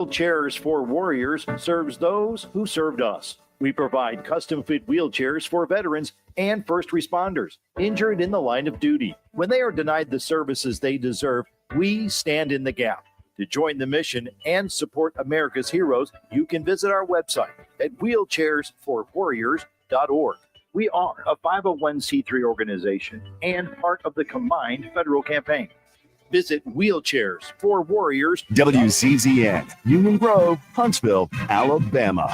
Wheelchairs for Warriors serves those who served us. We provide custom-fit wheelchairs for veterans and first responders injured in the line of duty. When they are denied the services they deserve, we stand in the gap. To join the mission and support America's heroes, you can visit our website at wheelchairsforwarriors.org. We are a 501c3 organization and part of the combined federal campaign. Visit wheelchairsforwarriors. WCZN, Union Grove, Huntsville, Alabama.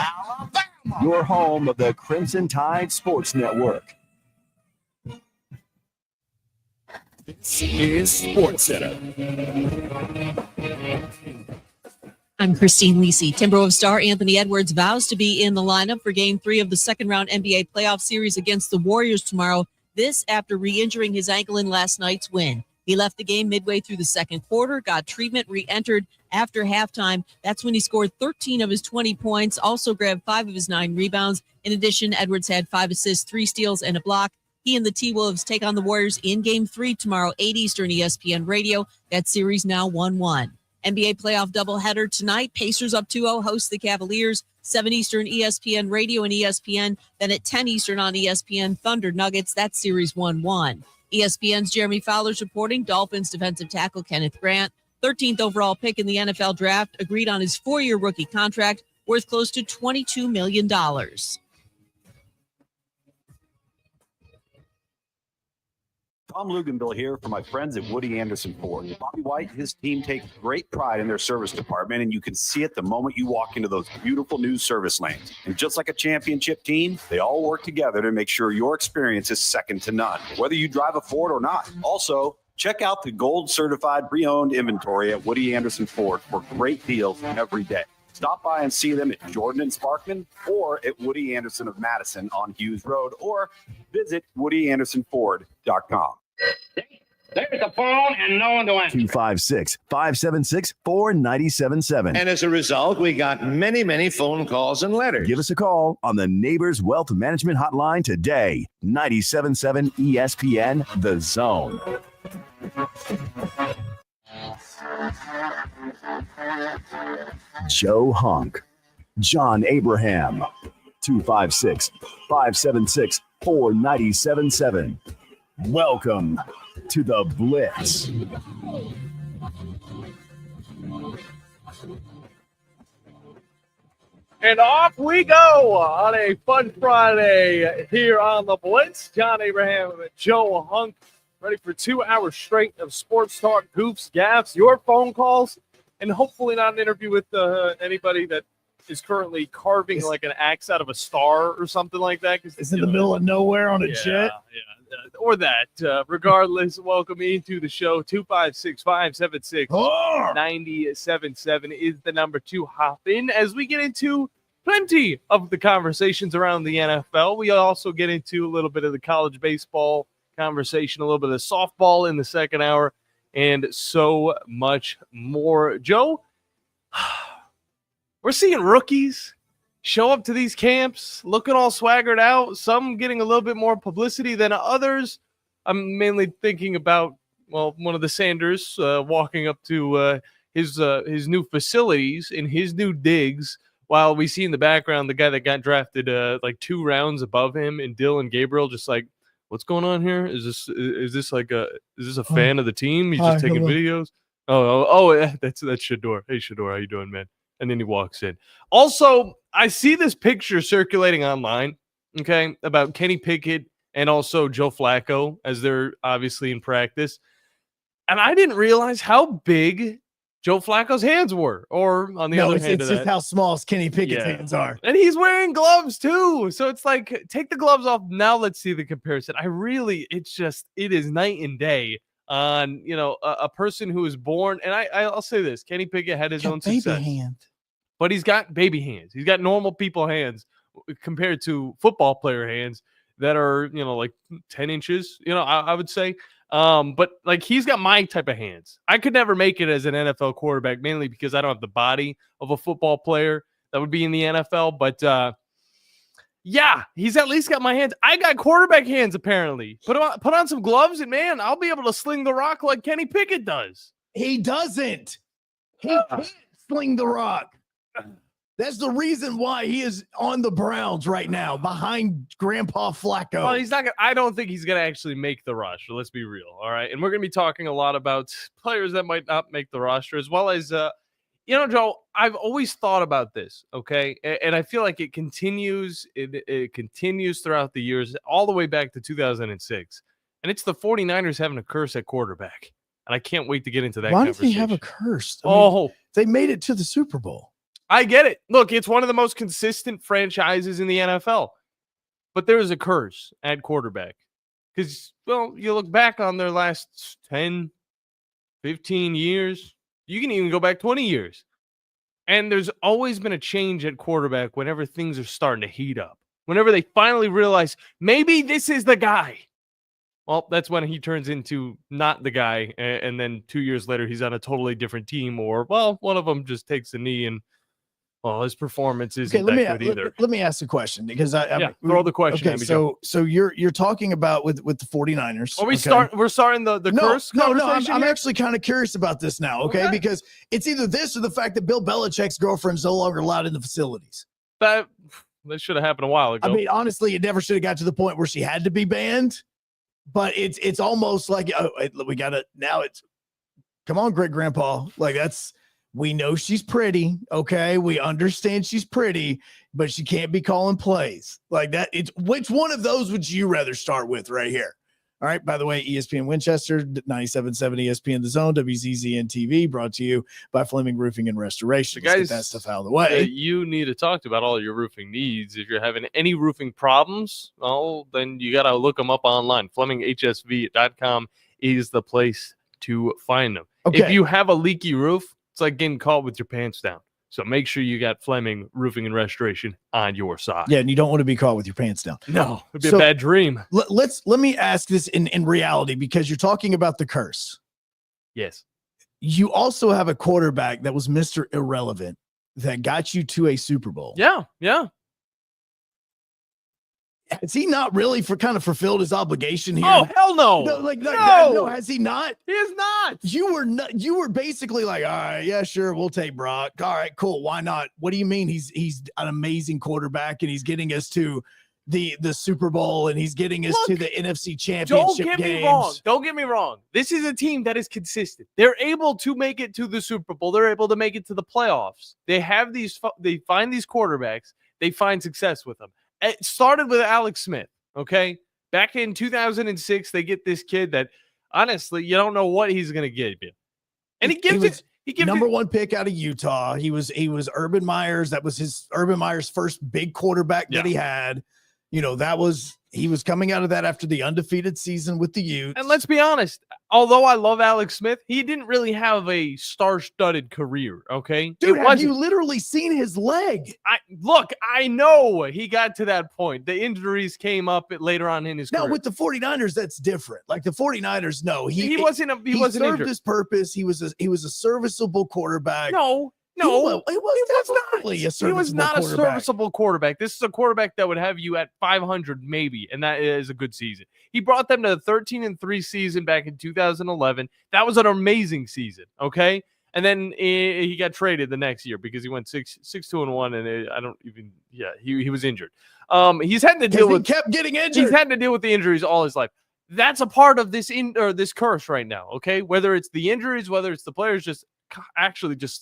Your home of the Crimson Tide Sports Network. This is Sports Center. I'm Christine Lisi. Timberwolves star Anthony Edwards vows to be in the lineup for Game 3 of the second-round NBA playoff series against the Warriors tomorrow. This after re-injuring his ankle in last night's win. He left the game midway through the second quarter, got treatment, re-entered after halftime. That's when he scored 13 of his 20 points, also grabbed 5 of his 9 rebounds. In addition, Edwards had 5 assists, 3 steals, and a block. He and the T-Wolves take on the Warriors in Game 3 tomorrow, 8 Eastern, ESPN Radio. That series now 1-1. NBA playoff doubleheader tonight. Pacers up 2-0 host the Cavaliers, 7 Eastern, ESPN Radio and ESPN. Then at 10 Eastern on ESPN, Thunder Nuggets. That series 1-1. ESPN's Jeremy Fowler's reporting Dolphins defensive tackle Kenneth Grant, 13th overall pick in the NFL draft, agreed on his 4-year rookie contract worth close to $22 million. Tom Luganville here for my friends at Woody Anderson Ford. Bobby White, his team takes great pride in their service department, and you can see it the moment you walk into those beautiful new service lanes. And just like a championship team, they all work together to make sure your experience is second to none, whether you drive a Ford or not. Also, check out the gold certified pre-owned inventory at Woody Anderson Ford for great deals every day. Stop by and see them at Jordan and Sparkman or at Woody Anderson of Madison on Hughes Road, or visit WoodyAndersonFord.com. There's the phone and no one to answer. 256-576-4977. And as a result, we got many, many phone calls and letters. Give us a call on the Neighbors Wealth Management Hotline today. 97.7 ESPN, The Zone. Joe Hunk, John Abraham, 256-576-4977. Welcome to the Blitz. And off we go on a fun Friday here on the Blitz. John Abraham and Joe Hunk ready for 2 hours straight of sports talk, goofs, gaffes, your phone calls, and hopefully not an interview with anybody that is currently carving like an axe out of a star or something like that. It's in the middle of nowhere on a jet. Or that. Regardless, welcome into the show. 256-576-97.7 is the number to hop in as we get into plenty of the conversations around the NFL. We also get into a little bit of the college baseball conversation, a little bit of softball in the second hour, and so much more. Joe, we're seeing rookies show up to these camps looking all swaggered out, some getting a little bit more publicity than others. I'm mainly thinking about, one of the Sanders walking up to his new facilities in his new digs, while we see in the background the guy that got drafted like 2 rounds above him, and Dylan Gabriel just like, what's going on here? Is this a fan of the team? He's just taking videos? Oh, that's Shador. Hey, Shador, how you doing, man? And then he walks in. Also, I see this picture circulating online, okay, about Kenny Pickett and also Joe Flacco as they're obviously in practice. And I didn't realize how big Joe Flacco's hands were. Or on the other hand, it's just how small Kenny Pickett's hands are. And he's wearing gloves too. So it's like, take the gloves off. Now let's see the comparison. It is night and day on, a person who is born. And I'll say this, Kenny Pickett had his own success. But he's got baby hands. He's got normal people hands compared to football player hands that are, like 10 inches, I would say. But like he's got my type of hands. I could never make it as an NFL quarterback, mainly because I don't have the body of a football player that would be in the NFL. But yeah, he's at least got my hands. I got quarterback hands, apparently. Put on some gloves, and man, I'll be able to sling the rock like Kenny Pickett does. He doesn't. He can't sling the rock. That's the reason why he is on the Browns right now, behind Grandpa Flacco. Well, he's not gonna, I don't think he's going to actually make the roster. Let's be real. All right. And we're going to be talking a lot about players that might not make the roster, as well as, Joe, I've always thought about this. Okay. And I feel like it continues. It continues throughout the years, all the way back to 2006. And it's the 49ers having a curse at quarterback. And I can't wait to get into that. Why do they have a curse? They made it to the Super Bowl. I get it. Look, it's one of the most consistent franchises in the NFL. But there is a curse at quarterback. Because, well, you look back on their last 10, 15 years. You can even go back 20 years. And there's always been a change at quarterback whenever things are starting to heat up. Whenever they finally realize, maybe this is the guy. Well, that's when he turns into not the guy. And then 2 years later, he's on a totally different team. Or, well, one of them just takes a knee and, well, his performance isn't that good either. Let me ask the question, because throw the question. Okay, so you're talking about with the 49ers. We're starting the curse conversation? I'm actually kind of curious about this now, okay? Because it's either this or the fact that Bill Belichick's girlfriend's no longer allowed in the facilities. That should have happened a while ago. I mean, honestly, it never should have got to the point where she had to be banned. But it's almost like we got to now. It's come on, great grandpa. Like we know she's pretty. Okay, we understand she's pretty, but she can't be calling plays like that. It's which one of those would you rather start with right here? All right. By the way, ESPN Winchester, 97.7 ESPN The Zone, WZZN TV, brought to you by Fleming Roofing and Restoration. Guys, let's get that stuff out of the way. You need to talk about all your roofing needs. If you're having any roofing problems, then you got to look them up online. FlemingHSV.com is the place to find them. Okay. If you have a leaky roof, it's like getting caught with your pants down. So make sure you got Fleming Roofing and Restoration on your side. Yeah, and you don't want to be caught with your pants down. No, it'd be a bad dream. Let me ask this in reality, because you're talking about the curse. Yes. You also have a quarterback that was Mr. Irrelevant that got you to a Super Bowl. Yeah. Has he not really fulfilled his obligation here? Oh, hell no. No, has he not? He is not. You were basically like, all right, yeah, sure, we'll take Brock. All right, cool. Why not? What do you mean he's an amazing quarterback and he's getting us to the Super Bowl and he's getting us to the NFC Championship games? Don't get me wrong. This is a team that is consistent. They're able to make it to the Super Bowl. They're able to make it to the playoffs. They find these quarterbacks. They find success with them. It started with Alex Smith, okay? Back in 2006, they get this kid that, honestly, you don't know what he's going to give you. And he gives number one pick out of Utah. He was Urban Meyer's. That was Urban Meyer's first big quarterback that he had. He was coming out of that after the undefeated season with the Utes. And let's be honest, although I love Alex Smith, he didn't really have a star-studded career, okay? Dude, have you literally seen his leg? I know he got to that point. The injuries came up later on in his career. Now, with the 49ers, that's different. Like the 49ers, no. He wasn't served injured. his purpose. He was a serviceable quarterback. No, he was not a serviceable quarterback. This is a quarterback that would have you at 500 maybe, and that is a good season. He brought them to the 13-3 season back in 2011. That was an amazing season, okay? And then he got traded the next year because he went 6-2-1, and he was injured. He's had to deal with kept getting injured. He's had to deal with the injuries all his life. That's a part of this this curse right now, okay? Whether it's the injuries, whether it's the players just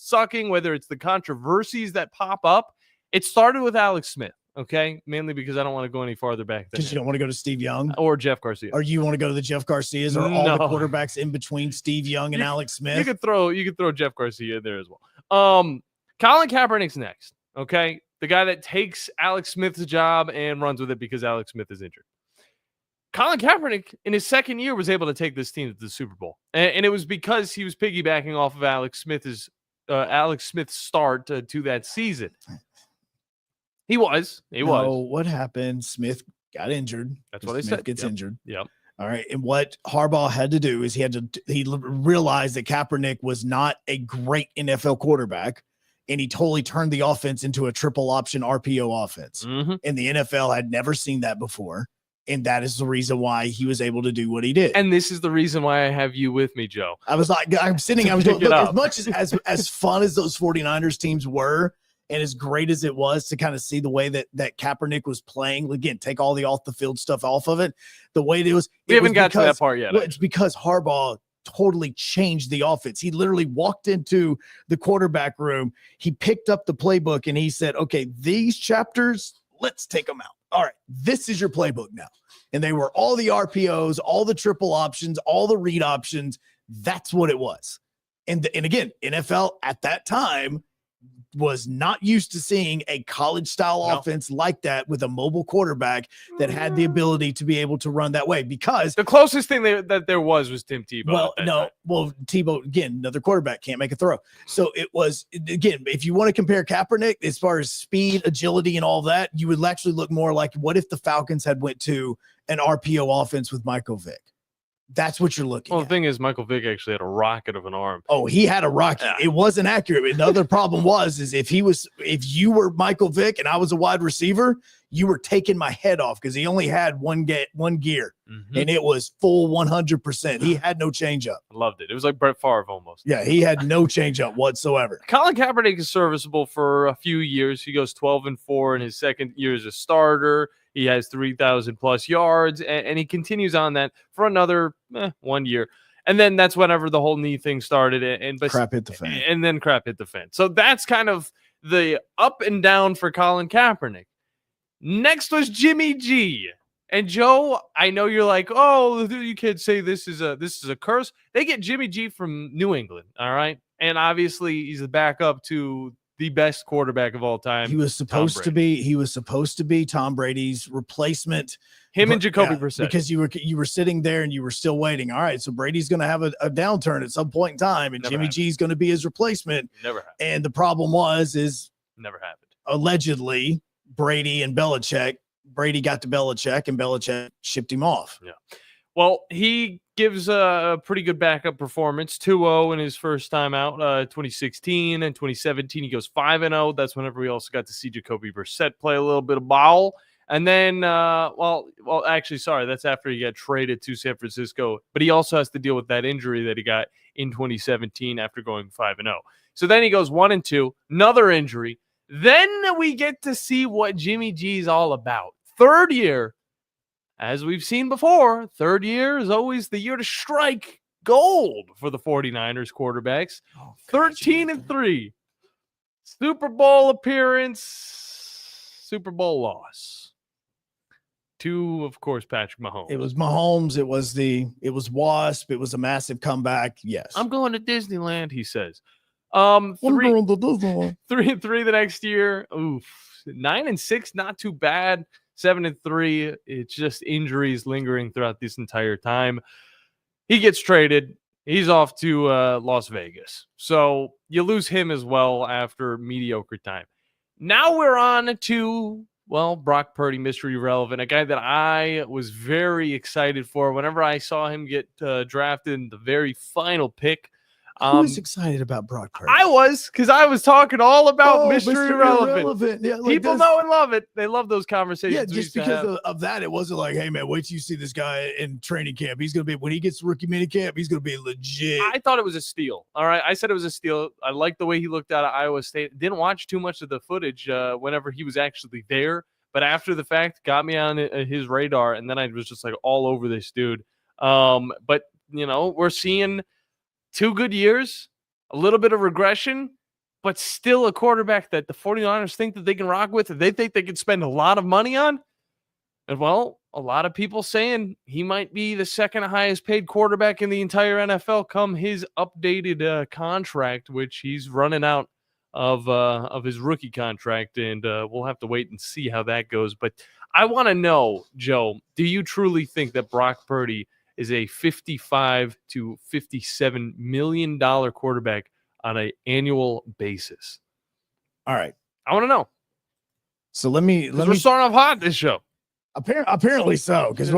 sucking, whether it's the controversies that pop up. It started with Alex Smith, okay? Mainly because I don't want to go any farther back. Because you don't want to go to Steve Young? Or Jeff Garcia. Or you want to go to the Jeff Garcias or all the quarterbacks in between Steve Young and Alex Smith? You could throw Jeff Garcia in there as well. Colin Kaepernick's next, okay? The guy that takes Alex Smith's job and runs with it because Alex Smith is injured. Colin Kaepernick, in his second year, was able to take this team to the Super Bowl. And it was because he was piggybacking off of Alex Smith's start to that season. He was. What happened? Smith got injured. That's what I Smith said. Gets injured. Yep. All right. And what Harbaugh had to do is he realized that Kaepernick was not a great NFL quarterback. And he totally turned the offense into a triple option RPO offense. Mm-hmm. And the NFL had never seen that before. And that is the reason why he was able to do what he did. And this is the reason why I have you with me, Joe. I was like, as much as fun as those 49ers teams were, And as great as it was to kind of see the way that Kaepernick was playing, again, take all the off the field stuff off of it, the way it was. We haven't got to that part yet. Well, it's because Harbaugh totally changed the offense. He literally walked into the quarterback room. He picked up the playbook and he said, okay, these chapters, let's take them out. All right, this is your playbook now. And they were all the RPOs, all the triple options, all the read options. That's what it was. And again, NFL at that time was not used to seeing a college style offense like that with a mobile quarterback that had the ability to be able to run that way, because the closest thing that there was Tim Tebow. Tebow, again, another quarterback can't make a throw. So it was, again, if you want to compare Kaepernick as far as speed, agility, and all that, you would actually look more like, what if the Falcons had went to an RPO offense with Michael Vick? That's what you're looking at. The thing is, Michael Vick actually had a rocket of an arm. Oh, he had a rocket. Yeah. It wasn't accurate. Another problem is if you were Michael Vick and I was a wide receiver, you were taking my head off because he only had one gear, and it was full 100%. He had no changeup. I loved it. It was like Brett Favre almost. Yeah, he had no changeup whatsoever. Colin Kaepernick is serviceable for a few years. He goes 12-4 in his second year as a starter. He has 3,000 plus yards, and he continues on that for another 1 year. And then that's whenever the whole knee thing started. But crap hit the fan. And then crap hit the fan. So that's kind of the up and down for Colin Kaepernick. Next was Jimmy G. And Joe, I know you're like, oh, you can't say this is a curse. They get Jimmy G from New England, all right? And obviously he's the backup to the best quarterback of all time. He was supposed to be Tom Brady's replacement. Him and Jacoby Brissett. Because you were sitting there and you were still waiting. All right, so Brady's going to have a downturn at some point in time, and Jimmy G's going to be his replacement. Never happened. And the problem never happened. Allegedly, Brady and Belichick. Brady got to Belichick, and Belichick shipped him off. Yeah. Well, he gives a pretty good backup performance, 2-0 in his first time out, 2016 and 2017. He goes 5-0. That's whenever we also got to see Jacoby Brissett play a little bit of ball. And then, that's after he got traded to San Francisco. But he also has to deal with that injury that he got in 2017 after going 5-0. So then he goes 1-2, another injury. Then we get to see what Jimmy G is all about. Third year. As we've seen before, third year is always the year to strike gold for the 49ers quarterbacks. 13-3. Super Bowl appearance, Super Bowl loss. To, of course, Patrick Mahomes. It was Mahomes. It was Wasp. It was a massive comeback. Yes. I'm going to Disneyland, he says. 3 the next year. Oof. 9-6, not too bad. 7-3. It's just injuries lingering throughout this entire time. He gets traded. He's off to Las Vegas. So you lose him as well after mediocre time. Now we're on to, Brock Purdy, mystery relevant, a guy that I was very excited for whenever I saw him get drafted in the very final pick. Who was excited about Brock Purdy? I was, because I was talking all about mystery relevant. Yeah, people know and love it. They love those conversations. Yeah, just because of that, it wasn't like, hey, man, wait till you see this guy in training camp. He's going to be, when he gets to rookie minicamp, he's going to be legit. I thought it was a steal. All right. I said it was a steal. I liked the way he looked out of Iowa State. Didn't watch too much of the footage whenever he was actually there. But after the fact, got me on his radar. And then I was just like all over this dude. But, we're seeing 2 good years, a little bit of regression, but still a quarterback that the 49ers think that they can rock with, and they think they can spend a lot of money on. And, a lot of people saying he might be the second highest paid quarterback in the entire NFL come his updated contract, which he's running out of his rookie contract, and we'll have to wait and see how that goes. But I want to know, Joe, do you truly think that Brock Purdy is a $55 to $57 million quarterback on an annual basis? All right. I want to know. So let me we're starting off hot this show. Apparently so, because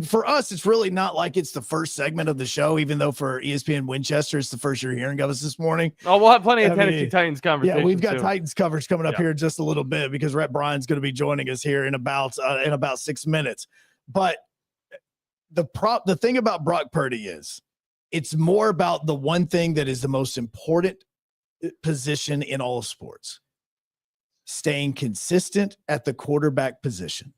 for us, it's really not like it's the first segment of the show, even though for ESPN Winchester, it's the first you're hearing of us this morning. Oh, we'll have plenty of Tennessee Titans conversation. Yeah, we've got Titans coverage coming up here in just a little bit, because Rhett Bryan's going to be joining us here in about 6 minutes. But the thing about Brock Purdy is it's more about the one thing that is the most important position in all of sports, staying consistent at the quarterback position.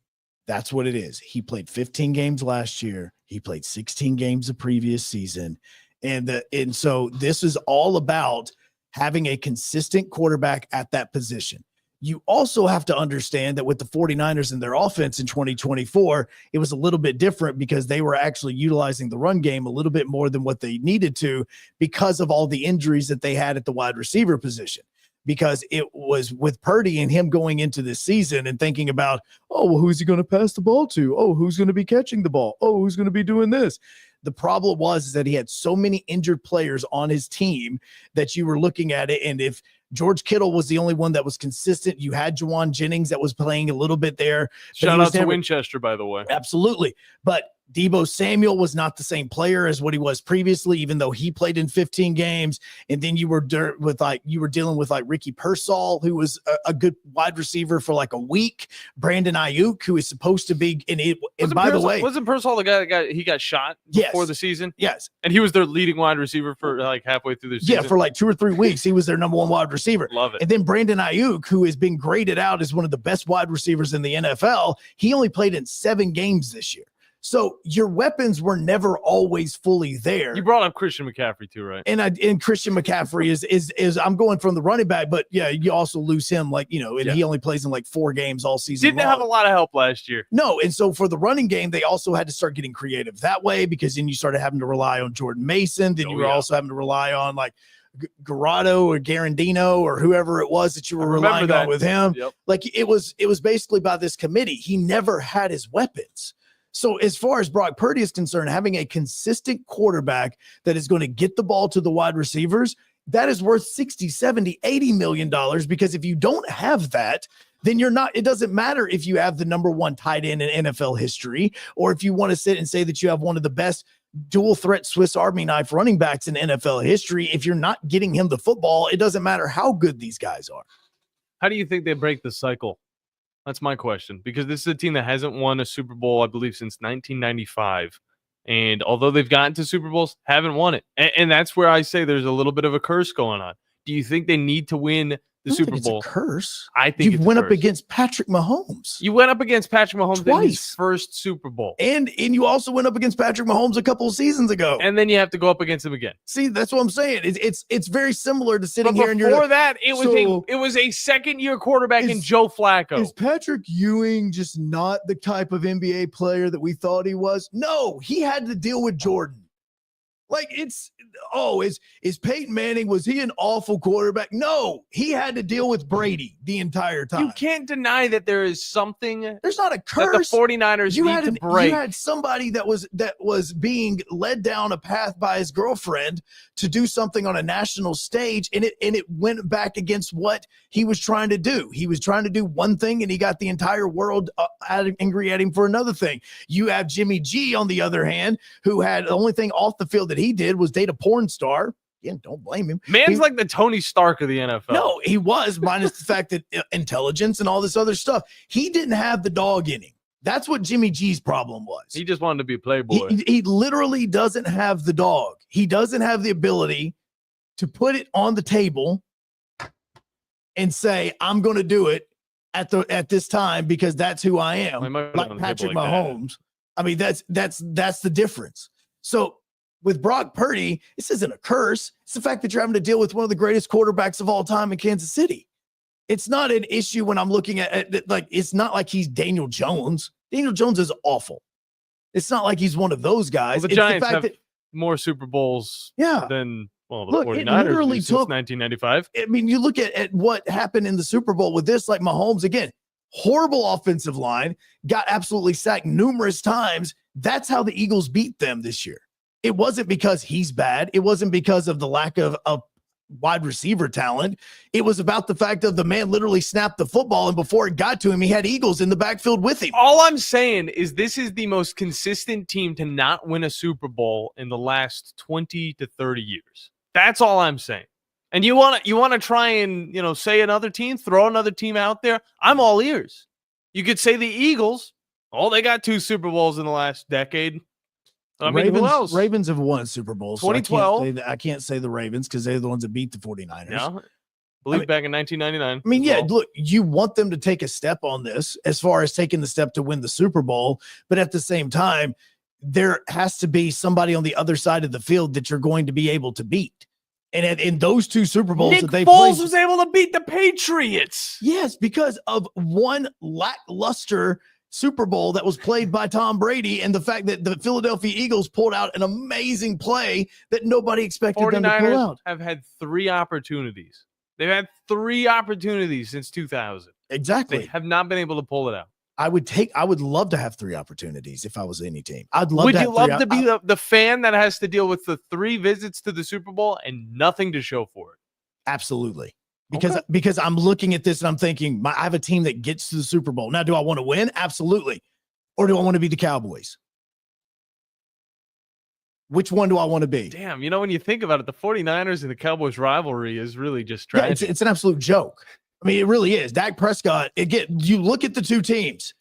That's what it is. He played 15 games last year. He played 16 games the previous season. And so this is all about having a consistent quarterback at that position. You also have to understand that with the 49ers and their offense in 2024, it was a little bit different because they were actually utilizing the run game a little bit more than what they needed to because of all the injuries that they had at the wide receiver position. Because it was with Purdy and him going into this season and thinking about, oh, well, who's he going to pass the ball to? Oh, who's going to be catching the ball? Oh, who's going to be doing this? The problem was that he had so many injured players on his team that you were looking at it. And if George Kittle was the only one that was consistent, you had Juwan Jennings that was playing a little bit there. Shout out to Winchester, by the way. Absolutely. But Deebo Samuel was not the same player as what he was previously, even though he played in 15 games. And then you were dealing with Ricky Pearsall, who was a good wide receiver for like a week. Brandon Ayuk, who is supposed to be wasn't Pearsall the guy that got shot before the season? Yes. And he was their leading wide receiver for like halfway through the season. Yeah, for like 2 or 3 weeks, he was their number one wide receiver. Love it. And then Brandon Ayuk, who has been graded out as one of the best wide receivers in the NFL, he only played in 7 games this year. So your weapons were never always fully there. You brought up Christian McCaffrey too, right? And Christian McCaffrey is I'm going from the running back, but yeah, you also lose him, he only plays in like 4 games all season. Didn't have a lot of help last year. No, and so for the running game, they also had to start getting creative that way because then you started having to rely on Jordan Mason. Then you were also having to rely on like Garado or Garandino or whoever it was that you were relying on with him. Yep. Like it was basically by this committee. He never had his weapons. So as far as Brock Purdy is concerned, having a consistent quarterback that is going to get the ball to the wide receivers, that is worth 60, 70, $80 million, because if you don't have that, then it doesn't matter if you have the number 1 tight end in NFL history, or if you want to sit and say that you have one of the best dual threat Swiss Army knife running backs in NFL history. If you're not getting him the football, it doesn't matter how good these guys are. How do you think they break the cycle? That's my question, because this is a team that hasn't won a Super Bowl, I believe, since 1995. And although they've gotten to Super Bowls, haven't won it. And that's where I say there's a little bit of a curse going on. Do you think they need to win the Super Bowl? It's a curse. I think you went up against Patrick Mahomes. You went up against Patrick Mahomes twice. in his first Super Bowl. And you also went up against Patrick Mahomes a couple of seasons ago. And then you have to go up against him again. See, that's what I'm saying. It's very similar to sitting but here and you're before that, it was a second-year quarterback in Joe Flacco. Is Patrick Ewing just not the type of NBA player that we thought he was? No, he had to deal with Jordan. Like is Peyton Manning, was he an awful quarterback? No, he had to deal with Brady the entire time. You can't deny that there is something. There's not a curse that the 49ers need to break. You had somebody that was being led down a path by his girlfriend to do something on a national stage, and it went back against what he was trying to do. He was trying to do one thing, and he got the entire world angry at him for another thing. You have Jimmy G, on the other hand, who had the only thing off the field that he did was date a porn star. Yeah, don't blame him. Man's like the Tony Stark of the NFL. No, he was, minus the fact that intelligence and all this other stuff. He didn't have the dog in him. That's what Jimmy G's problem was. He just wanted to be a playboy. He literally doesn't have the dog. He doesn't have the ability to put it on the table and say, I'm going to do it at this time because that's who I am. Like Patrick Mahomes. I mean, that's the difference. So with Brock Purdy, this isn't a curse. It's the fact that you're having to deal with one of the greatest quarterbacks of all time in Kansas City. It's not an issue when I'm looking at it. Like, it's not like he's Daniel Jones. Daniel Jones is awful. It's not like he's one of those guys. Well, the Giants have more Super Bowls than the 49ers since 1995. I mean, you look at what happened in the Super Bowl with this, like Mahomes, again, horrible offensive line, got absolutely sacked numerous times. That's how the Eagles beat them this year. It wasn't because he's bad. It wasn't because of the lack of wide receiver talent. It was about the fact of the man literally snapped the football, and before it got to him, he had Eagles in the backfield with him. All I'm saying is this is the most consistent team to not win a Super Bowl in the last 20 to 30 years. That's all I'm saying. And you want to try and, say another team, throw another team out there. I'm all ears. You could say the Eagles. Oh, they got 2 Super Bowls in the last decade. I mean, who else? Ravens have won Super Bowls. 2012. So I can't say the Ravens because they're the ones that beat the 49ers. Yeah. believe back in 1999. I mean, yeah, look, you want them to take a step on this as far as taking the step to win the Super Bowl. But at the same time, there has to be somebody on the other side of the field that you're going to be able to beat. And in those two Super Bowls Nick that they Foles played, was able to beat the Patriots. yes, because of one lackluster Super Bowl that was played by Tom Brady and the fact that the Philadelphia Eagles pulled out an amazing play that nobody expected them to pull 49ers out. have had 3 opportunities. They've had 3 opportunities since 2000. Exactly. They have not been able to pull it out. I would love to have 3 opportunities if I was any team. I'd love Would to you have love to be the fan that has to deal with the 3 visits to the Super Bowl and nothing to show for it? Absolutely. Because I'm looking at this and I'm thinking, I have a team that gets to the Super Bowl. Now, do I want to win? Absolutely. Or do I want to be the Cowboys? Which one do I want to be? Damn, when you think about it, the 49ers and the Cowboys rivalry is really just tragic. Yeah, it's an absolute joke. I mean, it really is. Dak Prescott, you look at the two teams.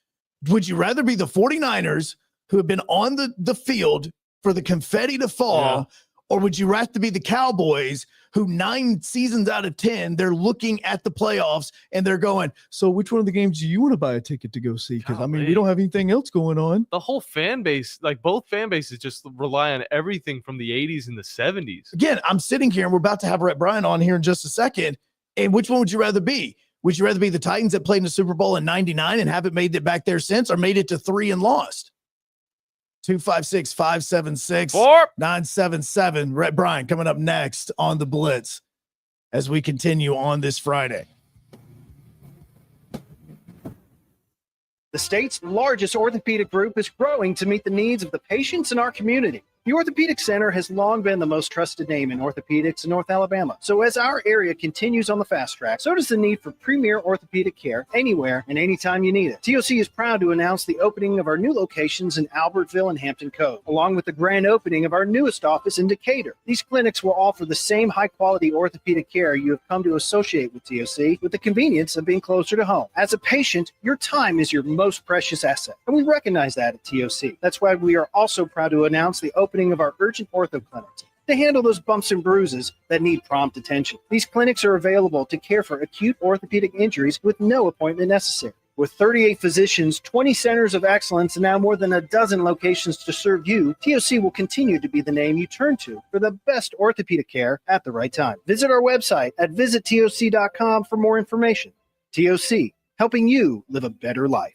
Would you rather be the 49ers who have been on the field for the confetti to fall, or would you rather be the Cowboys who 9 seasons out of 10, they're looking at the playoffs and they're going, so which one of the games do you want to buy a ticket to go see? Because, I mean, we don't have anything else going on. The whole fan base, like both fan bases, just rely on everything from the 80s and the 70s. Again, I'm sitting here and we're about to have Rhett Bryan on here in just a second. And which one would you rather be? Would you rather be the Titans that played in the Super Bowl in 99 and haven't made it back there since, or made it to 3 and lost? 256-576-977. Rhett Bryan coming up next on the Blitz as we continue on this Friday. The state's largest orthopedic group is growing to meet the needs of the patients in our community. The Orthopedic Center has long been the most trusted name in orthopedics in North Alabama. So as our area continues on the fast track, so does the need for premier orthopedic care anywhere and anytime you need it. TOC is proud to announce the opening of our new locations in Albertville and Hampton Cove, along with the grand opening of our newest office in Decatur. These clinics will offer the same high-quality orthopedic care you have come to associate with TOC, with the convenience of being closer to home. As a patient, your time is your most precious asset, and we recognize that at TOC. That's why we are also proud to announce the opening of our urgent ortho clinics to handle those bumps and bruises that need prompt attention. These clinics are available to care for acute orthopedic injuries with no appointment necessary. With 38 physicians, 20 centers of excellence, and now more than a dozen locations to serve you, TOC will continue to be the name you turn to for the best orthopedic care at the right time. Visit our website at visittoc.com for more information. TOC, helping you live a better life.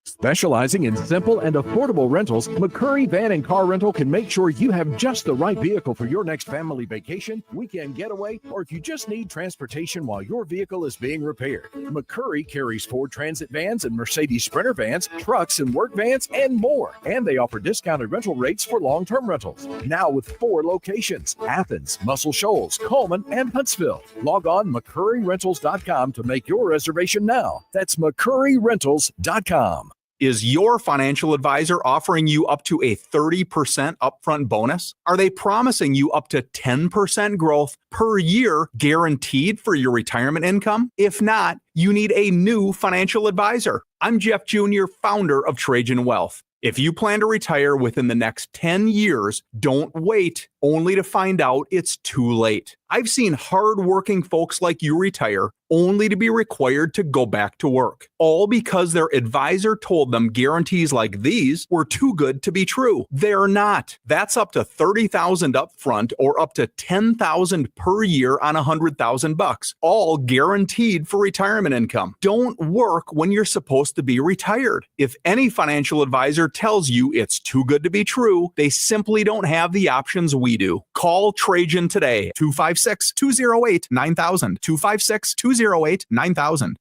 Specializing in simple and affordable rentals, McCurry Van and Car Rental can make sure you have just the right vehicle for your next family vacation, weekend getaway, or if you just need transportation while your vehicle is being repaired. McCurry carries Ford Transit vans and Mercedes Sprinter vans, trucks and work vans, and more. And they offer discounted rental rates for long-term rentals. Now with 4 locations: Athens, Muscle Shoals, Coleman, and Huntsville. Log on McCurryRentals.com to make your reservation now. That's McCurryRentals.com. Is your financial advisor offering you up to a 30% upfront bonus? Are they promising you up to 10% growth per year guaranteed for your retirement income? If not, you need a new financial advisor. I'm Jeff Jr., founder of Trajan Wealth. If you plan to retire within the next 10 years, don't wait only to find out it's too late. I've seen hardworking folks like you retire only to be required to go back to work, all because their advisor told them guarantees like these were too good to be true. They're not. That's up to $30,000 up front or up to $10,000 per year on $100,000, all guaranteed for retirement income. Don't work when you're supposed to be retired. If any financial advisor tells you it's too good to be true, they simply don't have the options we do. Call Trajan today, 256-208-9000, 256-208-9000.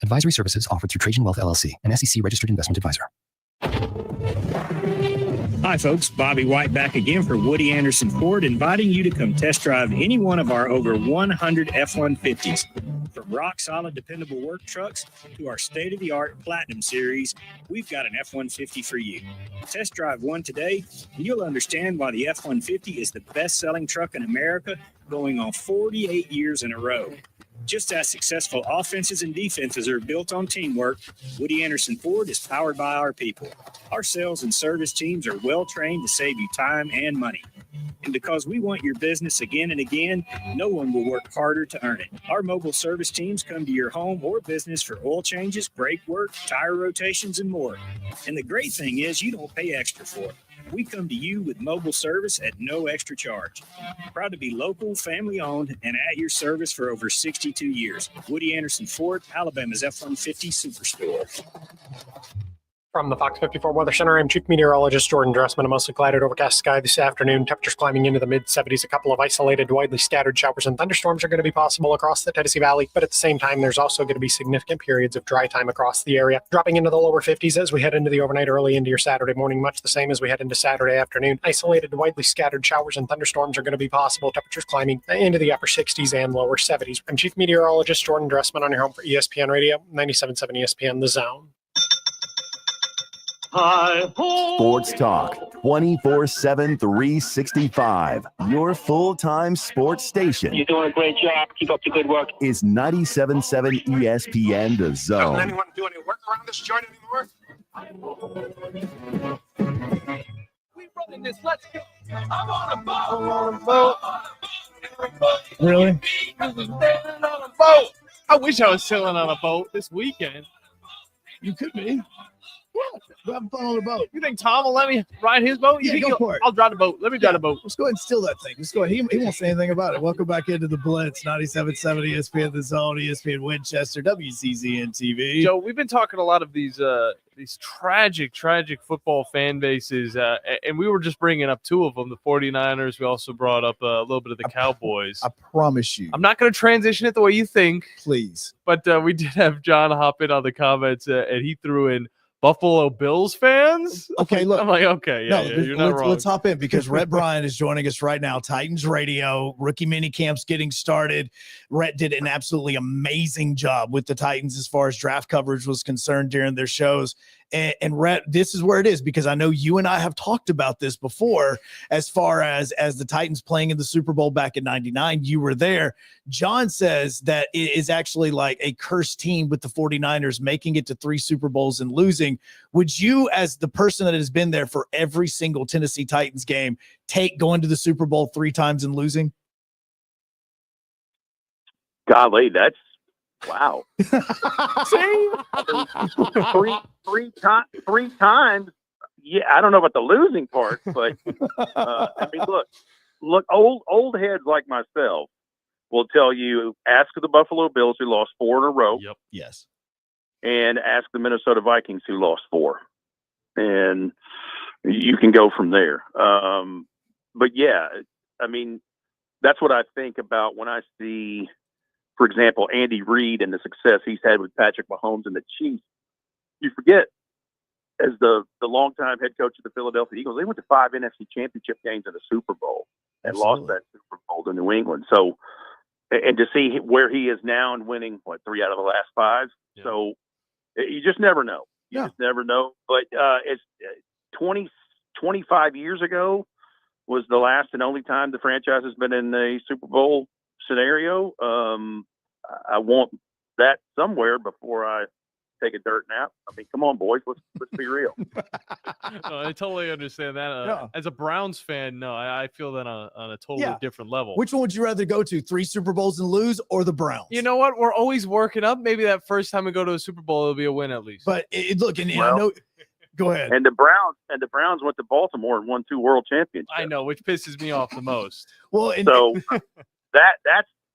Advisory services offered through Trajan Wealth LLC, an SEC registered investment advisor. Hi folks, Bobby White back again for Woody Anderson Ford, inviting you to come test drive any one of our over 100 F-150s. From rock-solid, dependable work trucks to our state-of-the-art Platinum Series, we've got an F-150 for you. Test drive one today, and you'll understand why the F-150 is the best-selling truck in America, going on 48 years in a row. Just as successful offenses and defenses are built on teamwork, Woody Anderson Ford is powered by our people. Our sales and service teams are well trained to save you time and money. And because we want your business again and again, no one will work harder to earn it. Our mobile service teams come to your home or business for oil changes, brake work, tire rotations, and more. And the great thing is you don't pay extra for it. We come to you with mobile service at no extra charge. Proud to be local, family-owned, and at your service for over 62 years. Woody Anderson Ford, Alabama's F-150 Superstore. From the Fox 54 Weather Center, I'm Chief Meteorologist Jordan Dressman. A mostly clouded, overcast sky this afternoon. Temperatures climbing into the mid-70s. A couple of isolated, widely scattered showers and thunderstorms are going to be possible across the Tennessee Valley. But at the same time, there's also going to be significant periods of dry time across the area. Dropping into the lower 50s as we head into the overnight, early into your Saturday morning. Much the same as we head into Saturday afternoon. Isolated, widely scattered showers and thunderstorms are going to be possible. Temperatures climbing into the upper 60s and lower 70s. I'm Chief Meteorologist Jordan Dressman on your home for ESPN Radio, 97.7 ESPN The Zone. Sports Talk 24/7, 365. Your full-time sports station. You're doing a great job. Keep up the good work. Is 97.7 ESPN The Zone. Doesn't anyone do any work around this joint anymore? We running this. Let's go. I'm on a boat. I'm on a boat. Really? On a boat. I wish I was sailing on a boat this weekend. You could be. Yeah, have fun on the boat. You think Tom will let me ride his boat? Yeah, go for it. I'll drive the boat. Let me drive the boat. Let's go ahead and steal that thing. Let's go ahead. He won't say anything about it. Welcome back into the Blitz, 97.7 ESPN The Zone, ESPN Winchester, WCZN TV. Joe, we've been talking a lot of these tragic football fan bases, and we were just bringing up two of them, the 49ers. We also brought up a little bit of the Cowboys. I promise you. I'm not going to transition it the way you think. Please. But we did have John hop in on the comments, and he threw in Buffalo Bills fans. Okay, look. I'm like, okay, yeah, you're not wrong. Let's hop in because Rhett Bryan is joining us right now. Titans Radio, rookie mini camps getting started. Rhett did an absolutely amazing job with the Titans as far as draft coverage was concerned during their shows. And Rhett, this is where it is, because I know you and I have talked about this before as far as the Titans playing in the Super Bowl back in 99. You were there. John says that it is actually like a cursed team with the 49ers making it to 3 Super Bowls and losing. Would you, as the person that has been there for every single Tennessee Titans game, take going to the Super Bowl 3 times and losing? Golly, that's wow. three times. Yeah, I don't know about the losing part, but I mean, look, old heads like myself will tell you, ask the Buffalo Bills who lost 4 in a row. Yep. Yes. And ask the Minnesota Vikings who lost 4. And you can go from there. But yeah, I mean, that's what I think about when I see, for example, Andy Reid and the success he's had with Patrick Mahomes and the Chiefs. You forget, as the longtime head coach of the Philadelphia Eagles, they went to 5 NFC championship games in the Super Bowl and lost that Super Bowl to New England. So, and to see where he is now and winning, 3 out of the last 5. Yeah. So you just never know. You just never know. But it's 25 years ago was the last and only time the franchise has been in a Super Bowl scenario. I want that somewhere before I take a dirt nap. I mean, come on, boys, let's be real. No, I totally understand that. As a Browns fan, no, I feel that on a totally different level. Which one would you rather go to, 3 Super Bowls and lose, or the Browns? You know what? We're always working up. Maybe that first time we go to a Super Bowl, it'll be a win at least. But look, and I know. Go ahead. And the Browns went to Baltimore and won 2 world championships. I know, which pisses me off the most. Well, so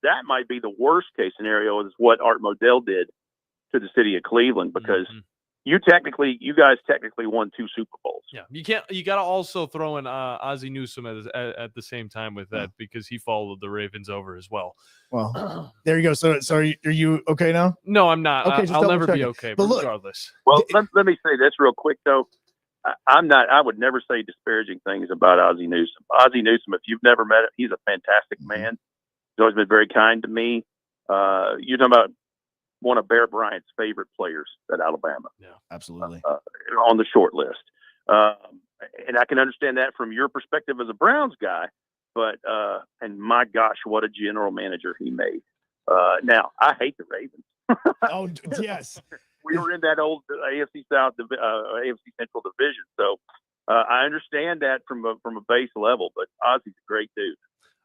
that might be the worst case scenario, is what Art Modell did to the city of Cleveland, because you guys technically won 2 Super Bowls. Yeah, you got to also throw in Ozzie Newsome at the same time with that, because he followed the Ravens over as well. Well, there you go. So are you okay now? No, I'm not. Okay, I'll never be okay, but regardless. Well, let me say this real quick though. I would never say disparaging things about Ozzie Newsome. Ozzie Newsome, if you've never met him, he's a fantastic man. He's always been very kind to me. You're talking about one of Bear Bryant's favorite players at Alabama. Yeah, absolutely. On the short list. And I can understand that from your perspective as a Browns guy, but, and my gosh, what a general manager he made. Now, I hate the Ravens. Oh, yes. We were in that old AFC South, AFC Central division. So I understand that from a base level, but Ozzy's a great dude.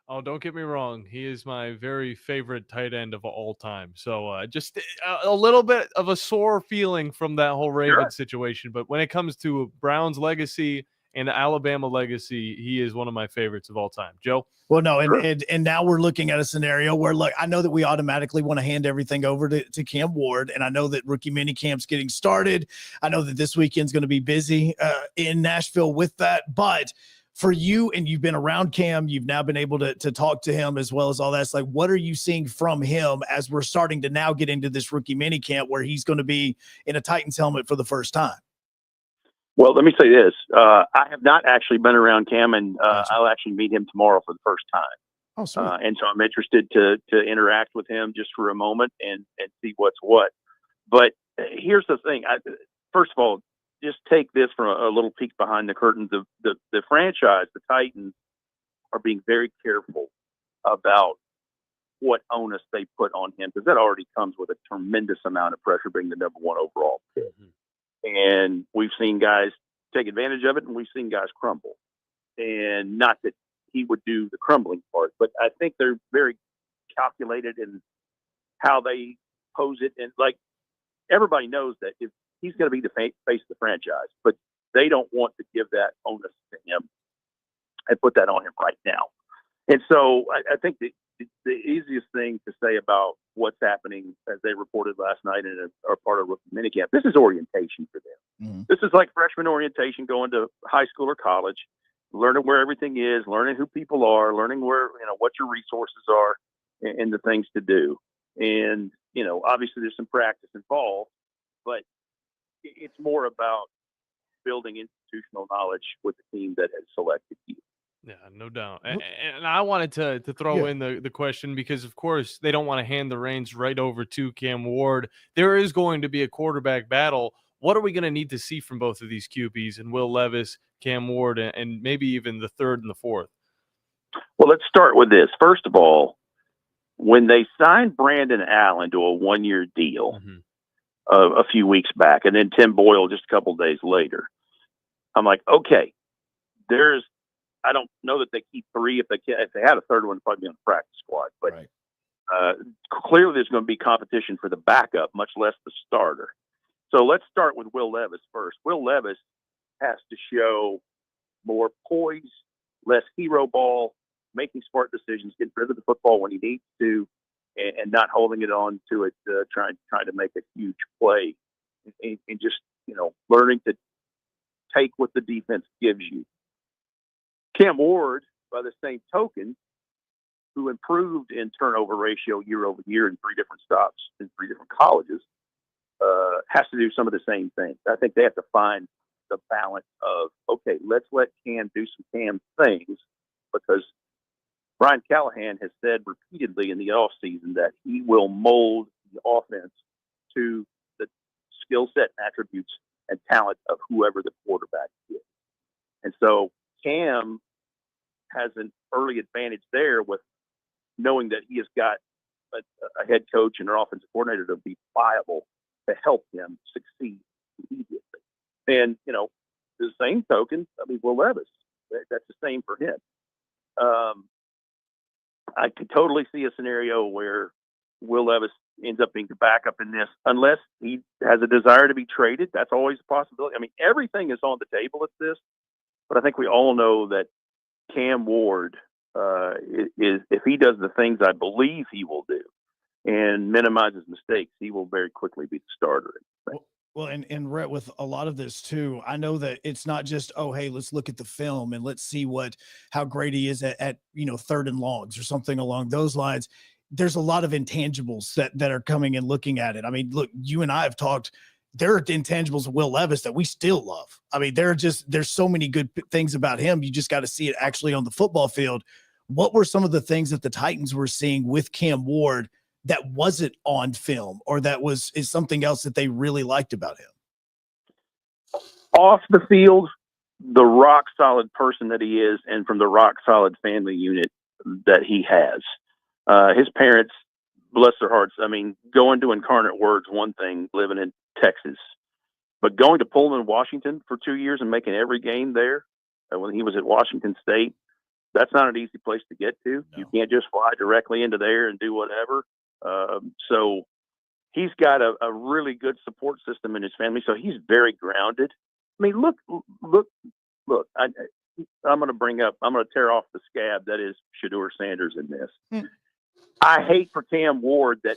Oh, don't get me wrong. He is my very favorite tight end of all time. So just a little bit of a sore feeling from that whole Ravens situation. But when it comes to Brown's legacy and Alabama legacy, he is one of my favorites of all time. Joe? Well, no, and now we're looking at a scenario where, look, I know that we automatically want to hand everything over to Cam Ward, and I know that rookie minicamp's getting started. I know that this weekend's going to be busy in Nashville with that, but for you, and you've been around Cam, you've now been able to talk to him as well as all that. It's like, what are you seeing from him as we're starting to now get into this rookie minicamp where he's going to be in a Titans helmet for the first time? Well, let me say this. I have not actually been around Cam, and I'll actually meet him tomorrow for the first time. Oh, sweet. And so I'm interested to interact with him just for a moment and see what's what. But here's the thing. First of all, just take this from a little peek behind the curtains. The franchise, the Titans, are being very careful about what onus they put on him, because that already comes with a tremendous amount of pressure being the number one overall pick. Mm-hmm. And we've seen guys take advantage of it, and we've seen guys crumble. And not that he would do the crumbling part, but I think they're very calculated in how they pose it. And like, everybody knows that if he's going to be the face of the franchise, but they don't want to give that onus to him and put that on him right now. And so I think the easiest thing to say about what's happening, as they reported last night and are part of rookie minicamp, this is orientation for them. Mm-hmm. This is like freshman orientation, going to high school or college, learning where everything is, learning who people are, learning where, what your resources are and the things to do. And, obviously there's some practice involved, but it's more about building institutional knowledge with the team that has selected you. Yeah, no doubt. And I wanted to throw in the question because, of course, they don't want to hand the reins right over to Cam Ward. There is going to be a quarterback battle. What are we going to need to see from both of these QBs, and Will Levis, Cam Ward, and maybe even the third and the fourth? Well, let's start with this. First of all, when they signed Brandon Allen to a one-year deal a few weeks back, and then Tim Boyle just a couple days later, I'm like, okay, I don't know that they keep three. If they had a third one, it'd probably be on the practice squad. But clearly there's going to be competition for the backup, much less the starter. So let's start with Will Levis first. Will Levis has to show more poise, less hero ball, making smart decisions, getting rid of the football when he needs to, and not holding it on to it, trying to make a huge play, and just learning to take what the defense gives you. Cam Ward, by the same token, who improved in turnover ratio year over year in 3 different stops in 3 different colleges, has to do some of the same things. I think they have to find the balance of, okay, let's let Cam do some Cam things, because Brian Callahan has said repeatedly in the offseason that he will mold the offense to the skill set, attributes, and talent of whoever the quarterback is. And so Cam has an early advantage there with knowing that he has got a head coach and an offensive coordinator to be viable to help him succeed immediately. And, the same token, Will Levis, that's the same for him. I could totally see a scenario where Will Levis ends up being the backup in this, unless he has a desire to be traded. That's always a possibility. Everything is on the table at this, but I think we all know that Cam Ward is, if he does the things I believe he will do and minimizes mistakes, he will very quickly be the starter. Well, and Rhett, with a lot of this too, I know that it's not just, oh, hey, let's look at the film and let's see how great he is at 3rd and longs or something along those lines. There's a lot of intangibles that are coming and looking at it. Look, you and I have talked. There are intangibles of Will Levis that we still love. There's so many good things about him. You just got to see it actually on the football field. What were some of the things that the Titans were seeing with Cam Ward that wasn't on film, or that is something else that they really liked about him? Off the field, the rock solid person that he is, and from the rock solid family unit that he has. His parents, bless their hearts. Going to Incarnate Word's one thing, living in Texas But going to Pullman, Washington for 2 years and making every game there when he was at Washington State, that's not an easy place to get to. No. You can't just fly directly into there and do whatever. So he's got a really good support system in his family. So he's very grounded. I mean, look. I'm going to tear off the scab that is Shedeur Sanders in this. I hate for Cam Ward that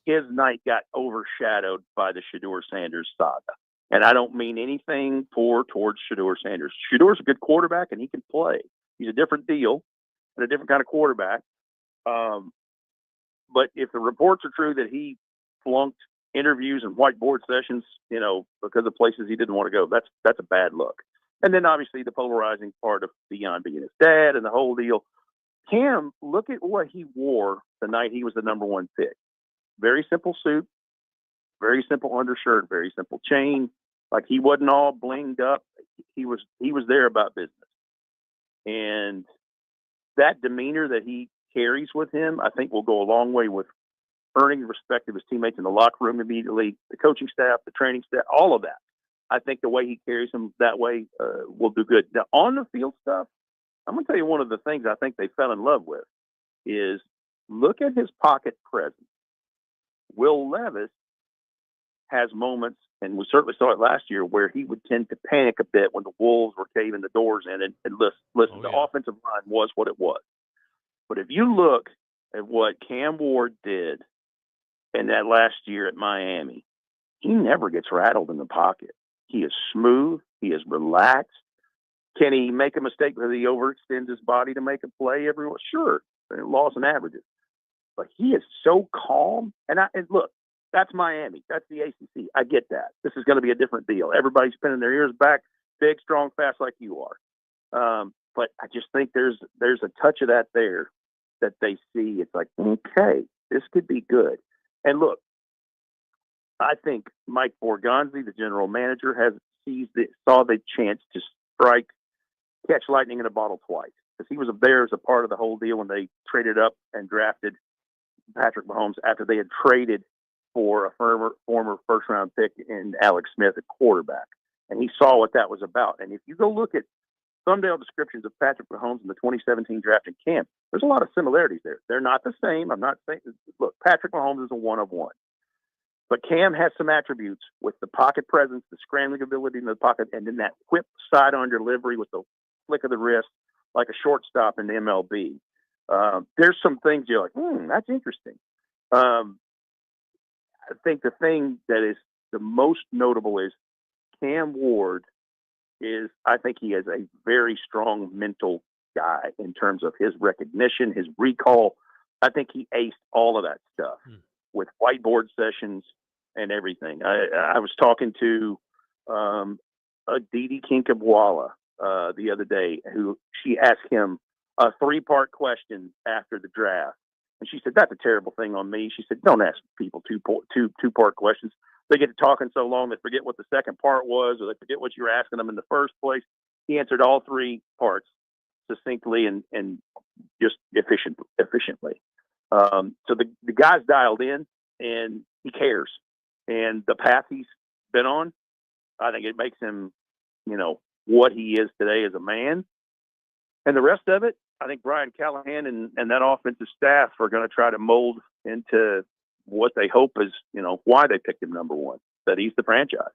his night got overshadowed by the Shedeur Sanders saga. And I don't mean anything poor towards Shedeur Sanders. Shedeur's a good quarterback and he can play. He's a different deal and a different kind of quarterback. But if the reports are true that he flunked interviews and whiteboard sessions, because of places he didn't want to go, that's a bad look. And then obviously the polarizing part of Deion being his dad and the whole deal. Cam, look at what he wore the night he was the number one pick. Very simple suit, very simple undershirt, very simple chain. Like he wasn't all blinged up. He was there about business. And that demeanor that he carries with him, I think will go a long way with earning the respect of his teammates in the locker room immediately, the coaching staff, the training staff, all of that. I think the way he carries him that way will do good. Now, on the field stuff, I'm going to tell you one of the things I think they fell in love with is look at his pocket presence. Will Levis has moments, and we certainly saw it last year, where he would tend to panic a bit when the Wolves were caving the doors in and listen, the offensive line was what it was. But if you look at what Cam Ward did in that last year at Miami, he never gets rattled in the pocket. He is smooth. He is relaxed. Can he make a mistake because he overextends his body to make a play everywhere? Sure, laws and averages. But he is so calm. And look, that's Miami. That's the ACC. I get that. This is going to be a different deal. Everybody's spinning their ears back, big, strong, fast like you are. But I just think there's a touch of that there that they see. It's like, okay, this could be good. And look, I think Mike Borgonzi, the general manager, saw the chance to catch lightning in a bottle twice, because he was there as a part of the whole deal when they traded up and drafted Patrick Mahomes after they had traded for a former first-round pick in Alex Smith at quarterback. And he saw what that was about. And if you go look at thumbnail descriptions of Patrick Mahomes in the 2017 draft and camp, there's a lot of similarities there. They're not the same. I'm not saying – look, Patrick Mahomes is a one-of-one. But Cam has some attributes with the pocket presence, the scrambling ability in the pocket, and then that whip sidearm delivery with the flick of the wrist like a shortstop in the MLB. There's some things you're like, that's interesting. I think the thing that is the most notable is Cam Ward I think he is a very strong mental guy in terms of his recognition, his recall. I think he aced all of that stuff with whiteboard sessions and everything. I was talking to Aditi Kinkabwala the other day, who she asked him a 3-part question after the draft. And she said, that's a terrible thing on me. She said, don't ask people two-part questions. They get to talking so long they forget what the second part was, or they forget what you were asking them in the first place. He answered all 3 parts succinctly and just efficiently. So the guy's dialed in and he cares. And the path he's been on, I think it makes him, what he is today as a man. And the rest of it, I think Brian Callahan and that offensive staff are going to try to mold into what they hope is, why they picked him number 1, that he's the franchise.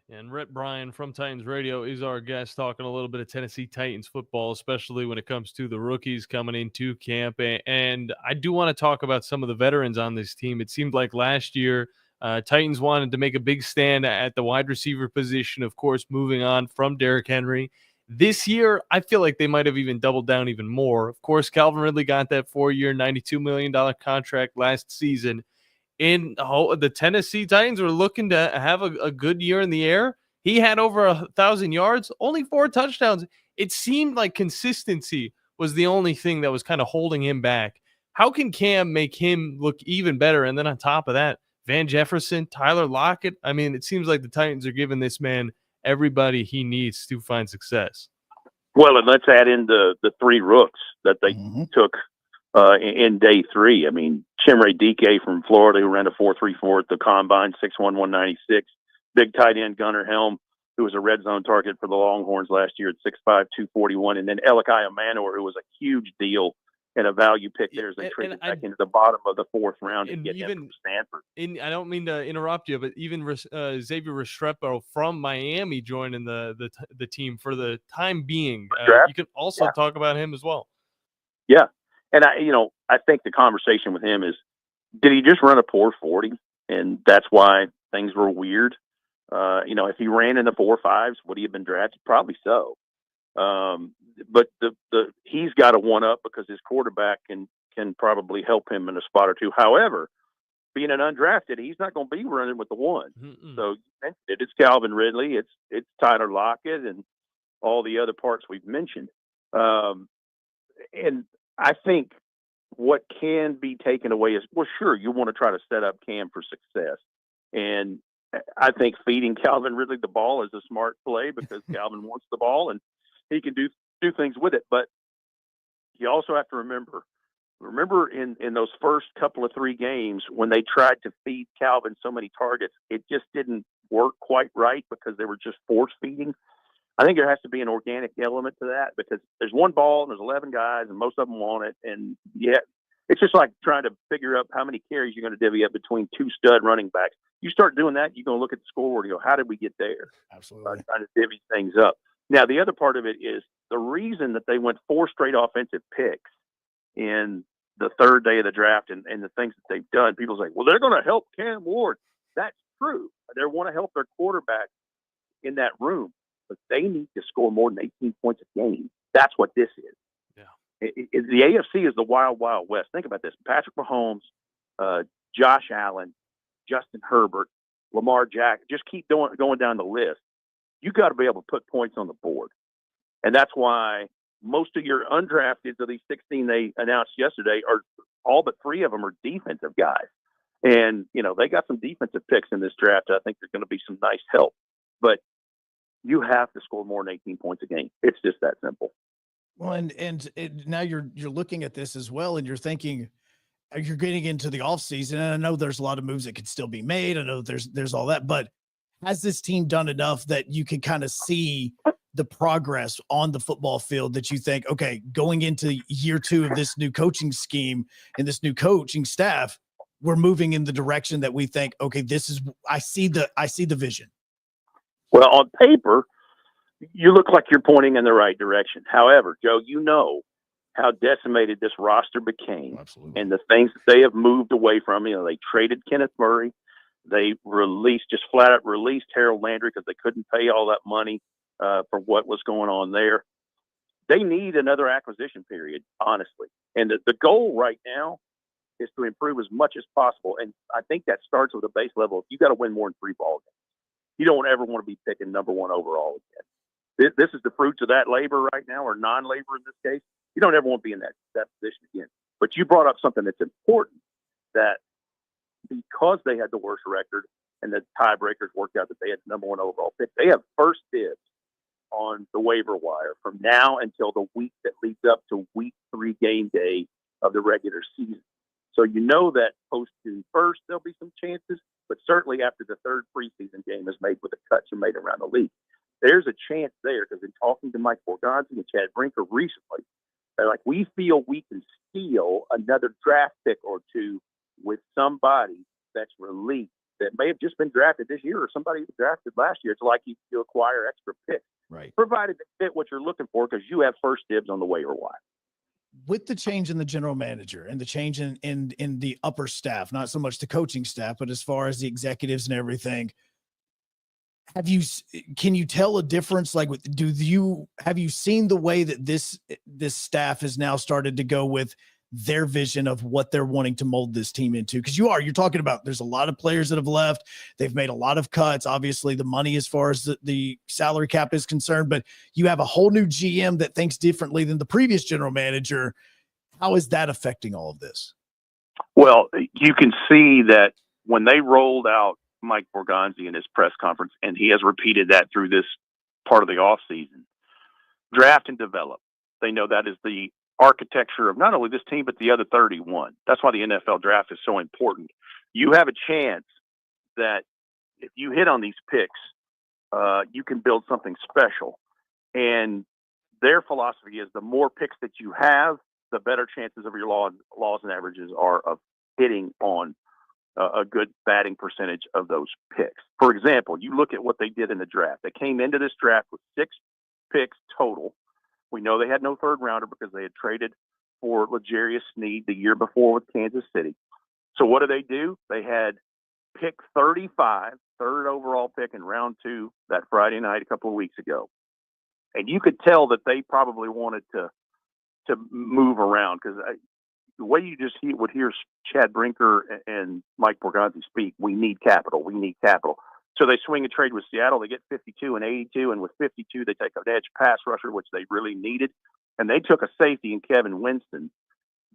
And Rhett Bryan from Titans Radio is our guest, talking a little bit of Tennessee Titans football, especially when it comes to the rookies coming into camp. And I do want to talk about some of the veterans on this team. It seemed like last year Titans wanted to make a big stand at the wide receiver position, of course, moving on from Derrick Henry. This year, I feel like they might have even doubled down even more. Of course, Calvin Ridley got that 4-year, $92 million contract last season. And the Tennessee Titans were looking to have a good year in the air. He had over 1,000 yards, only 4 touchdowns. It seemed like consistency was the only thing that was kind of holding him back. How can Cam make him look even better? And then on top of that, Van Jefferson, Tyler Lockett. I mean, it seems like the Titans are giving this man everybody he needs to find success. Well, and let's add in the 3 rooks that they took in day 3. I mean, Chimere Dike from Florida, who ran a 4.34 at the combine, 6'1", 196. big tight end Gunnar Helm, who was a red zone target for the Longhorns last year at 6'5", 241, and then Elikiah Manor, who was a huge deal and a value pick there as they traded back into the bottom of the 4th round to get him from Stanford. I don't mean to interrupt you, but even Xavier Restrepo from Miami joining the team for the time being. You can also talk about him as well. Yeah, and I think the conversation with him is, did he just run a poor 40, and that's why things were weird? If he ran in the 4.5s, would he have been drafted? Probably so. But he's got a one up because his quarterback can probably help him in a spot or two. However, being an undrafted, he's not going to be running with the one. Mm-mm. So it's Calvin Ridley, it's Tyler Lockett, and all the other parts we've mentioned. And I think what can be taken away is, well, sure, you want to try to set up Cam for success, and I think feeding Calvin Ridley the ball is a smart play because Calvin wants the ball and he can do things with it. But you also have to remember in those first couple of 3 games when they tried to feed Calvin so many targets, it just didn't work quite right because they were just force feeding. I think there has to be an organic element to that because there's one ball and there's 11 guys and most of them want it. And it's just like trying to figure out how many carries you're going to divvy up between 2 stud running backs. You start doing that, you're going to look at the scoreboard and go, how did we get there? Absolutely. Trying to divvy things up. Now, the other part of it is the reason that they went 4 straight offensive picks in the 3rd day of the draft and the things that they've done. People say, well, they're going to help Cam Ward. That's true. They want to help their quarterback in that room, but they need to score more than 18 points a game. That's what this is. Yeah. The AFC is the wild, wild west. Think about this. Patrick Mahomes, Josh Allen, Justin Herbert, Lamar Jackson, just keep going down the list. You got to be able to put points on the board. And that's why most of your undrafteds of these 16 they announced yesterday are all but 3 of them are defensive guys. And, they got some defensive picks in this draft. I think there's going to be some nice help. But you have to score more than 18 points a game. It's just that simple. Well, and now you're looking at this as well, and you're thinking you're getting into the offseason, and I know there's a lot of moves that could still be made. I know there's all that, but has this team done enough that you can kind of see the progress on the football field that you think, okay, going into year 2 of this new coaching scheme and this new coaching staff, we're moving in the direction that we think, okay, I see the vision. Well, on paper, you look like you're pointing in the right direction. However, Joe, you know how decimated this roster became. Absolutely. And the things that they have moved away from. They traded Kenneth Murray. They just flat out released Harold Landry because they couldn't pay all that money for what was going on there. They need another acquisition period, honestly. And the goal right now is to improve as much as possible. And I think that starts with a base level. You got to win more than 3 ball games. You don't ever want to be picking number 1 overall again. This is the fruits of that labor right now, or non-labor in this case. You don't ever want to be in that position again. But you brought up something that's important, that because they had the worst record and the tiebreakers worked out that they had the number 1 overall pick, they have first dibs on the waiver wire from now until the week that leads up to week 3 game day of the regular season. So that post June 1st, there'll be some chances, but certainly after the 3rd preseason game is made with the cuts are made around the league, there's a chance there, because in talking to Mike Borgonzi and Chad Brinker recently, they're like, we feel we can steal another draft pick or 2 with somebody that's released that may have just been drafted this year or somebody drafted last year. It's like you acquire extra picks, right? Provided they fit what you're looking for, because you have first dibs on the waiver wire. With the change in the general manager and the change in the upper staff, not so much the coaching staff, but as far as the executives and everything, can you tell a difference? Like, have you seen the way that this staff has now started to go with their vision of what they're wanting to mold this team into? Because you're talking about, there's a lot of players that have left. They've made a lot of cuts. Obviously the money as far as the salary cap is concerned, but you have a whole new GM that thinks differently than the previous general manager. How is that affecting all of this? Well, you can see that when they rolled out Mike Borgonzi in his press conference, and he has repeated that through this part of the offseason, draft and develop. They know that is the architecture of not only this team, but the other 31. That's why the NFL draft is so important. You have a chance that if you hit on these picks, you can build something special. And their philosophy is the more picks that you have, the better chances of your laws and averages are of hitting on a good batting percentage of those picks. For example, you look at what they did in the draft. They came into this draft with 6 picks total. We know they had no third rounder because they had traded for L'Jarius Sneed the year before with Kansas City. So what do? They had pick 35, third overall pick in round 2 that Friday night a couple of weeks ago. And you could tell that they probably wanted to move around because the way you just would hear Chad Brinker and Mike Borgonzi speak, we need capital. So they swing a trade with Seattle. They get 52 and 82, and with 52, they take an edge pass rusher, which they really needed. And they took a safety in Kevin Winston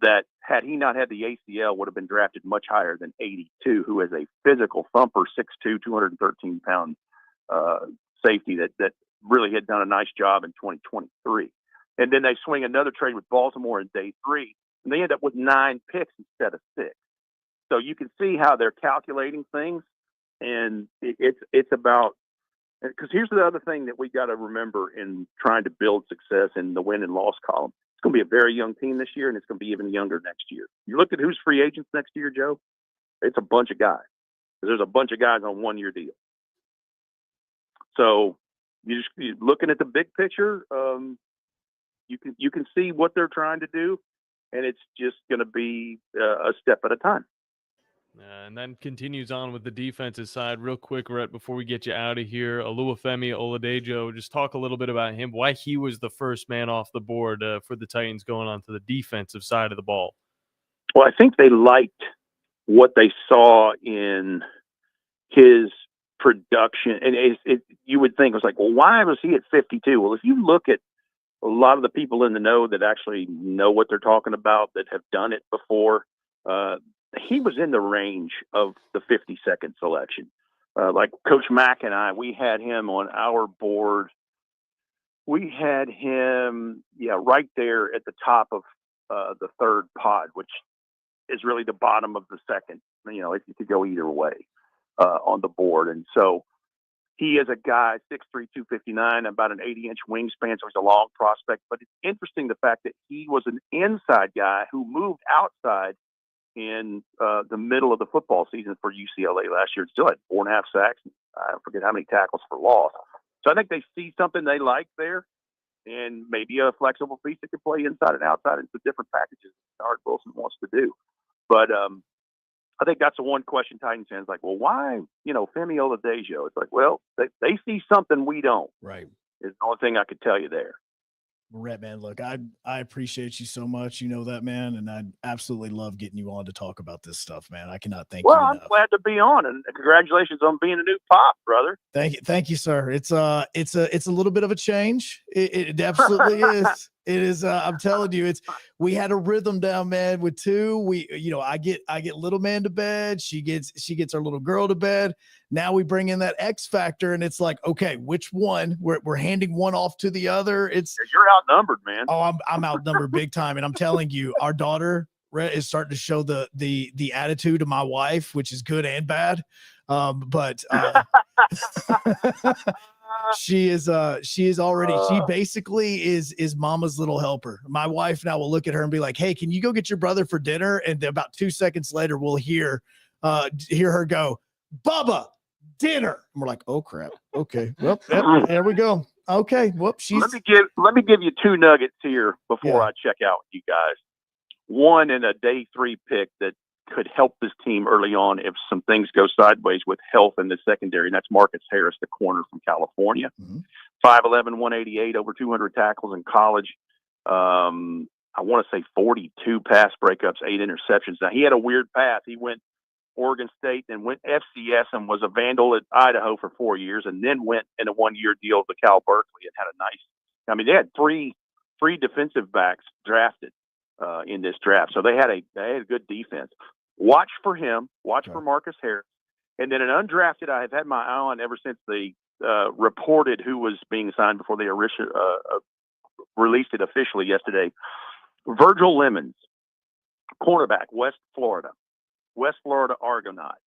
that, had he not had the ACL, would have been drafted much higher than 82, who is a physical thumper, 6'2", 213-pound safety that really had done a nice job in 2023. And then they swing another trade with Baltimore in day 3, and they end up with 9 picks instead of 6. So you can see how they're calculating things, and it's about – because here's the other thing that we got to remember in trying to build success in the win and loss column. It's going to be a very young team this year, and it's going to be even younger next year. You look at who's free agents next year, Joe, it's a bunch of guys. There's a bunch of guys on one-year deal. So you're looking at the big picture, you can see what they're trying to do, and it's just going to be a step at a time. And then continues on with the defensive side. Real quick, Rhett, before we get you out of here, Oluwafemi Oladejo, just talk a little bit about him, why he was the first man off the board for the Titans going on to the defensive side of the ball. Well, I think they liked what they saw in his production. And you would think, it was like, well, why was he at 52? Well, if you look at a lot of the people in the know that actually know what they're talking about, that have done it before, he was in the range of the 52nd selection. Like Coach Mack and I, we had him on our board. We had him, right there at the top of the third pod, which is really the bottom of the second. It could go either way on the board. And so he is a guy, 6'3", 259, about an 80-inch wingspan, so he's a long prospect. But it's interesting the fact that he was an inside guy who moved outside in the middle of the football season for UCLA last year. Still had 4.5 sacks. I forget how many tackles for loss. So I think they see something they like there, and maybe a flexible piece that can play inside and outside into different packages Art Wilson wants to do. But I think that's the one question Titans fans like, well, why, Femi Oladejo? It's like, well, they see something we don't. Right. Is the only thing I could tell you there. Rhett, man, look, I appreciate you so much. You know that, man, and I absolutely love getting you on to talk about this stuff, man. I cannot thank you enough. I'm glad to be on, and congratulations on being a new pop, brother. Thank you, sir. It's a little bit of a change. It absolutely is. It is. I'm telling you, we had a rhythm down, man. With 2, I get little man to bed. She gets our little girl to bed. Now we bring in that X factor, and it's like, okay, which one? We're handing one off to the other. You're outnumbered, man. Oh, I'm outnumbered big time, and I'm telling you, our daughter is starting to show the attitude of my wife, which is good and bad. But she basically is mama's little helper. My wife now will look at her and be like, hey, can you go get your brother for dinner? And then about 2 seconds later, we'll hear her go, Bubba, dinner. And we're like, oh crap. Okay. Well, there we go. Okay. Whoop. Let me give you 2 nuggets here before I check out with you guys. One in a day 3 pick that could help this team early on if some things go sideways with health in the secondary, and that's Marcus Harris, the corner from California. 5'11", 188, over 200 tackles in college. I want to say 42 pass breakups, 8 interceptions. Now, he had a weird path. He went Oregon State and went FCS and was a Vandal at Idaho for 4 years, and then went in a 1-year deal to Cal Berkeley and had a nice – they had three defensive backs drafted in this draft. So they had a good defense. Watch for him. Watch for Marcus Harris. And then an undrafted I have had my eye on ever since they reported who was being signed before they released it officially yesterday. Virgil Lemons, cornerback, West Florida Argonaut.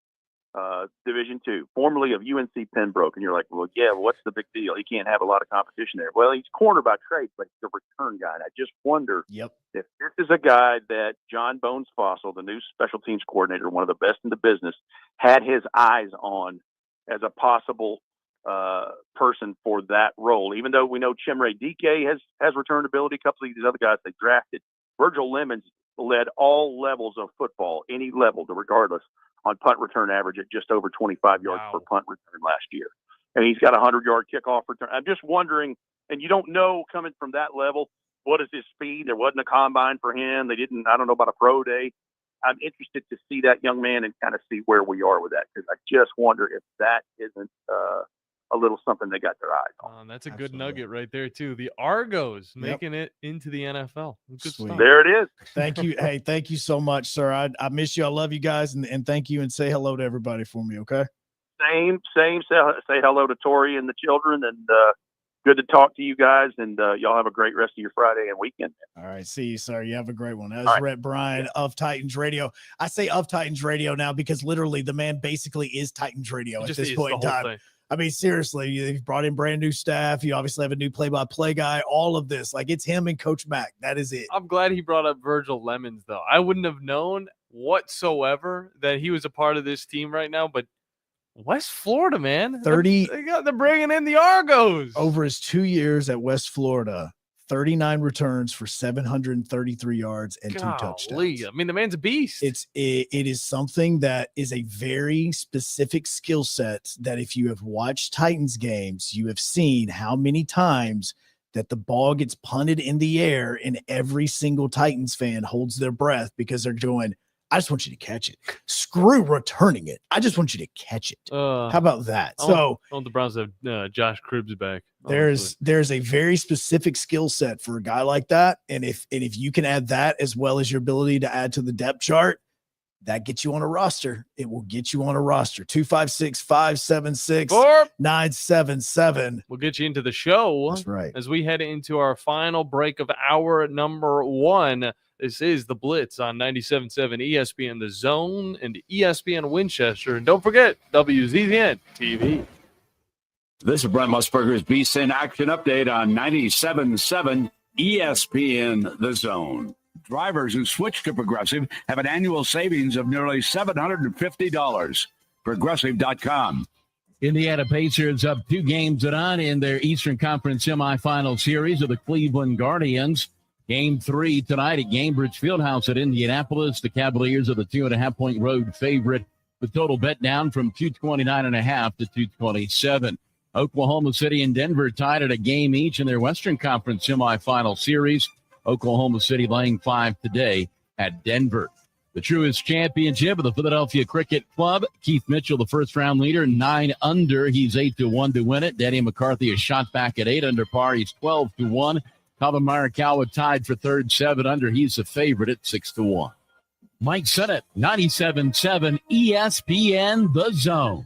Division II, formerly of UNC Pembroke. And you're like, well, yeah, what's the big deal? He can't have a lot of competition there. Well, he's corner by trade, but he's a return guy. And I just wonder if this is a guy that John Bones Fossil, the new special teams coordinator, one of the best in the business, had his eyes on as a possible person for that role. Even though we know Chimere Dike has return ability, a couple of these other guys they drafted. Virgil Lemons led all levels of football, any level, regardless, on punt return average at just over 25 yards per punt return last year. And he's got a 100-yard kickoff return. I'm just wondering, and you don't know coming from that level, what is his speed? There wasn't a combine for him. I don't know about a pro day. I'm interested to see that young man and kind of see where we are with that, because I just wonder if that isn't a little something they got their eyes on. That's a good nugget right there, too. The Argos making it into the NFL. Good stuff. There it is. Thank you. Hey, thank you so much, sir. I miss you. I love you guys. And thank you. And say hello to everybody for me, okay? Same. Say hello to Tori and the children. And good to talk to you guys. And y'all have a great rest of your Friday and weekend. All right. See you, sir. You have a great one. That was Rhett Bryan of Titans Radio. I say of Titans Radio now because literally the man basically is Titans Radio at this point in time. Thing. I mean, seriously, you've brought in brand new staff. You obviously have a new play-by-play guy. All of this, like, it's him and Coach Mack. That is it. I'm glad he brought up Virgil Lemons, though. I wouldn't have known whatsoever that he was a part of this team right now. But West Florida, man, 30. They're bringing in the Argos Over his 2 years at West Florida, 39 returns for 733 yards and 2 touchdowns. I mean, the man's a beast. It is something that is a very specific skill set that if you have watched Titans games, you have seen how many times that the ball gets punted in the air and every single Titans fan holds their breath because they're going, I just want you to catch it. Screw returning it. I just want you to catch it. How about that? I want the Browns to have Josh Cribbs back. There's a very specific skill set for a guy like that. And if you can add that as well as your ability to add to the depth chart, that gets you on a roster. It will get you on a roster. 256-576-977. We'll get you into the show. That's right. As we head into our final break of hour number 1. This is the Blitz on 97.7 ESPN The Zone and ESPN Winchester. And don't forget, WZZN TV. This is Brent Musburger's BSIN Action Update on 97.7 ESPN The Zone. Drivers who switch to Progressive have an annual savings of nearly $750. Progressive.com. Indiana Pacers up 2 games to none in their Eastern Conference semifinal series of the Cleveland Guardians. Game 3 tonight at Gainbridge Fieldhouse at Indianapolis. The Cavaliers are the 2.5-point road favorite. The total bet down from 229.5 to 227. Oklahoma City and Denver tied at a game each in their Western Conference semifinal series. Oklahoma City laying 5 today at Denver. The Truist Championship of the Philadelphia Cricket Club. Keith Mitchell, the first-round leader, 9 under. He's 8-1 to win it. Danny McCarthy is shot back at 8 under par. He's 12-1. Colin Morikawa tied for third, 7 under. He's a favorite at 6-1. Mike Sennett, 97.7 ESPN The Zone.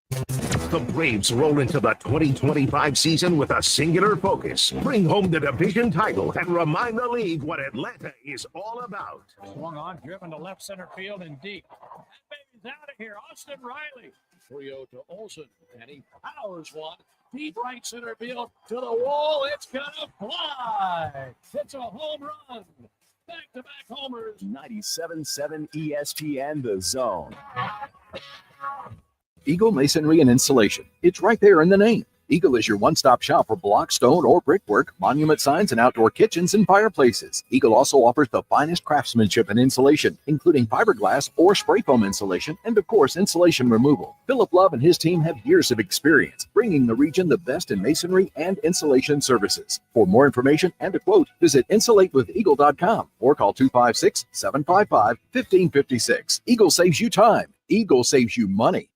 The Braves roll into the 2025 season with a singular focus. Bring home the division title and remind the league what Atlanta is all about. Swung on, driven to left center field and deep. That baby's out of here. Austin Riley. 3-0 to Olsen, and he powers one. Deep right center field to the wall. It's going to fly. It's a home run. Back-to-back homers. 97.7 ESPN The Zone. Eagle Masonry and Installation. It's right there in the name. Eagle is your one-stop shop for block, stone, or brickwork, monument signs, and outdoor kitchens and fireplaces. Eagle also offers the finest craftsmanship and insulation, including fiberglass or spray foam insulation, and of course, insulation removal. Philip Love and his team have years of experience, bringing the region the best in masonry and insulation services. For more information and a quote, visit insulatewitheagle.com or call 256-755-1556. Eagle saves you time. Eagle saves you money.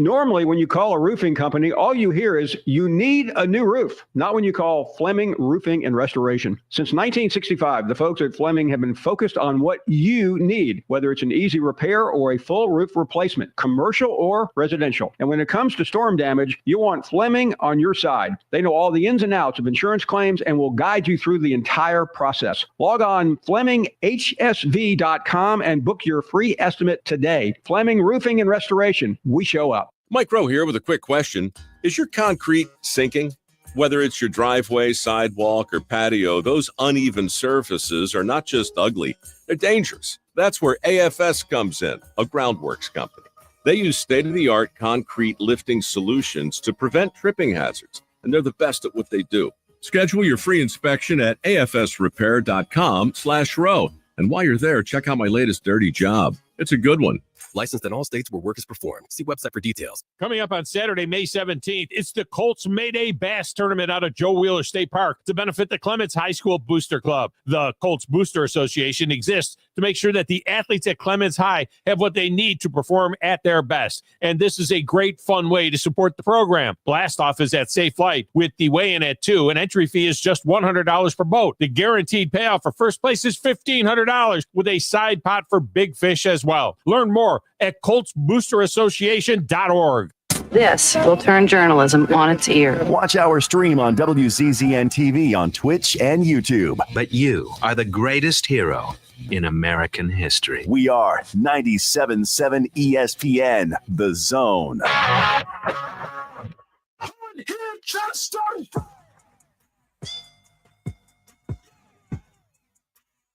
Normally, when you call a roofing company, all you hear is you need a new roof. Not when you call Fleming Roofing and Restoration. Since 1965, the folks at Fleming have been focused on what you need, whether it's an easy repair or a full roof replacement, commercial or residential. And when it comes to storm damage, you want Fleming on your side. They know all the ins and outs of insurance claims and will guide you through the entire process. Log on FlemingHSV.com and book your free estimate today. Fleming Roofing and Restoration. We show up. Mike Rowe here with a quick question. Is your concrete sinking? Whether it's your driveway, sidewalk, or patio, those uneven surfaces are not just ugly, they're dangerous. That's where AFS comes in, a groundworks company. They use state-of-the-art concrete lifting solutions to prevent tripping hazards, and they're the best at what they do. Schedule your free inspection at afsrepair.com/row. And while you're there, check out my latest dirty job. It's a good one. Licensed in all states where work is performed. See website for details. Coming up on Saturday, May 17th, it's the Colts Mayday Bass Tournament out at Joe Wheeler State Park to benefit the Clements High School Booster Club. The Colts Booster Association exists to make sure that the athletes at Clements High have what they need to perform at their best. And this is a great, fun way to support the program. Blast-off is at Safe Flight with the weigh-in at 2. An entry fee is just $100 per boat. The guaranteed payout for first place is $1,500 with a side pot for big fish as well. Learn more at ColtsBoosterAssociation.org. This will turn journalism on its ear. Watch our stream on WCZN TV on Twitch and YouTube. But you are the greatest hero in American history. We are 97.7 ESPN, The Zone.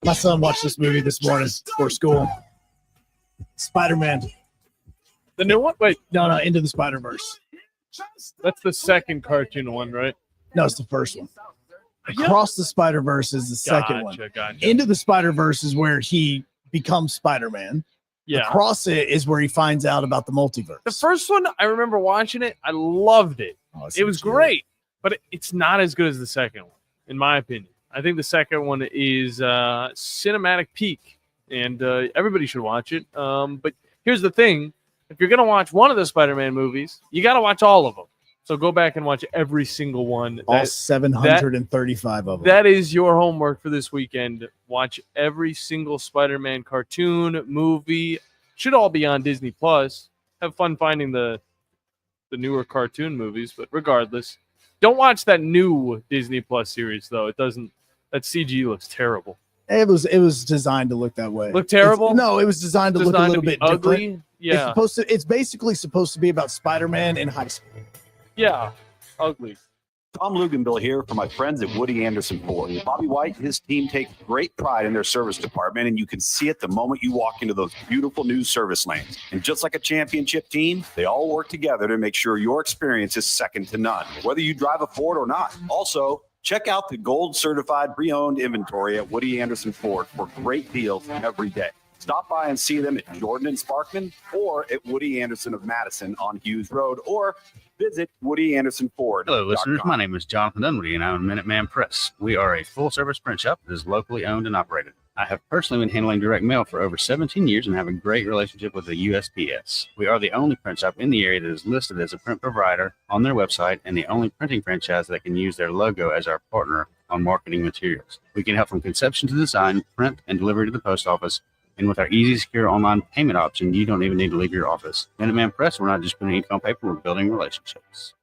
My son watched this movie this morning before school. Spider-Man. The new one? Wait. No, Into the Spider-Verse. That's the second cartoon one, right? No, it's the first one. Across the Spider-Verse is the second one. Gotcha. Into the Spider-Verse is where he becomes Spider-Man. Yeah. Across it is where he finds out about the multiverse. The first one, I remember watching it. I loved it. It was great, but it's not as good as the second one, in my opinion. I think the second one is cinematic peak, and everybody should watch it. But here's the thing. If you're going to watch one of the Spider-Man movies, you got to watch all of them. So go back and watch every single one. All 735 of them. That is your homework for this weekend. Watch every single Spider-Man cartoon, movie. Should all be on Disney Plus. Have fun finding the newer cartoon movies, but regardless, don't watch that new Disney Plus series though. It doesn't. That CG looks terrible. It was designed to look that way. Look terrible? It was designed to look a little bit ugly. different. Yeah. It's basically supposed to be about Spider-Man in high school. Yeah. Ugly. Tom Luganville here for my friends at Woody Anderson Ford. Bobby White and his team take great pride in their service department, and you can see it the moment you walk into those beautiful new service lanes. And just like a championship team, they all work together to make sure your experience is second to none, whether you drive a Ford or not. Also, check out the gold certified pre-owned inventory at Woody Anderson Ford for great deals every day. Stop by and see them at Jordan and Sparkman or at Woody Anderson of Madison on Hughes Road, or visit Woody Anderson Ford. Hello, listeners. My name is Jonathan Dunwoody, and I own Minuteman Press. We are a full-service print shop that is locally owned and operated. I have personally been handling direct mail for over 17 years and have a great relationship with the USPS. We are the only print shop in the area that is listed as a print provider on their website and the only printing franchise that can use their logo as our partner on marketing materials. We can help from conception to design, print, and delivery to the post office. And with our easy, secure online payment option, you don't even need to leave your office. Minuteman Press, we're not just putting ink on paper, we're building relationships.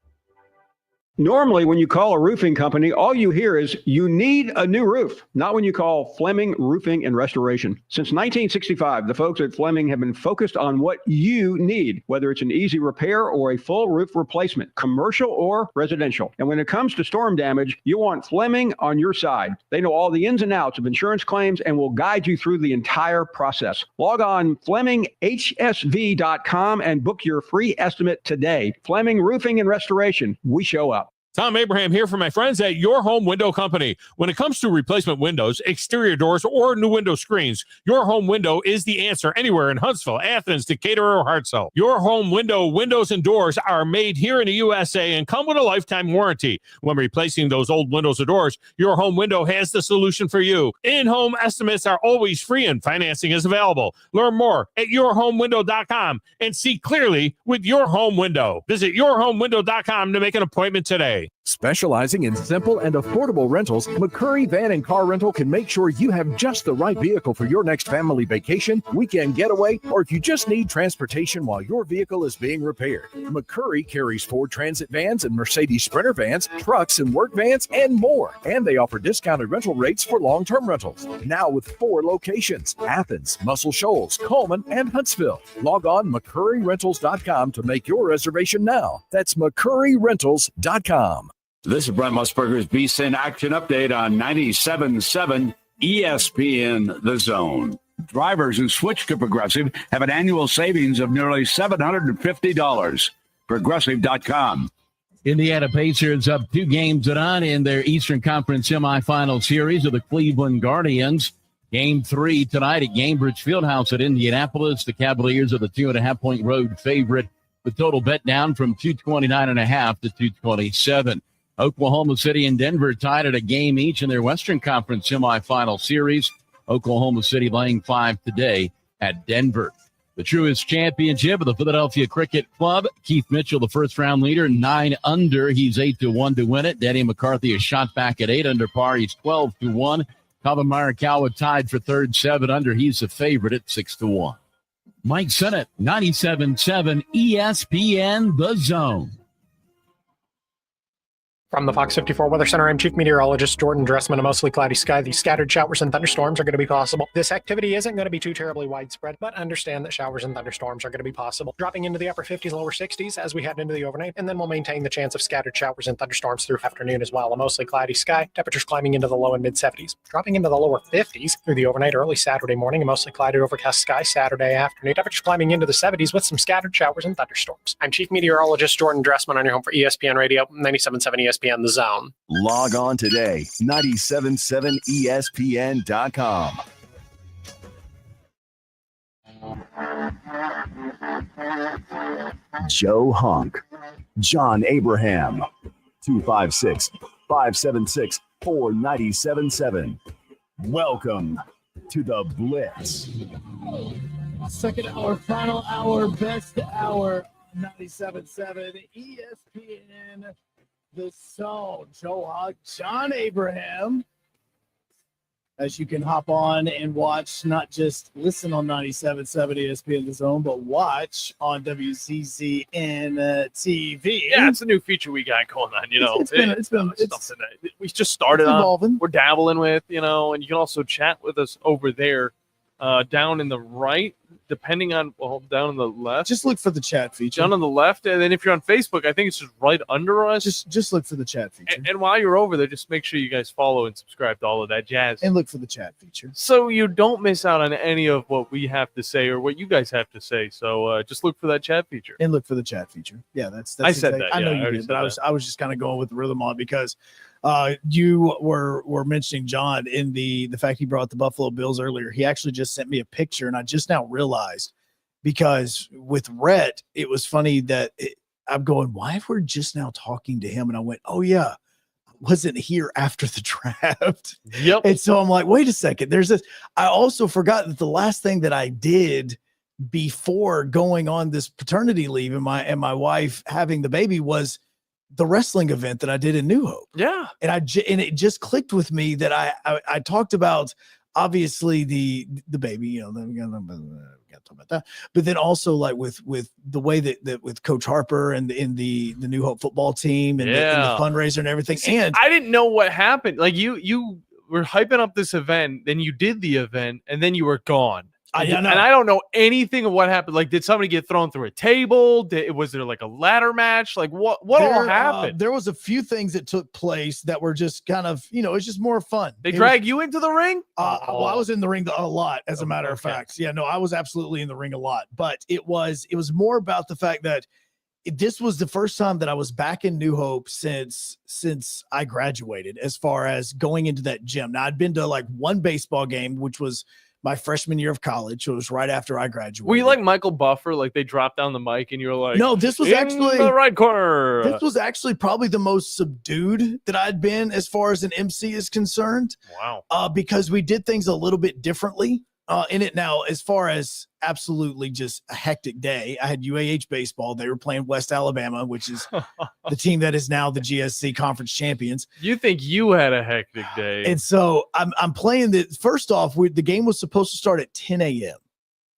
Normally, when you call a roofing company, all you hear is you need a new roof. Not when you call Fleming Roofing and Restoration. Since 1965, the folks at Fleming have been focused on what you need, whether it's an easy repair or a full roof replacement, commercial or residential. And when it comes to storm damage, you want Fleming on your side. They know all the ins and outs of insurance claims and will guide you through the entire process. Log on FlemingHSV.com and book your free estimate today. Fleming Roofing and Restoration. We show up. Tom Abraham here for my friends at Your Home Window Company. When it comes to replacement windows, exterior doors, or new window screens, Your Home Window is the answer anywhere in Huntsville, Athens, Decatur, or Hartselle. Your Home Window windows and doors are made here in the USA and come with a lifetime warranty. When replacing those old windows or doors, Your Home Window has the solution for you. In-home estimates are always free and financing is available. Learn more at yourhomewindow.com and see clearly with Your Home Window. Visit yourhomewindow.com to make an appointment today. Specializing in simple and affordable rentals, McCurry Van and Car Rental can make sure you have just the right vehicle for your next family vacation, weekend getaway, or if you just need transportation while your vehicle is being repaired. McCurry carries Ford Transit vans and Mercedes Sprinter vans, trucks and work vans, and more. And they offer discounted rental rates for long-term rentals. Now with 4 locations: Athens, Muscle Shoals, Coleman, and Huntsville. Log on McCurryRentals.com to make your reservation now. That's McCurryRentals.com. This is Brent Musburger's BSIN Action Update on 97.7 ESPN The Zone. Drivers who switch to Progressive have an annual savings of nearly $750. Progressive.com. Indiana Pacers up 2 games to none in their Eastern Conference semifinal series of the Cleveland Guardians. Game 3 tonight at Gainbridge Fieldhouse at Indianapolis. The Cavaliers are the 2.5-point road favorite, with total bet down from 229.5 to 227. Oklahoma City and Denver tied at a game each in their Western Conference semifinal series. Oklahoma City laying 5 today at Denver. The Truist Championship of the Philadelphia Cricket Club. Keith Mitchell, the first-round leader, 9 under. He's 8-1 to win it. Denny McCarthy is shot back at 8 under par. He's 12-1. Colin Morikawa tied for third, 7 under. He's the favorite at 6-1. Mike Sennett, 97.7 ESPN The Zone. From the Fox 54 Weather Center, I'm Chief Meteorologist Jordan Dressman. A mostly cloudy sky. These scattered showers and thunderstorms are going to be possible. This activity isn't going to be too terribly widespread, but understand that showers and thunderstorms are going to be possible. Dropping into the upper 50s, lower 60s as we head into the overnight, and then we'll maintain the chance of scattered showers and thunderstorms through afternoon as well. A mostly cloudy sky. Temperatures climbing into the low and mid 70s. Dropping into the lower 50s through the overnight, early Saturday morning. A mostly clouded overcast sky Saturday afternoon. Temperatures climbing into the 70s with some scattered showers and thunderstorms. I'm Chief Meteorologist Jordan Dressman on your home for ESPN Radio, 97.7 ESPN The Zone. Log on today, 977ESPN.com. Joe Hunk, John Abraham, 256-576-4977. Welcome to the Blitz. Second hour, final hour, best hour, 97.7 ESPN The Zone. Joe Hunk, John Abraham. As you can hop on and watch, not just listen on 97.7 ESPN The Zone, but watch on WCCN TV. Yeah, it's a new feature we got going on. You know, it's something that we just started on. Evolving. We're dabbling with, you know, and you can also chat with us over there, down in the right, depending on, down on the left. Just look for the chat feature. Down on the left, and then if you're on Facebook, I think it's just right under us. Just look for the chat feature. And while you're over there, just make sure you guys follow and subscribe to all of that jazz. And look for the chat feature. So you don't miss out on any of what we have to say or what you guys have to say. So just look for that chat feature. And look for the chat feature. Yeah, that's I said that. I know yeah, you did, but I was just kind of going with the rhythm on because you were mentioning John in the fact he brought the Buffalo Bills earlier. He actually just sent me a picture, and I just now realized, because with Rhett, it was funny that I'm going, why if we're just now talking to him? And I went, oh yeah, I wasn't here after the draft. Yep. And so I'm like, wait a second. There's this. I also forgot that the last thing that I did before going on this paternity leave and my wife having the baby was the wrestling event that I did in New Hope. Yeah. And it just clicked with me that I talked about, obviously the baby, you know, we got to talk about that, but then also like with the way that with Coach Harper and in the New Hope football team and, and the fundraiser and everything. And I didn't know what happened. Like you were hyping up this event, then you did the event, and then you were gone. And I don't know anything of what happened. Like, did somebody get thrown through a table? Was there like a ladder match? Like, what all happened? There was a few things that took place that were just kind of, you know, it's just more fun. They drag you into the ring? Well, I was in the ring a lot, as a matter of fact. Yeah, no, I was absolutely in the ring a lot. But it was more about the fact that this was the first time that I was back in New Hope since I graduated, as far as going into that gym. Now, I'd been to like one baseball game, which was my freshman year of college. So it was right after I graduated. Were you like Michael Buffer? Like they dropped down the mic and you were like, no, this was in actually the right corner. This was actually probably the most subdued that I'd been as far as an MC is concerned. Wow. Because we did things a little bit differently in it. Now, as far as absolutely just a hectic day, I had UAH baseball. They were playing West Alabama, which is the team that is now the GSC conference champions. You think you had a hectic day. And so I'm playing the first off, the game was supposed to start at 10 a.m.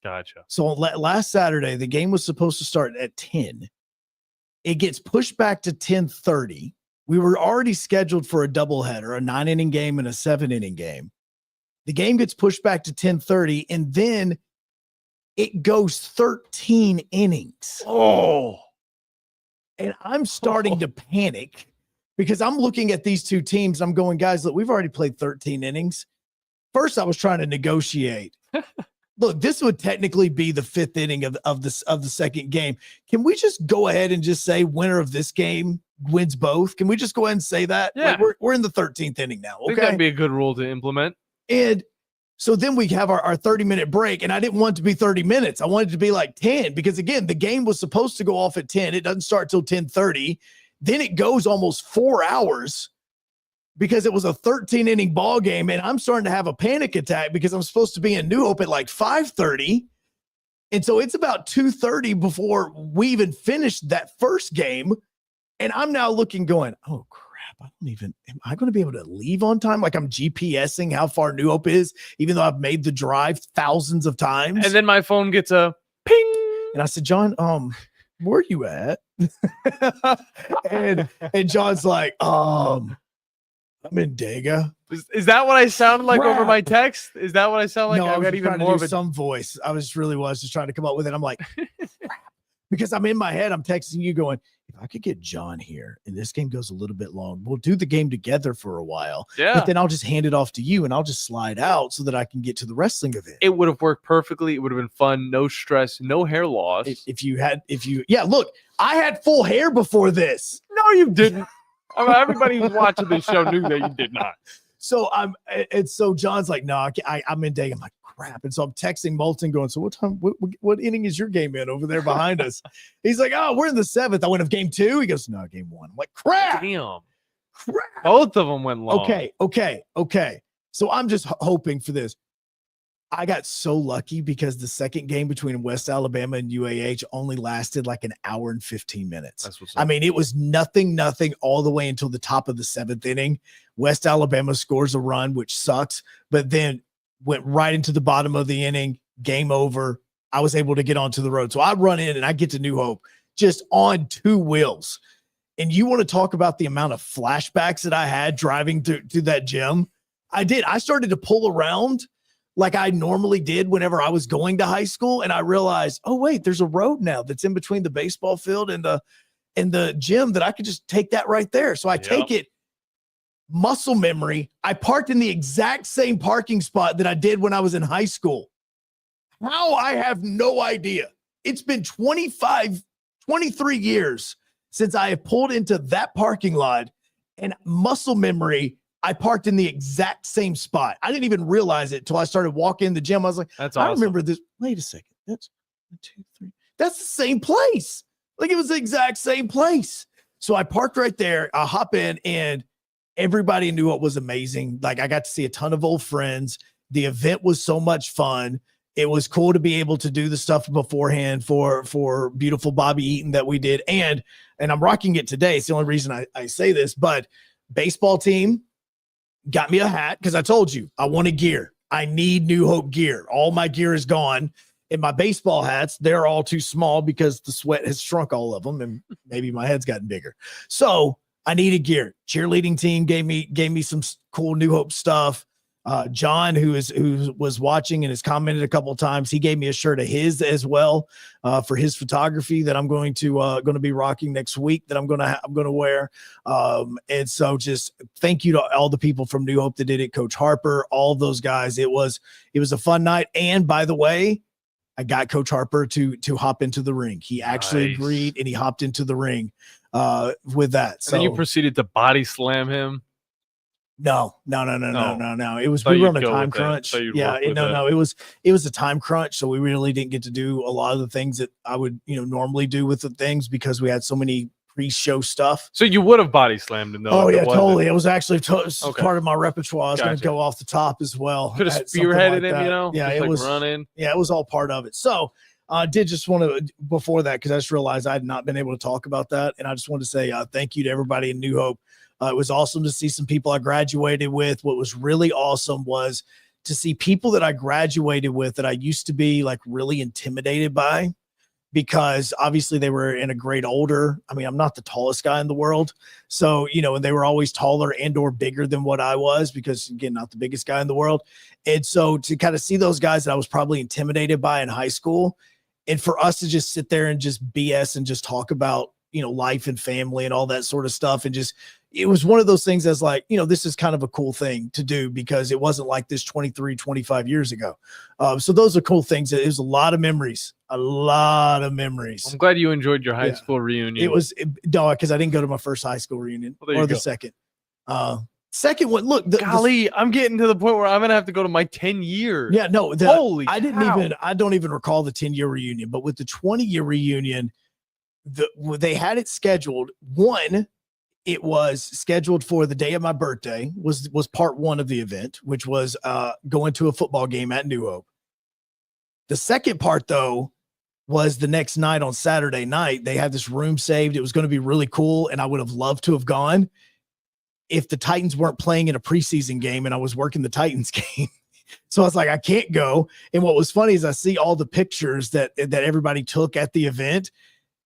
Gotcha. So last Saturday, the game was supposed to start at 10. It gets pushed back to 10:30. We were already scheduled for a doubleheader, a 9-inning game and a 7-inning game. The game gets pushed back to 10:30, and then it goes 13 innings. Oh. And I'm starting to panic because I'm looking at these two teams. I'm going, guys, look, we've already played 13 innings. First, I was trying to negotiate. Look, this would technically be the 5th inning of the second game. Can we just go ahead and just say winner of this game wins both? Can we just go ahead and say that? Yeah. Like, we're in the 13th inning now. I think Okay. that'd be a good rule to implement. And so then we have our 30-minute break, and I didn't want it to be 30 minutes. I wanted it to be like 10 because, again, the game was supposed to go off at 10. It doesn't start till 10:30. Then it goes almost 4 hours because it was a 13-inning ball game, and I'm starting to have a panic attack because I'm supposed to be in New Hope at like 5:30. And so it's about 2:30 before we even finished that first game, and I'm now looking going, oh, crap. Am I going to be able to leave on time? Like I'm GPSing how far New Hope is, even though I've made the drive thousands of times. And then my phone gets a ping. And I said, John, where are you at? and John's like, I'm in Dega. Is that what I sounded like over my text? Is that what I sound like? No, I I've was got just even trying to more do of a some voice. I was just trying to come up with it. I'm like, because I'm in my head, I'm texting you going, if I could get John here and this game goes a little bit long, we'll do the game together for a while. Yeah. But then I'll just hand it off to you and I'll just slide out so that I can get to the wrestling event. It would have worked perfectly. It would have been fun. No stress, no hair loss. Yeah, look, I had full hair before this. No, you didn't. I mean, everybody who's watching this show knew that you did not. So so John's like, no, I'm in day. I'm like, crap. And so I'm texting Moulton going, so what inning is your game in over there behind us? He's like, oh, we're in the 7th. I went of game 2. He goes, no, game 1. I'm like, crap. Damn. Both of them went long. Okay. So I'm just hoping for this. I got so lucky because the second game between West Alabama and UAH only lasted like an hour and 15 minutes. That's what's up. I mean, it was nothing all the way until the top of the 7th inning. West Alabama scores a run, which sucks, but then went right into the bottom of the inning, game over. I was able to get onto the road. So I run in and I get to New Hope just on 2 wheels. And you want to talk about the amount of flashbacks that I had driving to that gym? I did. I started to pull around like I normally did whenever I was going to high school. And I realized, oh, wait, there's a road now that's in between the baseball field and the gym that I could just take that right there. So I take it, muscle memory. I parked in the exact same parking spot that I did when I was in high school. How? I have no idea. It's been 23 years since I have pulled into that parking lot, and muscle memory, I parked in the exact same spot. I didn't even realize it until I started walking in the gym. I was like, that's I awesome. remember this. Wait a second. That's 1, 2, 3. That's the same place. Like it was the exact same place. So I parked right there. I hop in and everybody knew it was amazing. Like I got to see a ton of old friends. The event was so much fun. It was cool to be able to do the stuff beforehand for beautiful Bobby Eaton that we did. And I'm rocking it today. It's the only reason I say this, but baseball team got me a hat because I told you I wanted gear. I need New Hope gear. All my gear is gone. And my baseball hats, they're all too small because the sweat has shrunk all of them and maybe my head's gotten bigger. So I needed gear. Cheerleading team gave me some cool New Hope stuff. John, who was watching and has commented a couple of times, he gave me a shirt of his as well for his photography that I'm going to be rocking next week that I'm going to wear. And so just thank you to all the people from New Hope that did it, Coach Harper, all of those guys. It was a fun night. And by the way, I got Coach Harper to hop into the ring. He actually agreed, and he hopped into the ring with that. So And then you proceeded to body slam him. No. It was, Thought we were you'd on a go time with that. crunch. Thought you'd Yeah, work with that. no. It was a time crunch, so we really didn't get to do a lot of the things that I would normally do with the things because we had so many pre-show stuff. So you would have body slammed him though. Oh if it yeah, wasn't. totally. It was actually Okay. part of my repertoire. I was going to Gotcha. go off the top as well. Could have at something spearheaded like him, that. Yeah, just it like was run in. Yeah, it was all part of it. So I did just want to, before that, because I just realized I had not been able to talk about that. And I just want to say thank you to everybody in New Hope. It was awesome to see some people I graduated with. What was really awesome was to see people that I graduated with that I used to be like really intimidated by, because obviously they were in a grade older. I mean, I'm not the tallest guy in the world. So, and they were always taller and or bigger than what I was because, again, not the biggest guy in the world. And so to kind of see those guys that I was probably intimidated by in high school, and for us to just sit there and just BS and just talk about, life and family and all that sort of stuff. And just, it was one of those things that's like, this is kind of a cool thing to do because it wasn't like this 23, 25 years ago. So those are cool things. It was a lot of memories. I'm glad you enjoyed your high school reunion. It was because I didn't go to my first high school reunion Well, there or you the go. second. Second one, look, Golly, I'm getting to the point where I'm gonna have to go to my 10 year. Yeah, no, holy I don't even recall the 10-year reunion, but with the 20-year reunion, they had it scheduled. One, it was scheduled for the day of my birthday, was part one of the event, which was going to a football game at New Hope. The second part, though, was the next night on Saturday night. They had this room saved. It was going to be really cool, and I would have loved to have gone if the Titans weren't playing in a preseason game and I was working the Titans game. So I was like, I can't go. And what was funny is I see all the pictures that everybody took at the event,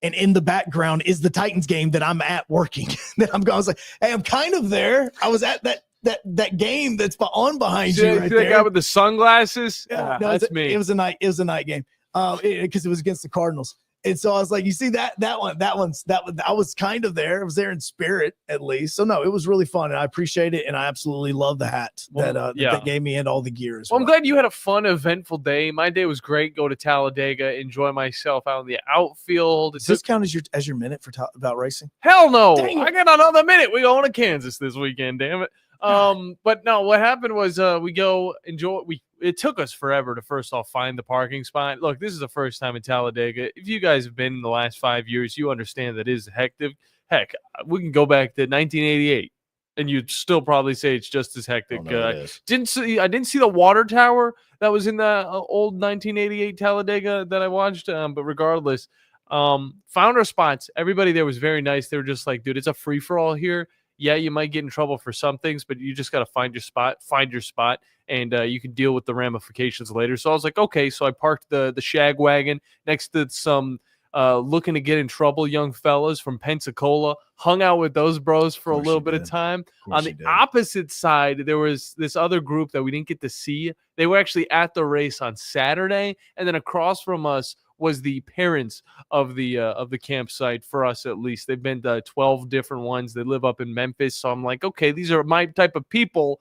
and in the background is the Titans game that I'm at working. That I'm going. I was like, hey, I'm kind of there. I was at that game that's on behind See you that right guy there. with the sunglasses? Yeah, That's me. It was a night game. Because it was against the Cardinals. And so I was like, you see that one, I was kind of there. I was there in spirit at least. So no, it was really fun and I appreciate it. And I absolutely love the hat that they gave me and all the gear as well. I'm glad you had a fun, eventful day. My day was great. Go to Talladega, enjoy myself out in the outfield. Does this count as your minute for about racing? Hell no. Dang it. I got another minute. We going to Kansas this weekend, damn it. But no, what happened was we go enjoy. It took us forever to first off find the parking spot. Look, this is the first time in Talladega. If you guys have been in the last 5 years, you understand that it is hectic. Heck, we can go back to 1988, and you'd still probably say it's just as hectic. I didn't see the water tower that was in the old 1988 Talladega that I watched. But regardless, found our spots. Everybody there was very nice. They were just like, dude, it's a free for all here. Yeah, you might get in trouble for some things, but you just got to find your spot, and you can deal with the ramifications later. So I was like, okay. So I parked the shag wagon next to some looking to get in trouble young fellas from Pensacola, hung out with those bros for a little bit of time. On the opposite side, there was this other group that we didn't get to see. They were actually at the race on Saturday, and then across from us was the parents of the campsite, for us at least. They've been to 12 different ones. They live up in Memphis. So I'm like, okay, these are my type of people.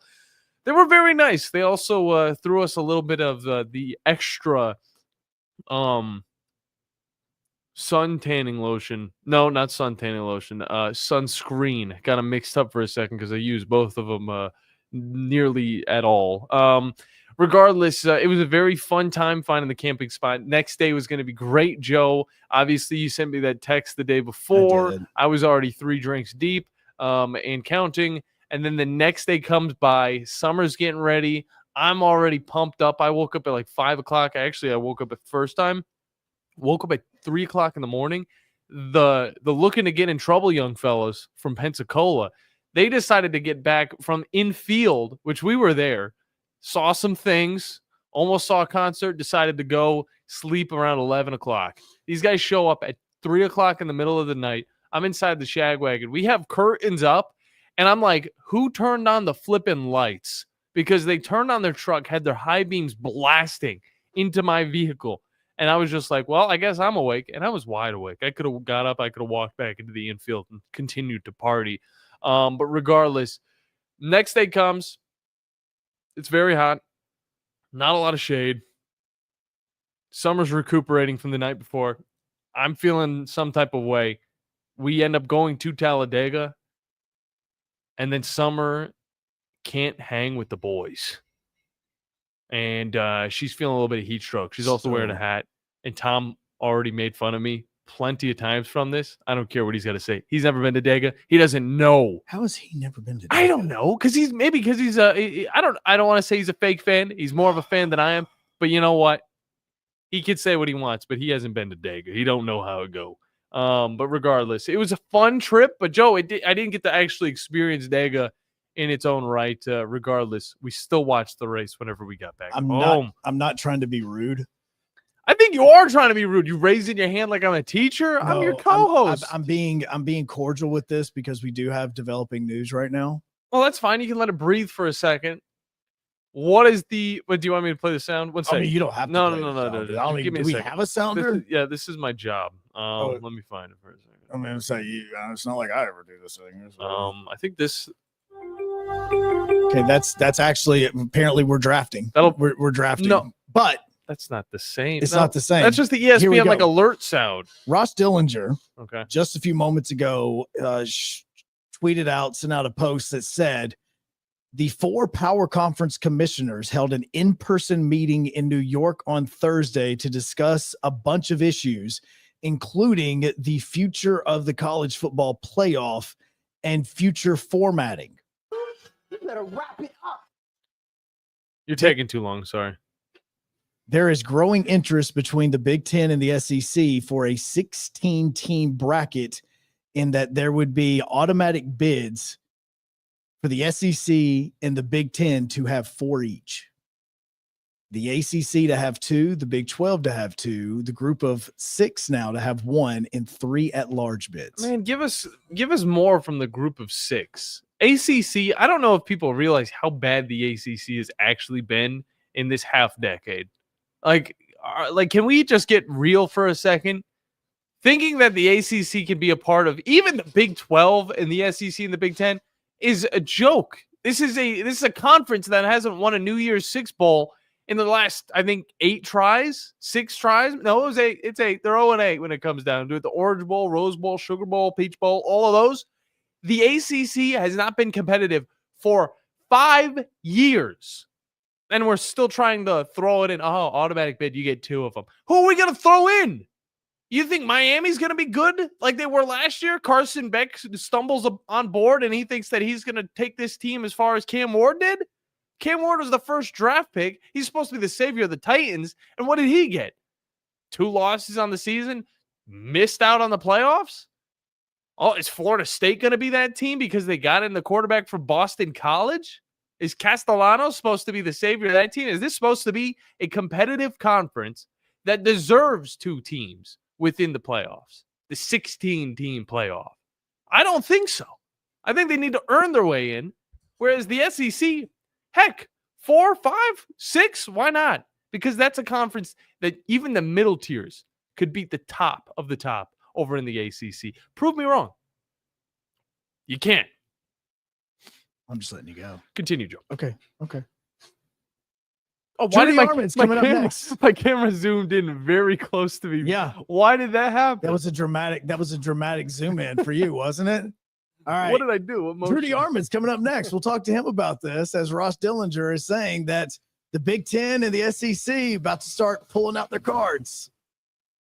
They were very nice. They also threw us a little bit of the extra sun tanning lotion. No, not sun tanning lotion. Sunscreen. Got them mixed up for a second because I used both of them nearly at all. Regardless, it was a very fun time finding the camping spot. Next day was going to be great, Joe. Obviously, you sent me that text the day before. I was already 3 drinks deep and counting. And then the next day comes by. Summer's getting ready. I'm already pumped up. I woke up at like 5 o'clock. I woke up at first time. Woke up at 3 o'clock in the morning. The looking to get in trouble young fellows from Pensacola, they decided to get back from infield, which we were there. Saw some things, almost saw a concert, decided to go sleep around 11 o'clock. These guys show up at 3 o'clock in the middle of the night. I'm inside the shag wagon. We have curtains up, and I'm like, who turned on the flipping lights? Because they turned on their truck, had their high beams blasting into my vehicle. And I was just like, well, I guess I'm awake. And I was wide awake. I could have got up. I could have walked back into the infield and continued to party. But regardless, next day comes. It's very hot. Not a lot of shade. Summer's recuperating from the night before. I'm feeling some type of way. We end up going to Talladega, and then Summer can't hang with the boys. And she's feeling a little bit of heat stroke. She's also wearing a hat. And Tom already made fun of me plenty of times from this. I don't care what he's got to say. He's never been to Dega. He doesn't know. How has he never been to Dega? I don't know. Because he's I don't want to say he's a fake fan. He's more of a fan than I am. But you know what? He could say what he wants, but he hasn't been to Dega. He don't know how it go. But regardless, it was a fun trip. But Joe, I didn't get to actually experience Dega in its own right. Regardless, we still watched the race whenever we got back home. I'm not trying to be rude. I think you are trying to be rude. You raising your hand like I'm a teacher. I'm your co-host. I'm being cordial with this because we do have developing news right now. Well, that's fine. You can let it breathe for a second. What is do you want me to play the sound? One second. I mean, you don't have to. No. Give me do we have a sounder? This is my job. Let me find it for a second. I'm gonna say it's not like I ever do this thing. I think this. Okay, that's actually apparently we're drafting. We're drafting. No, but that's not the same. It's not the same. That's just the ESPN like alert sound. Ross Dillinger, okay, just a few moments ago, tweeted out, sent out a post that said the 4 power conference commissioners held an in-person meeting in New York on Thursday to discuss a bunch of issues, including the future of the college football playoff and future formatting. You better wrap it up. You're taking too long. Sorry. There is growing interest between the Big Ten and the SEC for a 16-team bracket in that there would be automatic bids for the SEC and the Big Ten to have 4 each. The ACC to have 2, the Big 12 to have 2, the group of 6 now to have 1, and 3 at-large bids. Man, give us more from the group of 6. ACC, I don't know if people realize how bad the ACC has actually been in this half decade. Like, can we just get real for a second? Thinking that the ACC can be a part of even the Big 12 and the SEC and the Big 10 is a joke. This is a conference that hasn't won a New Year's Six Bowl in the last, I think, 6 tries. No, it was 8. It's 8. They're 0-8 when it comes down to it. The Orange Bowl, Rose Bowl, Sugar Bowl, Peach Bowl, all of those. The ACC has not been competitive for 5 years. And we're still trying to throw it in. Oh, automatic bid, you get 2 of them. Who are we going to throw in? You think Miami's going to be good like they were last year? Carson Beck stumbles on board and he thinks that he's going to take this team as far as Cam Ward did? Cam Ward was the first draft pick. He's supposed to be the savior of the Titans. And what did he get? 2 losses on the season? Missed out on the playoffs? Oh, is Florida State going to be that team because they got in the quarterback from Boston College? Is Castellano supposed to be the savior of that team? Is this supposed to be a competitive conference that deserves 2 teams within the playoffs? The 16-team playoff? I don't think so. I think they need to earn their way in. Whereas the SEC, heck, 4, 5, 6, why not? Because that's a conference that even the middle tiers could beat the top of the top over in the ACC. Prove me wrong. You can't. I'm just letting you go. Continue, Joe. Okay. Oh, why did coming up next? My camera zoomed in very close to me. Yeah. Why did that happen? That was a dramatic zoom in for you, wasn't it? All right. What did I do? Rudy Arman's coming up next. We'll talk to him about this as Ross Dillinger is saying that the Big Ten and the SEC about to start pulling out their cards.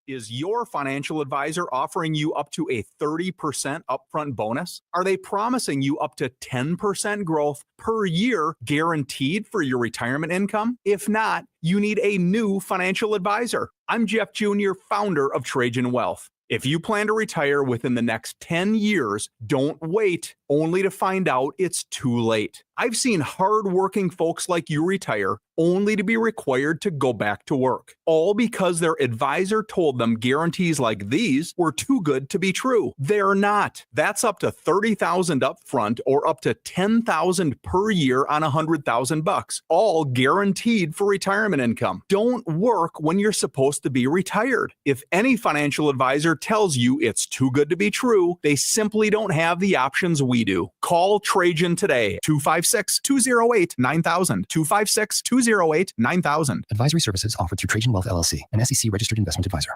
Is your financial advisor offering you up to a 30% upfront bonus? Are they promising you up to 10% growth per year guaranteed for your retirement income? If not, you need a new financial advisor. I'm Jeff Jr., founder of Trajan Wealth. If you plan to retire within the next 10 years, don't wait only to find out it's too late. I've seen hardworking folks like you retire only to be required to go back to work, all because their advisor told them guarantees like these were too good to be true. They're not. That's up to $30,000 up front or up to $10,000 per year on $100,000, all guaranteed for retirement income. Don't work when you're supposed to be retired. If any financial advisor tells you it's too good to be true, they simply don't have the options we we do. Call Trajan today. 256-208-9000. 256-208-9000. Advisory services offered through Trajan Wealth LLC, an SEC registered investment advisor.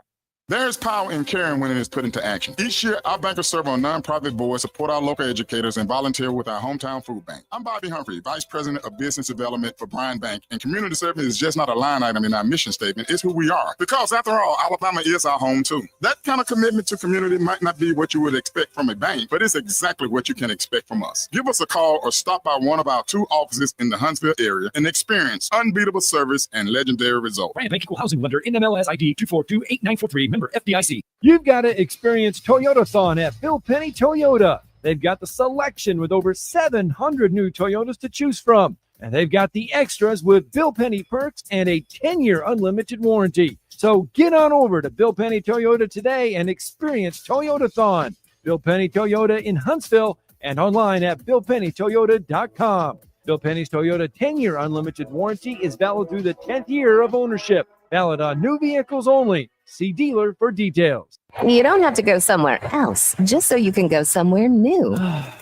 There's power in caring when it is put into action. Each year, our bankers serve on nonprofit boards, support our local educators, and volunteer with our hometown food bank. I'm Bobby Humphrey, Vice President of Business Development for Bryan Bank, and community service is just not a line item in our mission statement. It's who we are. Because after all, Alabama is our home too. That kind of commitment to community might not be what you would expect from a bank, but it's exactly what you can expect from us. Give us a call or stop by one of our 2 offices in the Huntsville area and experience unbeatable service and legendary results. Bryan Bank Equal Housing Lender, NMLS ID 2428943, member FDIC. You've got to experience Toyotathon at Bill Penny Toyota. They've got the selection with over 700 new Toyotas to choose from. And they've got the extras with Bill Penny perks and a 10-year unlimited warranty. So get on over to Bill Penny Toyota today and experience Toyotathon. Bill Penny Toyota in Huntsville and online at BillPennyToyota.com. Bill Penny's Toyota 10-year unlimited warranty is valid through the 10th year of ownership. Valid on new vehicles only. See dealer for details. You don't have to go somewhere else just so you can go somewhere new.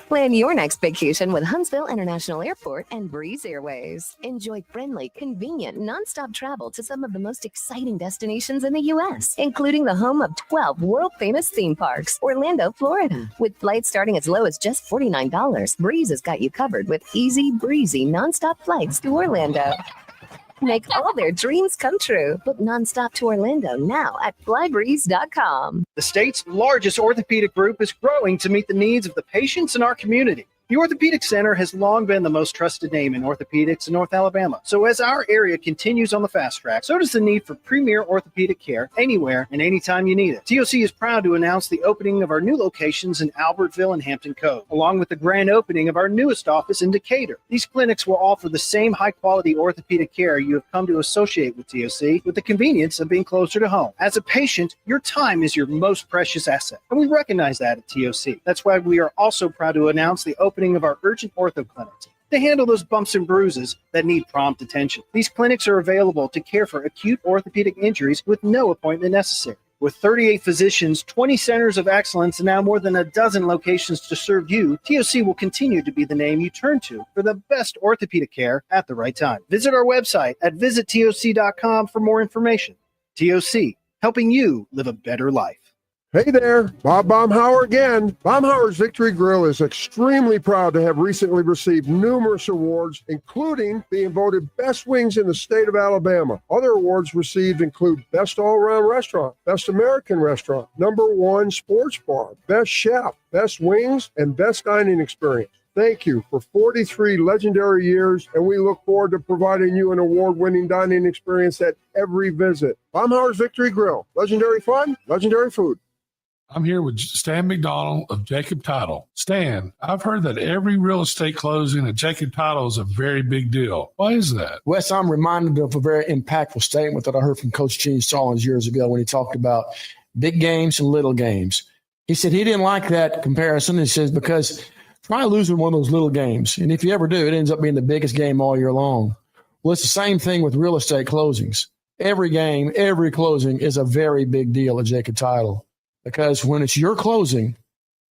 Plan your next vacation with Huntsville International Airport and Breeze Airways. Enjoy friendly, convenient, nonstop travel to some of the most exciting destinations in the U.S., including the home of 12 world-famous theme parks, Orlando, Florida. With flights starting as low as just $49, Breeze has got you covered with easy, breezy, nonstop flights to Orlando. Make all their dreams come true. Book nonstop to Orlando now at flybreeze.com. The state's largest orthopedic group is growing to meet the needs of the patients in our community. The Orthopedic Center has long been the most trusted name in orthopedics in North Alabama. So as our area continues on the fast track, so does the need for premier orthopedic care anywhere and anytime you need it. TOC is proud to announce the opening of our new locations in Albertville and Hampton Cove, along with the grand opening of our newest office in Decatur. These clinics will offer the same high-quality orthopedic care you have come to associate with TOC, with the convenience of being closer to home. As a patient, your time is your most precious asset, and we recognize that at TOC. That's why we are also proud to announce the opening of our urgent ortho clinics to handle those bumps and bruises that need prompt attention. These clinics are available to care for acute orthopedic injuries with no appointment necessary. With 38 physicians, 20 centers of excellence, and now more than a dozen locations to serve you, TOC will continue to be the name you turn to for the best orthopedic care at the right time. Visit our website at visittoc.com for more information. TOC, helping you live a better life. Hey there, Bob Baumhauer again. Baumhauer's Victory Grill is extremely proud to have recently received numerous awards, including being voted best wings in the state of Alabama. Other awards received include Best All-Around Restaurant, Best American Restaurant, #1 Sports Bar, Best Chef, Best Wings, and Best Dining Experience. Thank you for 43 legendary years, and we look forward to providing you an award-winning dining experience at every visit. Baumhauer's Victory Grill. Legendary fun, legendary food. I'm here with Stan McDonald of Jacob Title. Stan, I've heard that every real estate closing at Jacob Title is a very big deal. Why is that? Wes, I'm reminded of a very impactful statement that I heard from Coach Gene Stallings years ago when he talked about big games and little games. He said he didn't like that comparison. He says, because try losing one of those little games, and if you ever do, it ends up being the biggest game all year long. Well, it's the same thing with real estate closings. Every game, every closing is a very big deal at Jacob Title. Because when it's your closing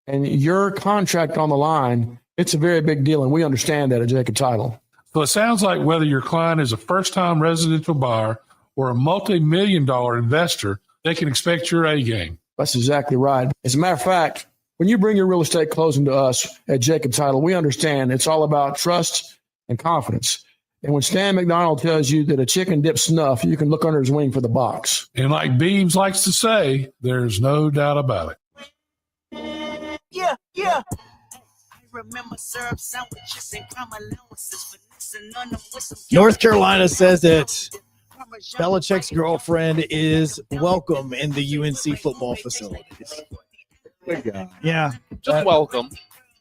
and your contract on the line, it's a very big deal, and we understand that at Jacob Title. So it sounds like whether your client is a first-time residential buyer or a multi-million-dollar investor, they can expect your A game. That's exactly right. As a matter of fact, when you bring your real estate closing to us at Jacob Title, we understand it's all about trust and confidence. And when Stan McDonald tells you that a chicken dips snuff, you can look under his wing for the box. And like Beams likes to say, there's no doubt about it. Yeah. I remember syrup sandwiches and crime allowances, North Carolina says that Belichick's girlfriend is welcome in the UNC football facilities. Good guy. Yeah. Just welcome.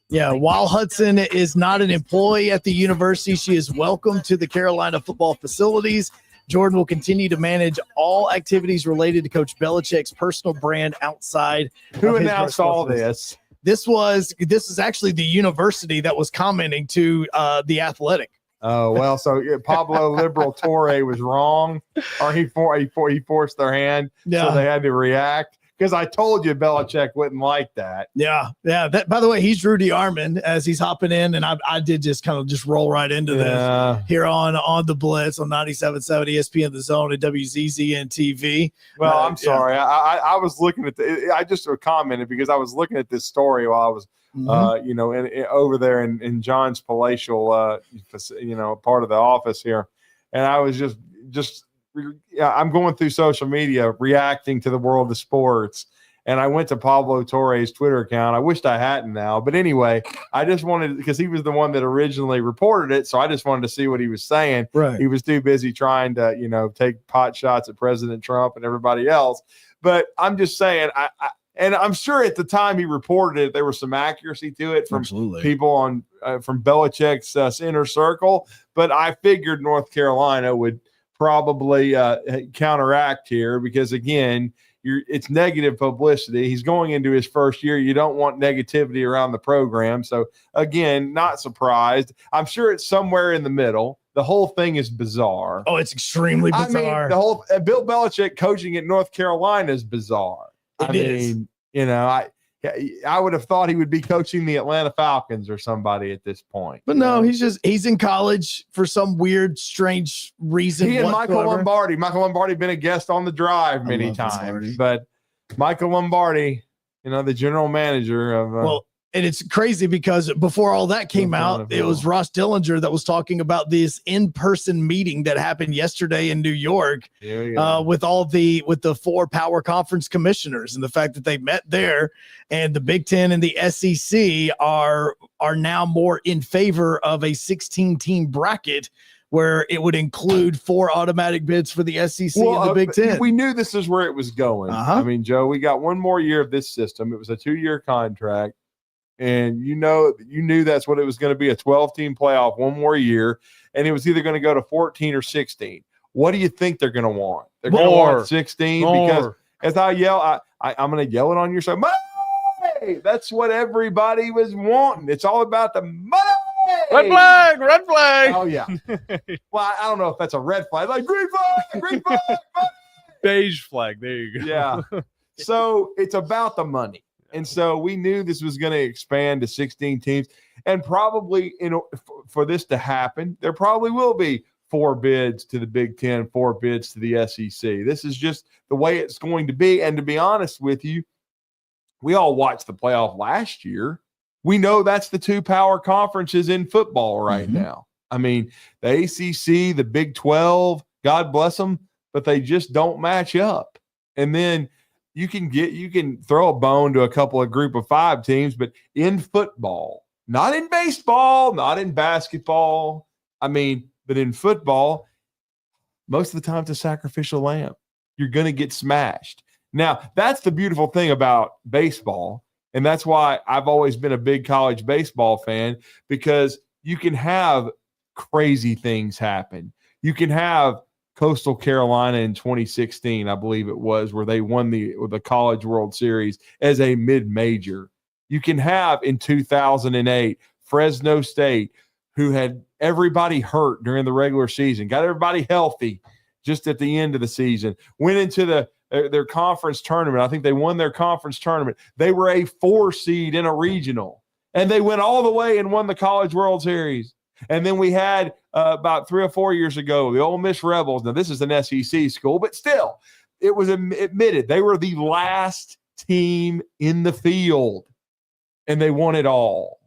Yeah, while Hudson is not an employee at the university, she is welcome to the Carolina football facilities. Jordan will continue to manage all activities related to Coach Belichick's personal brand outside. Who announced all this? This is actually the university that was commenting to the Athletic. Oh, well, so Pablo Liberal Torre was wrong, or he forced their hand, so they had to react. because I told you Belichick wouldn't like that. Yeah. That, by the way, he's Rudy Armand as he's hopping in, and I did just kind of just roll right into this here on the Blitz on 97.7 ESPN The Zone and WZZN TV. Well, I'm sorry. I was looking at I just commented because I was looking at this story while I was over there in John's palatial part of the office here, and I was just I'm going through social media reacting to the world of sports, and I went to Pablo Torre's Twitter account. I wished I hadn't now, but anyway, I just wanted, because he was the one that originally reported it, so I just wanted to see what he was saying. Right. He was too busy trying to take pot shots at President Trump and everybody else. But I'm just saying, and I'm sure at the time he reported it, there was some accuracy to it from people on from Belichick's inner circle. But I figured North Carolina would probably counteract here because, again, it's negative publicity. He's going into his first year. You don't want negativity around the program. So, again, not surprised. I'm sure it's somewhere in the middle. The whole thing is bizarre. Oh, it's extremely bizarre. I mean, the whole Bill Belichick coaching at North Carolina is bizarre. It is. I would have thought he would be coaching the Atlanta Falcons or somebody at this point. But no, he's in college for some weird, strange reason. He and Michael Lombardi been a guest on The Drive many times, but Michael Lombardi, the general manager of and it's crazy because before all that came out, it was Ross Dillinger that was talking about this in-person meeting that happened yesterday in New York with the 4 power conference commissioners, and the fact that they met there, and the Big Ten and the SEC are now more in favor of a 16-team bracket where it would include 4 automatic bids for the SEC and the Big Ten. We knew this is where it was going. I mean, Joe, we got one more year of this system. It was a 2-year contract. And you knew that's what it was going to be, a 12-team playoff, one more year, and it was either going to go to 14 or 16. What do you think they're going to want? They're going to want 16 because as I yell, I'm going to yell it on your side. Money! That's what everybody was wanting. It's all about the money. Red flag. Oh, yeah. Well, I don't know if that's a red flag. Like, green flag, money. Beige flag. There you go. Yeah. So it's about the money. And so we knew this was going to expand to 16 teams, and probably for this to happen, there probably will be 4 bids to the Big Ten, 4 bids to the SEC. This is just the way it's going to be. And to be honest with you, we all watched the playoff last year. We know that's the 2 power conferences in football right now. I mean, the ACC, the Big 12, God bless them, but they just don't match up. And then you can throw a bone to a couple of group of 5 teams, but in football, not in baseball, not in basketball. I mean, but in football, most of the time it's a sacrificial lamb. You're going to get smashed. Now, that's the beautiful thing about baseball, and that's why I've always been a big college baseball fan, because you can have crazy things happen. You can have Coastal Carolina in 2016, I believe it was, where they won the College World Series as a mid-major. You can have in 2008 Fresno State, who had everybody hurt during the regular season, got everybody healthy just at the end of the season, went into their conference tournament. I think they won their conference tournament. They were a 4 seed in a regional, and they went all the way and won the College World Series. And then we had about 3 or 4 years ago, the Ole Miss Rebels. Now, this is an SEC school, but still, it was admitted they were the last team in the field, and they won it all.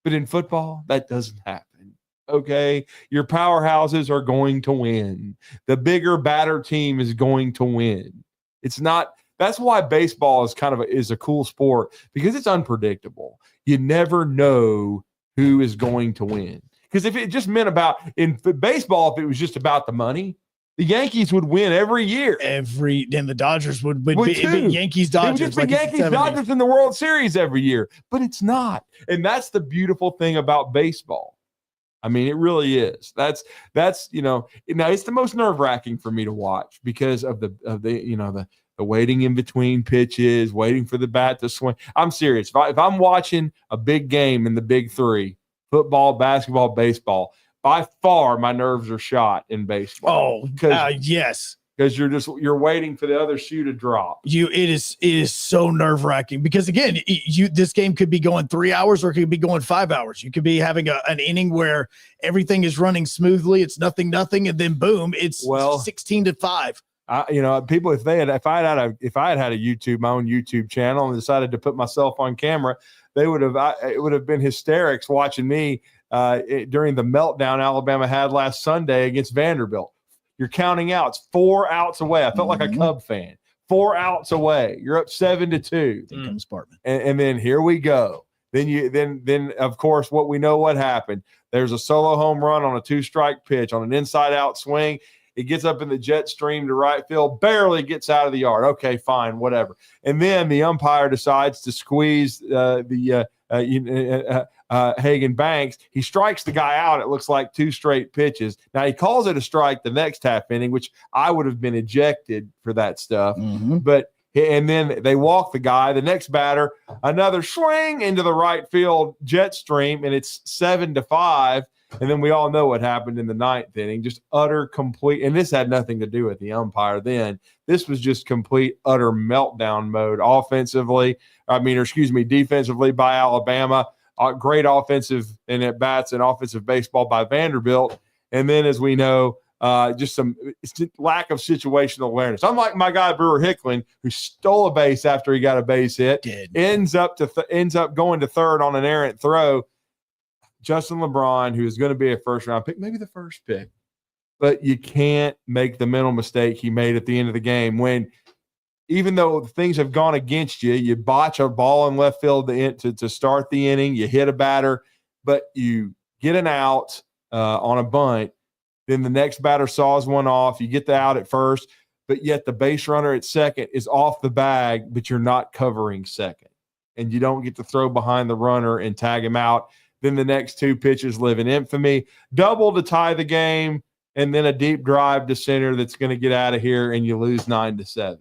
But in football, that doesn't happen. Okay? Your powerhouses are going to win. The bigger, badder team is going to win. It's not – that's why baseball is a cool sport, because it's unpredictable. You never know who is going to win. Because if it just meant in baseball, if it was just about the money, the Yankees would win every year. And the Dodgers would be Yankees, Dodgers. It would just be Yankees, Dodgers in the World Series every year. But it's not. And that's the beautiful thing about baseball. I mean, it really is. That's now it's the most nerve-wracking for me to watch because of the waiting in between pitches, waiting for the bat to swing. I'm serious. If I'm watching a big game in the Big 3, football, basketball, baseball, by far my nerves are shot in baseball. Oh, yes. because you're waiting for the other shoe to drop. It is so nerve wracking because again, this game could be going 3 hours or it could be going 5 hours. You could be having an inning where everything is running smoothly. It's nothing, and then boom, it's 16-5. People, if I had had a YouTube, my own YouTube channel, and decided to put myself on camera, it would have been hysterics watching me during the meltdown Alabama had last Sunday against Vanderbilt. You're counting outs, 4 outs away. I felt like a Cub fan. 4 outs away. You're up 7-2. Here comes Bartman. And then here we go. Then of course what happened. There's a solo home run on a 2-strike pitch on an inside out swing. It gets up in the jet stream to right field, barely gets out of the yard. Okay, fine, whatever. And then the umpire decides to squeeze Hagen Banks. He strikes the guy out. It looks like 2 straight pitches. Now he calls it a strike the next half inning, which I would have been ejected for that stuff. And then they walk the guy. The next batter, another swing into the right field jet stream, and it's 7-5. And then we all know what happened in the 9th inning, just utter complete. And this had nothing to do with the umpire then. This was just complete, utter meltdown mode defensively by Alabama. Great offensive and at bats and offensive baseball by Vanderbilt. And then, as we know, just some lack of situational awareness. Unlike my guy Brewer Hickling, who stole a base after he got a base hit, ends up going to third on an errant throw. Justin LeBron, who is going to be a first-round pick, maybe the first pick, but you can't make the mental mistake he made at the end of the game when, even though things have gone against you, you botch a ball in left field to start the inning, you hit a batter, but you get an out on a bunt, then the next batter saws one off, you get the out at first, but yet the base runner at second is off the bag, but you're not covering second, and you don't get to throw behind the runner and tag him out. Then the next 2 pitches live in infamy. Double to tie the game, and then a deep drive to center that's going to get out of here, and you lose 9-7.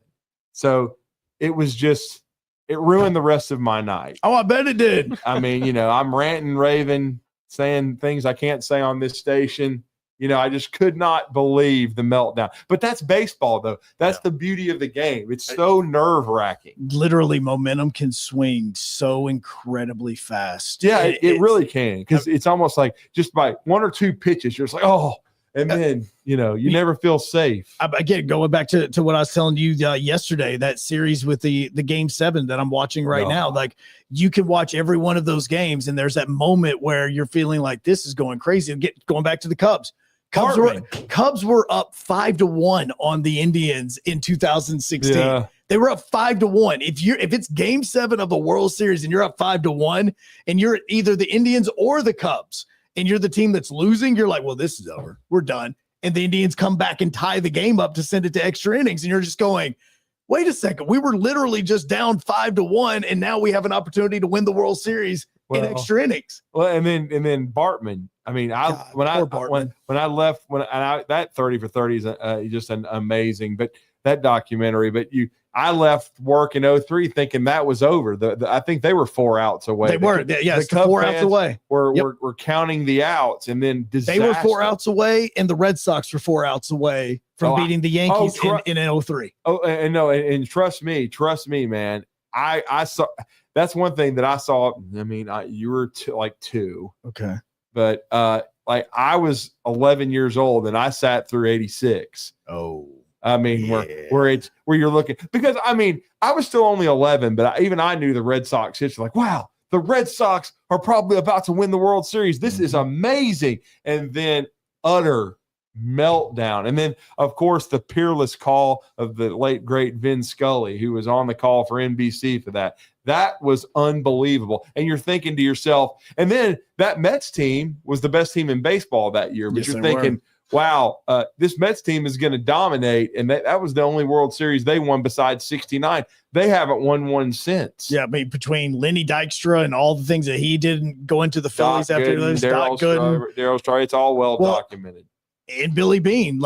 So it ruined the rest of my night. Oh, I bet it did. I mean, I'm ranting, raving, saying things I can't say on this station. I just could not believe the meltdown. But that's baseball, though. That's the beauty of the game. It's so nerve-wracking. Literally, momentum can swing so incredibly fast. Yeah, it really can, because it's almost like just by 1 or 2 pitches, you're just like, oh, and then, you never feel safe. Again, going back to what I was telling you yesterday, that series with the Game 7 that I'm watching right now, like you can watch every one of those games, and there's that moment where you're feeling like this is going crazy. Going back to the Cubs. Cubs were up 5-1 on the Indians in 2016. Yeah. They were up 5-1. If it's Game 7 of the World Series and you're up 5-1, and you're either the Indians or the Cubs, and you're the team that's losing, you're like, well, this is over. We're done. And the Indians come back and tie the game up to send it to extra innings, and you're just going, wait a second, we were literally just down 5-1, and now we have an opportunity to win the World Series in extra innings. Well, and then Bartman. I mean, when I left, that 30 for 30 is just an amazing, but that documentary. But I left work in 2003 thinking that was over. I think they were 4 outs away. They were, yes, the 4 outs away. We're counting the outs, and then disaster. They were 4 outs away, and the Red Sox were 4 outs away from beating the Yankees in 2003. And trust me, man. I saw. That's one thing that I saw. I mean, you were like 2. Okay. But I was 11 years old and I sat through 86. Oh, I mean, where you're looking, because I mean, I was still only 11, but I knew the Red Sox history. Like, wow, the Red Sox are probably about to win the World Series. This is amazing. And then utter meltdown. And then, of course, the peerless call of the late, great Vin Scully, who was on the call for NBC for that. That was unbelievable. And you're thinking to yourself, and then that Mets team was the best team in baseball that year. But you're thinking, wow, this Mets team is going to dominate. And that was the only World Series they won besides 69. They haven't won one since. Yeah, I mean, between Lenny Dykstra and all the things that he didn't go into the Phillies after this, Darryl Strawberry, it's all well documented. And Billy Beane,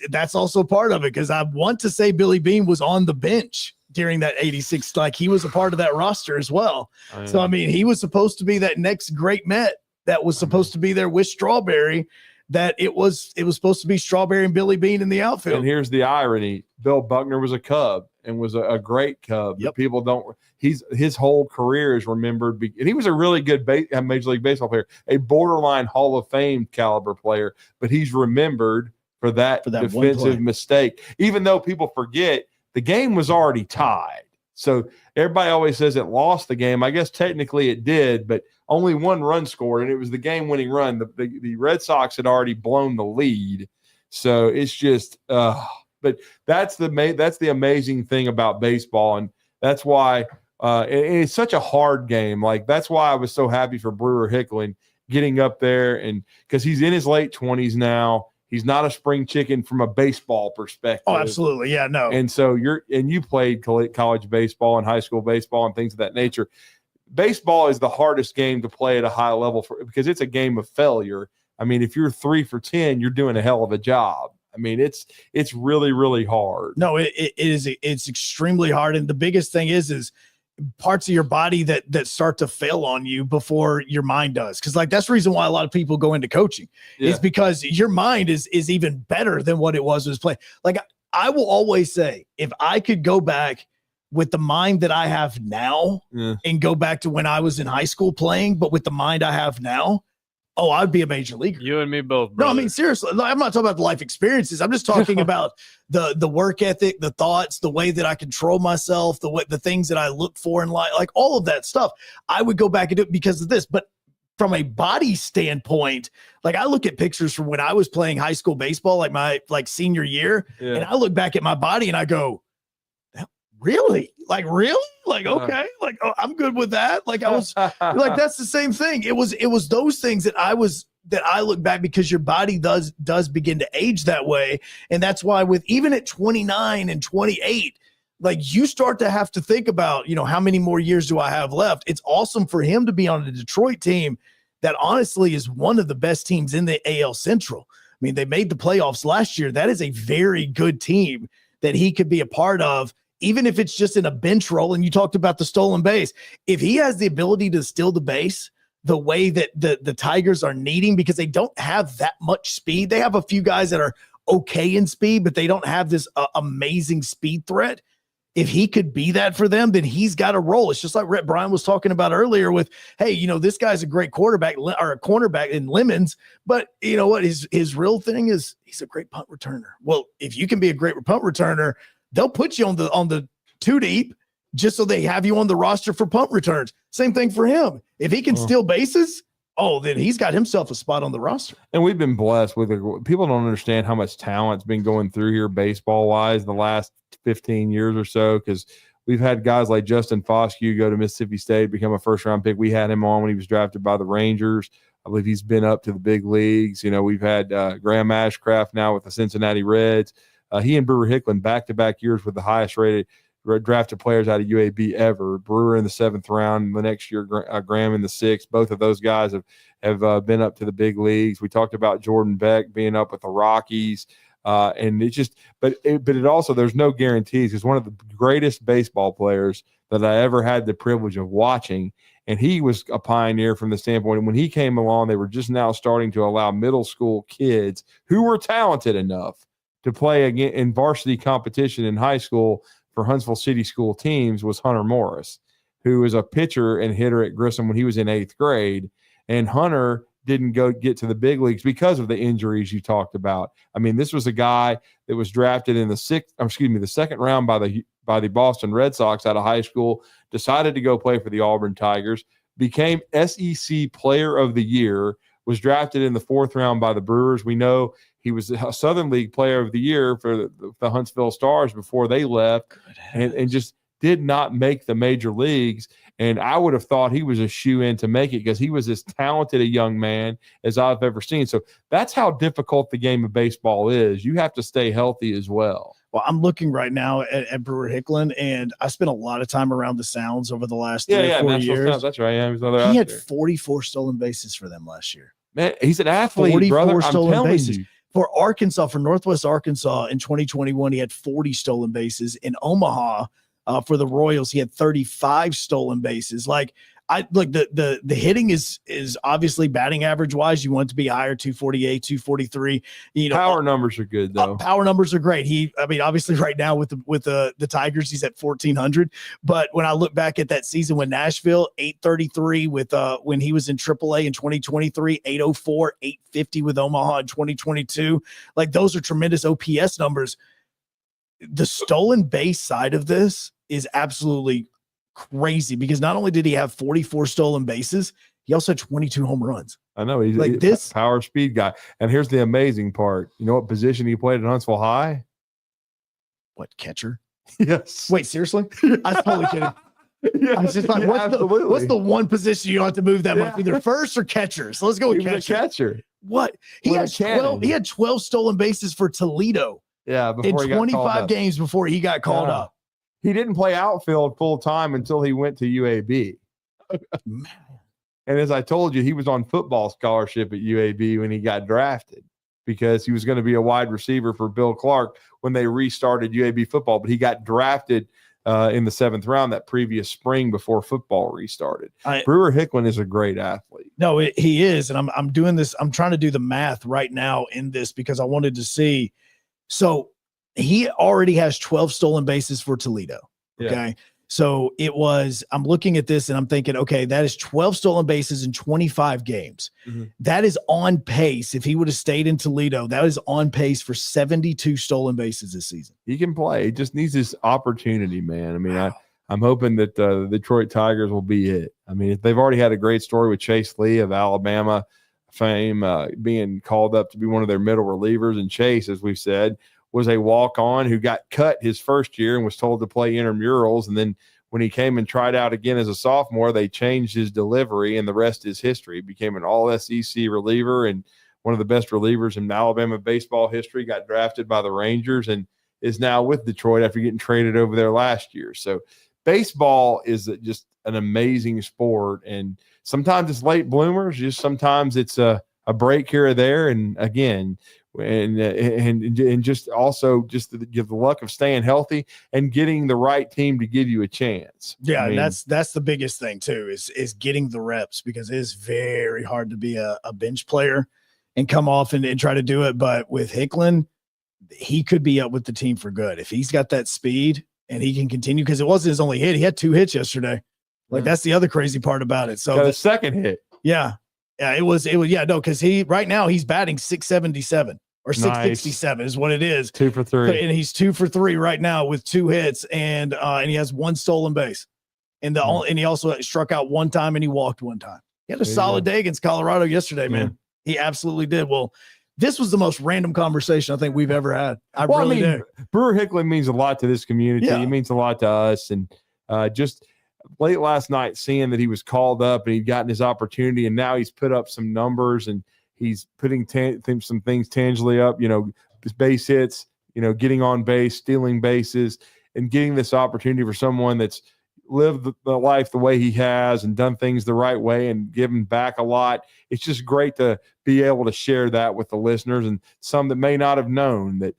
that's also part of it, because I want to say Billy Beane was on the bench during that 86, like he was a part of that roster as well. So, I mean, he was supposed to be that next great Met that was supposed to be there with Strawberry. that it was supposed to be Strawberry and Billy Bean in the outfield. And here's the irony: Bill Buckner was a Cub and was a great Cub. Yep. People don't. His whole career is remembered, and he was a really good Major League Baseball player, a borderline Hall of Fame caliber player. But he's remembered for that defensive mistake. Even though people forget, the game was already tied. So everybody always says it lost the game. I guess technically it did, but only one run scored, and it was the game-winning run. The Red Sox had already blown the lead. So it's just but that's the amazing thing about baseball, and that's why it's such a hard game. Like, that's why I was so happy for Brewer Hickling getting up there, and because he's in his late 20s now. He's not a spring chicken from a baseball perspective. Oh, absolutely. Yeah, no. And so you played college baseball and high school baseball and things of that nature. Baseball is the hardest game to play at a high level because it's a game of failure. I mean, if you're 3 for 10, you're doing a hell of a job. I mean, it's really, really hard. No, it's extremely hard. And the biggest thing is parts of your body that start to fail on you before your mind does. Because that's the reason why a lot of people go into coaching is because your mind is even better than what it was playing. Like, I will always say, if I could go back with the mind that I have now and go back to when I was in high school playing, but with the mind I have now, I'd be a major leaguer. You and me both, brother. No, I mean, seriously, I'm not talking about the life experiences. I'm just talking about the work ethic, the thoughts, the way that I control myself, the things that I look for in life, like all of that stuff. I would go back and do it because of this. But from a body standpoint, like, I look at pictures from when I was playing high school baseball, like my senior year, and I look back at my body and I go, really? Like, really? Like, okay. Like, I'm good with that. Like, I was like, that's the same thing. It was those things that I look back, because your body does begin to age that way. And that's why even at 29 and 28, like, you start to have to think about, how many more years do I have left? It's awesome for him to be on a Detroit team that honestly is one of the best teams in the AL Central. I mean, they made the playoffs last year. That is a very good team that he could be a part of, even if it's just in a bench role. And you talked about the stolen base. If he has the ability to steal the base the way that the Tigers are needing, because they don't have that much speed. They have a few guys that are okay in speed, but they don't have this amazing speed threat. If he could be that for them, then he's got a role. It's just like Rhett Bryan was talking about earlier with, hey, this guy's a great quarterback or a cornerback in Lemons, but you know what? His real thing is he's a great punt returner. Well, if you can be a great punt returner, they'll put you on the 2 deep just so they have you on the roster for punt returns. Same thing for him. If he can steal bases, then he's got himself a spot on the roster. And we've been blessed with it. People don't understand how much talent's been going through here baseball-wise the last 15 years or so, because we've had guys like Justin Foscue go to Mississippi State, become a first-round pick. We had him on when he was drafted by the Rangers. I believe he's been up to the big leagues. We've had Graham Ashcraft now with the Cincinnati Reds. He and Brewer Hickling back-to-back years with the highest-rated drafted players out of UAB ever. Brewer in the 7th round, the next year Graham in the 6th. Both of those guys have been up to the big leagues. We talked about Jordan Beck being up with the Rockies, and it just, but it also, there's no guarantees, because one of the greatest baseball players that I ever had the privilege of watching, and he was a pioneer from the standpoint when he came along, they were just now starting to allow middle school kids who were talented enough to play again in varsity competition in high school for Huntsville City School teams, was Hunter Morris, who was a pitcher and hitter at Grissom when he was in 8th grade. And Hunter didn't get to the big leagues because of the injuries you talked about. I mean, this was a guy that was drafted in the 2nd round by the Boston Red Sox out of high school, decided to go play for the Auburn Tigers, became SEC Player of the Year, was drafted in the 4th round by the Brewers. We know he was a Southern League Player of the Year for the Huntsville Stars before they left, and just did not make the major leagues. And I would have thought he was a shoe-in to make it, because he was as talented a young man as I've ever seen. So that's how difficult the game of baseball is. You have to stay healthy as well. Well, I'm looking right now at Brewer Hickling, and I spent a lot of time around the Sounds over the last 3 or 4 years. Sounds, that's right. Yeah, he had 44 stolen bases for them last year. Man, he's an athlete, brother. I'm telling bases. you. For Arkansas, for Northwest Arkansas in 2021, he had 40 stolen bases. In Omaha, for the Royals, he had 35 stolen bases. Like, I like the hitting is obviously batting average wise. You want it to be higher, 248, 243. Power numbers are good though. Power numbers are great. Obviously right now with the Tigers, he's at 1,400. But when I look back at that season with Nashville, 833 with when he was in AAA in 2023, 804, 850 with Omaha in 2022. Like those are tremendous OPS numbers. The stolen base side of this is absolutely crazy because not only did he have 44 stolen bases, he also had 22 home runs. I know he's like this power speed guy. And here's the amazing part. You know what position he played at Huntsville High? What, catcher? Yes. Wait, seriously? I was totally kidding. I was just like, what's the one position you don't have to move that much? Either first or catcher. So let's go with catcher. What? He had 12 stolen bases for Toledo. Yeah, in 25 games before he got called up. He didn't play outfield full time until he went to UAB. And as I told you, he was on football scholarship at UAB when he got drafted because he was going to be a wide receiver for Bill Clark when they restarted UAB football. But he got drafted in the 7th round that previous spring before football restarted. Brewer Hicklin is a great athlete. No, he is. And I'm doing this. I'm trying to do the math right now in this because I wanted to see. So he already has 12 stolen bases for Toledo. Okay. Yeah. So I'm looking at this and I'm thinking, okay, that is 12 stolen bases in 25 games. Mm-hmm. That is on pace. If he would have stayed in Toledo, that is on pace for 72 stolen bases this season. He can play. He just needs this opportunity, man. I mean, I'm hoping that the Detroit Tigers will be it. I mean, they've already had a great story with Chase Lee of Alabama fame being called up to be one of their middle relievers. And Chase, as we've said, was a walk-on who got cut his first year and was told to play intramurals. And then when he came and tried out again as a sophomore, they changed his delivery, and the rest is history. He became an all-SEC reliever and one of the best relievers in Alabama baseball history, got drafted by the Rangers and is now with Detroit after getting traded over there last year. So baseball is just an amazing sport, and sometimes it's late bloomers, just sometimes it's a break here or there. And again, and just also just to give the luck of staying healthy and getting the right team to give you a chance. Yeah, I mean, that's the biggest thing too, is getting the reps, because it is very hard to be a bench player and come off and try to do it. But with Hicklin, he could be up with the team for good if he's got that speed and he can continue, because it wasn't his only hit. He had 2 hits yesterday. Like that's the other crazy part about it. So got a second hit. Yeah, it was because right now he's batting 677 or 667 is what it is. 2 for 3, and he's 2 for 3 right now with 2 hits, and he has 1 stolen base, and and he also struck out 1 time and he walked 1 time. He had a solid day against Colorado yesterday, man. He absolutely did. Well, this was the most random conversation I think we've ever had. I really do. Brewer Hicklin means a lot to this community. Yeah. He means a lot to us. And just late last night, seeing that he was called up and he'd gotten his opportunity, and now he's put up some numbers and he's putting some things tangibly up, his base hits, getting on base, stealing bases, and getting this opportunity for someone that's lived the life the way he has and done things the right way and given back a lot. It's just great to be able to share that with the listeners and some that may not have known that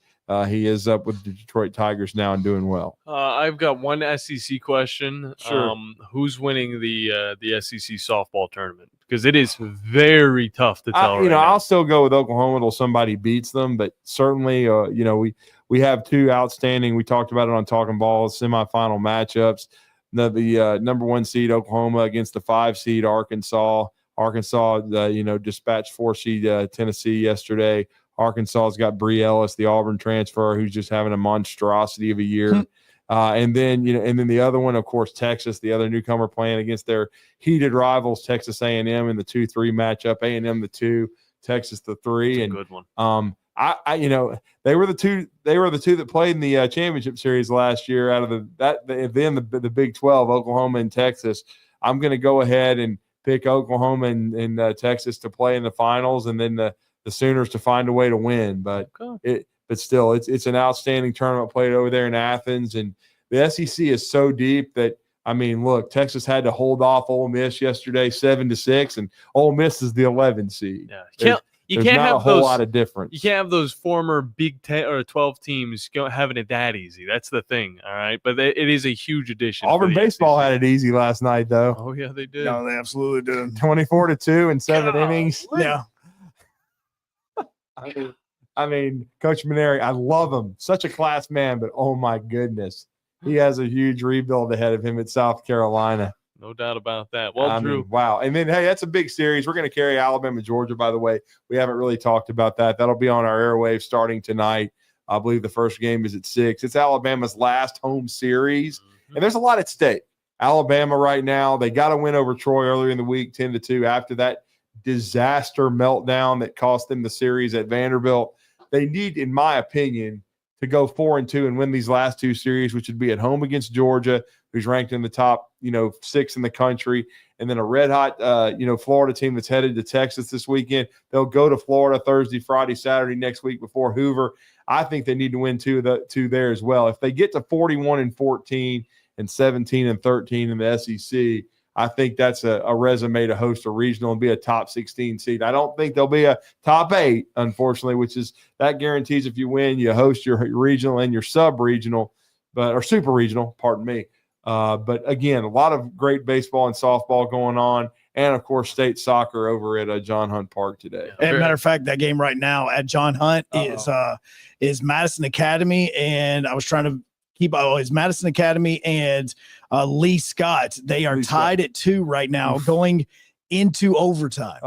he is up with the Detroit Tigers now and doing well. I've got one SEC question. Sure. Who's winning the SEC softball tournament? Because it is very tough to tell. I'll still go with Oklahoma until somebody beats them, but certainly, we have 2 outstanding. We talked about it on Talking Ball semifinal matchups. The number 1 seed Oklahoma against the 5 seed Arkansas. Arkansas, dispatched 4 seed Tennessee yesterday. Arkansas's got Bree Ellis, the Auburn transfer, who's just having a monstrosity of a year. And then the other one, of course, Texas, the other newcomer playing against their heated rivals, Texas A&M in the 2-3 matchup. A&M the 2, Texas the 3. That's a good one. They were the two that played in the championship series last year out of the Big 12, Oklahoma and Texas. I'm going to go ahead and pick Oklahoma and Texas to play in the finals, and then the Sooners to find a way to win. But still, it's an outstanding tournament played over there in Athens, and the SEC is so deep that, look, Texas had to hold off Ole Miss yesterday 7-6, and Ole Miss is the 11 seed. Yeah, You There's can't not have a whole those, lot of difference. You can't have those former Big 10 or 12 teams having it that easy. That's the thing, all right? But it is a huge addition. Auburn baseball had it easy last night, though. Oh, yeah, they did. No, they absolutely did. 24-2 in 7 innings. Yeah. I mean, Coach Maneri, I love him. Such a class man, but oh my goodness. He has a huge rebuild ahead of him at South Carolina. No doubt about that. Well, Drew. Wow. And then, hey, that's a big series. We're going to carry Alabama, Georgia, by the way. We haven't really talked about that. That'll be on our airwaves starting tonight. I believe the first game is at 6. It's Alabama's last home series, and there's a lot at stake. Alabama right now, they got to win over Troy earlier in the week, 10-2. After that disaster meltdown that cost them the series at Vanderbilt, they need, in my opinion, to go 4-2 and win these last 2 series, which would be at home against Georgia, who's ranked in the top, 6 in the country, and then a red hot, Florida team that's headed to Texas this weekend. They'll go to Florida Thursday, Friday, Saturday next week before Hoover. I think they need to win 2 there as well. If they get to 41-14 and 17-13 in the SEC, I think that's a resume to host a regional and be a top 16 seed. I don't think there'll be a top 8, unfortunately, which is that guarantees if you win, you host your regional and your sub-regional, or super regional, pardon me. But again, a lot of great baseball and softball going on, and of course, state soccer over at John Hunt Park today. As a matter of fact, that game right now at John Hunt is Madison Academy, and I was trying to it's Madison Academy and Lee Scott. They are tied at 2 right now, going into overtime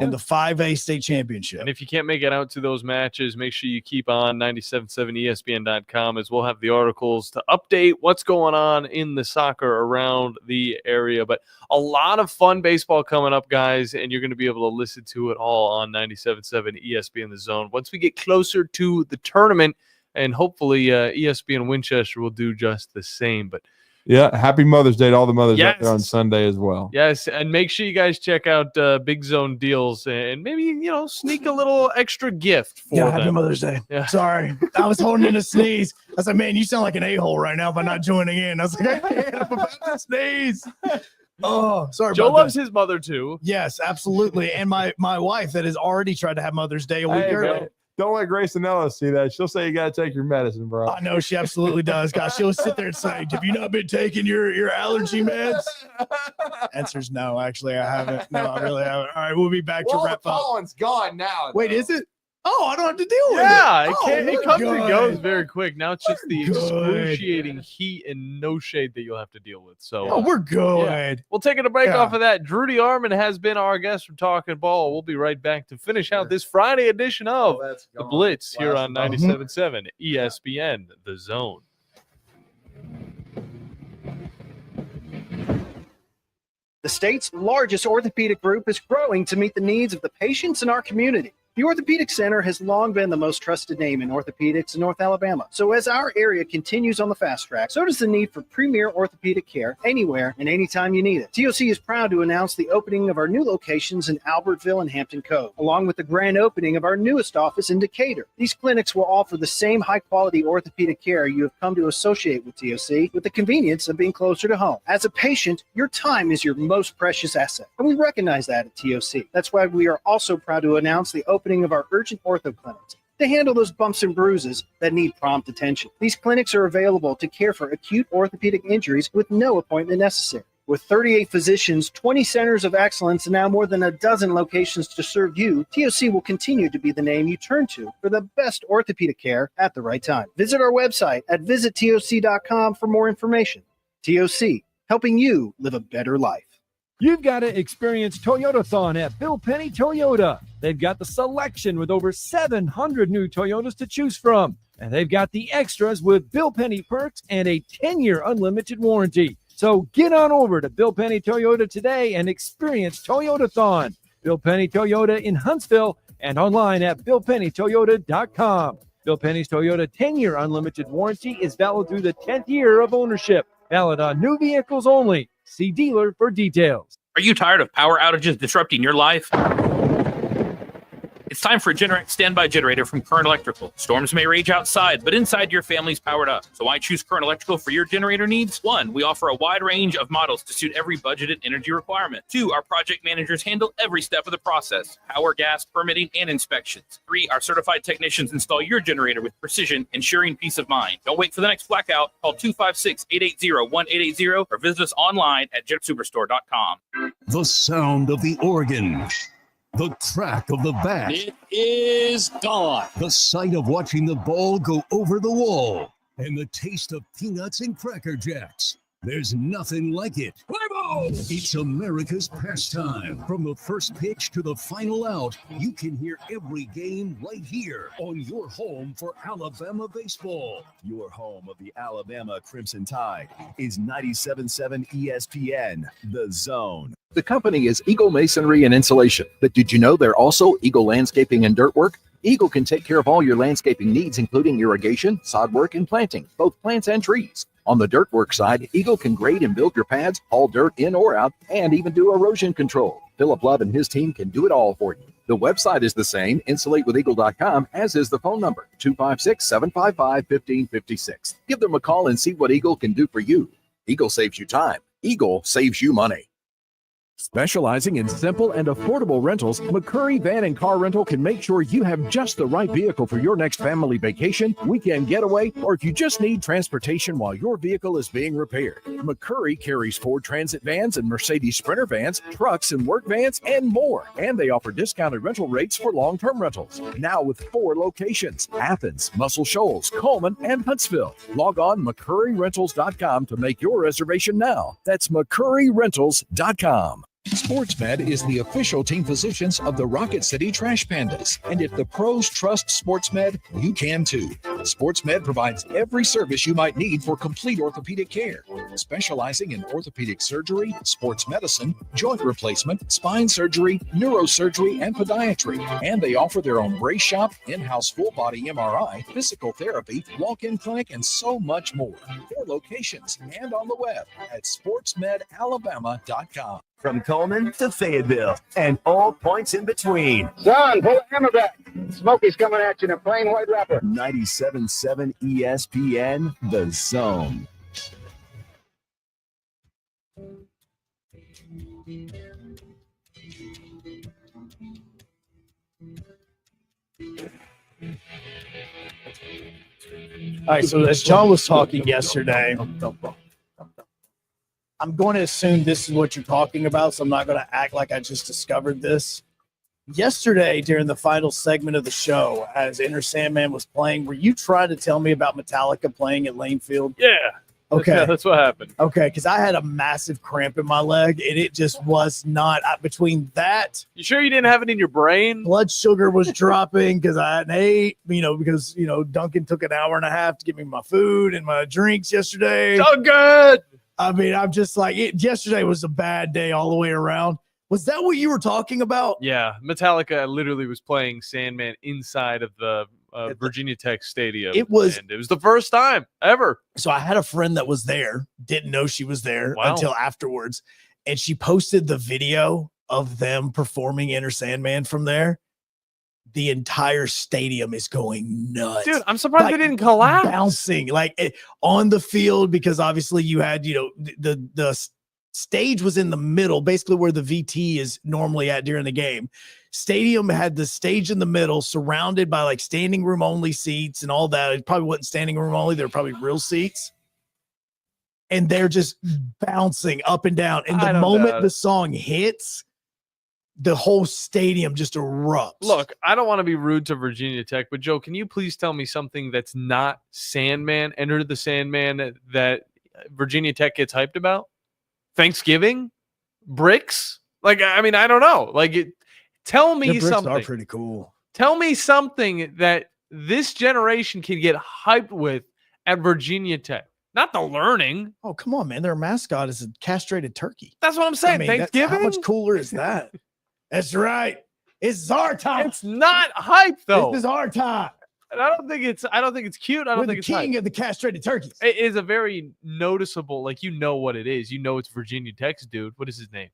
in the 5A state championship. And if you can't make it out to those matches, make sure you keep on 977ESPN.com, as we'll have the articles to update what's going on in the soccer around the area. But a lot of fun baseball coming up, guys, and you're going to be able to listen to it all on 977 ESPN The Zone. Once we get closer to the tournament, and hopefully ESPN Winchester will do just the same. But yeah, happy Mother's Day to all the mothers out there on Sunday as well. Yes, and make sure you guys check out Big Zone Deals and maybe, sneak a little extra gift for them. Happy Mother's Day. Yeah. Sorry. I was holding in a sneeze. I was like, man, you sound like an a-hole right now by not joining in. I was like, I can't. I'm about to sneeze. Oh, sorry. Joe loves his mother too. Yes, absolutely. And my wife that has already tried to have Mother's Day a week early. Don't let Grayson Ellis see that. She'll say you got to take your medicine, bro. I know she absolutely does. Gosh, she'll sit there and say, have you not been taking your allergy meds? Answer's no, actually, I haven't. No, I really haven't. All right, we'll be back to wrap up. Pollen's gone now. Wait, is it? Oh, I don't have to deal with it. Yeah, Oh, it comes and good. goes very quick. Now it's just the Good. excruciating heat and no shade that you'll have to deal with. So Oh, we're good. yeah. We'll take a break Yeah. off of that. Drudy Armand has been our guest from Talking Ball. We'll be right back to finish out this Friday edition of The Blitz here on 97.7 ESPN The Zone. The state's largest orthopedic group is growing to meet the needs of the patients in our community. The Orthopedic Center has long been the most trusted name in orthopedics in North Alabama. So as our area continues on the fast track, so does the need for premier orthopedic care anywhere and anytime you need it. TOC is proud to announce the opening of our new locations in Albertville and Hampton Cove, along with the grand opening of our newest office in Decatur. These clinics will offer the same high-quality orthopedic care you have come to associate with TOC, with the convenience of being closer to home. As a patient, your time is your most precious asset, and we recognize that at TOC. That's why we are also proud to announce the opening of our urgent ortho clinics to handle those bumps and bruises that need prompt attention. These clinics are available to care for acute orthopedic injuries with no appointment necessary. With 38 physicians, 20 centers of excellence, and now more than a dozen locations to serve you, TOC will continue to be the name you turn to for the best orthopedic care at the right time. Visit our website at visittoc.com for more information. TOC, helping you live a better life. You've got to experience Toyotathon at Bill Penny Toyota. They've got the selection with over 700 new Toyotas to choose from. And they've got the extras with Bill Penny perks and a 10-year unlimited warranty. So get on over to Bill Penny Toyota today and experience Toyotathon. Bill Penny Toyota in Huntsville and online at BillPennyToyota.com. Bill Penny's Toyota 10-year unlimited warranty is valid through the 10th year of ownership. Valid on new vehicles only. See dealer for details. Are you tired of power outages disrupting your life? It's It's time for a Generac standby generator from Current Electrical. Storms may rage outside, but inside your family's powered up. So why choose Current Electrical for your generator needs? 1, we offer a wide range of models to suit every budgeted energy requirement. 2, our project managers handle every step of the process: power, gas, permitting, and inspections. 3, our certified technicians install your generator with precision, ensuring peace of mind. Don't wait for the next blackout. Call 256-880-1880 or visit us online at jetsuperstore.com. The sound of the organ. The crack of the bat. It is gone. The sight of watching the ball go over the wall. And the taste of peanuts and Cracker Jacks. There's nothing like it. It's America's pastime. From the first pitch to the final out, you can hear every game right here on your home for Alabama baseball. Your home of the Alabama Crimson Tide is 97.7 ESPN, The Zone. The company is Eagle Masonry and Insulation, but did you know they're also Eagle Landscaping and Dirt Work? Eagle can take care of all your landscaping needs, including irrigation, sod work, and planting, both plants and trees. On the dirt work side, Eagle can grade and build your pads, haul dirt in or out, and even do erosion control. Philip Love and his team can do it all for you. The website is the same, insulatewitheagle.com, as is the phone number, 256-755-1556. Give them a call and see what Eagle can do for you. Eagle saves you time. Eagle saves you money. Specializing in simple and affordable rentals, McCurry Van and Car Rental can make sure you have just the right vehicle for your next family vacation, weekend getaway, or if you just need transportation while your vehicle is being repaired. McCurry carries Ford Transit vans and Mercedes Sprinter vans, trucks and work vans, and more. And they offer discounted rental rates for long-term rentals. Now with 4 locations: Athens, Muscle Shoals, Coleman, and Huntsville. Log on McCurryRentals.com to make your reservation now. That's McCurryRentals.com. SportsMed is the official team physicians of the Rocket City Trash Pandas. And if the pros trust SportsMed, you can too. SportsMed provides every service you might need for complete orthopedic care, specializing in orthopedic surgery, sports medicine, joint replacement, spine surgery, neurosurgery, and podiatry. And they offer their own brace shop, in-house full-body MRI, physical therapy, walk-in clinic, and so much more. 4 locations and on the web at sportsmedalabama.com. From Coleman to Fayetteville and all points in between. Son, pull the hammer back. Smokey's coming at you in a plain white wrapper. 97.7 ESPN, The Zone. All right, so as John was talking yesterday, I'm going to assume this is what you're talking about, so I'm not going to act like I just discovered this. Yesterday, during the final segment of the show, as Enter Sandman was playing, were you trying to tell me about Metallica playing at Lane Field? Yeah. Okay. That's what happened. Okay, because I had a massive cramp in my leg, and it just was not between that. You sure you didn't have it in your brain? Blood sugar was dropping because I hadn't ate, because Duncan took an hour and a half to give me my food and my drinks yesterday. So good. I mean, I'm just like, yesterday was a bad day all the way around. Was that what you were talking about? Yeah, Metallica literally was playing Sandman inside of the Virginia Tech Stadium. It was the first time ever. So I had a friend that was there, didn't know she was there Wow. until afterwards, and she posted the video of them performing Enter Sandman from there. The entire stadium is going nuts. Dude, I'm surprised they didn't collapse. Bouncing on the field, because obviously you had, the stage was in the middle, basically where the VT is normally at during the game. Stadium had the stage in the middle, surrounded by standing room only seats and all that. It probably wasn't standing room only. They're probably real seats. And they're just bouncing up and down. And the moment the song hits, the whole stadium just erupts. Look, I don't want to be rude to Virginia Tech, but Joe, can you please tell me something that's not Sandman, Enter the Sandman, that Virginia Tech gets hyped about? Thanksgiving? Bricks? I don't know. Tell me The bricks something. are pretty cool. Tell me something that this generation can get hyped with at Virginia Tech. Not the learning. Oh, come on, man. Their mascot is a castrated turkey. That's what I'm saying. Thanksgiving? How much cooler is that? That's right. It's our time. It's not hype though. This is our time. And I don't think it's cute. I don't think it's king hype. of the castrated turkeys. It is a very noticeable, what it is. You know it's Virginia Tech's dude. What is his name?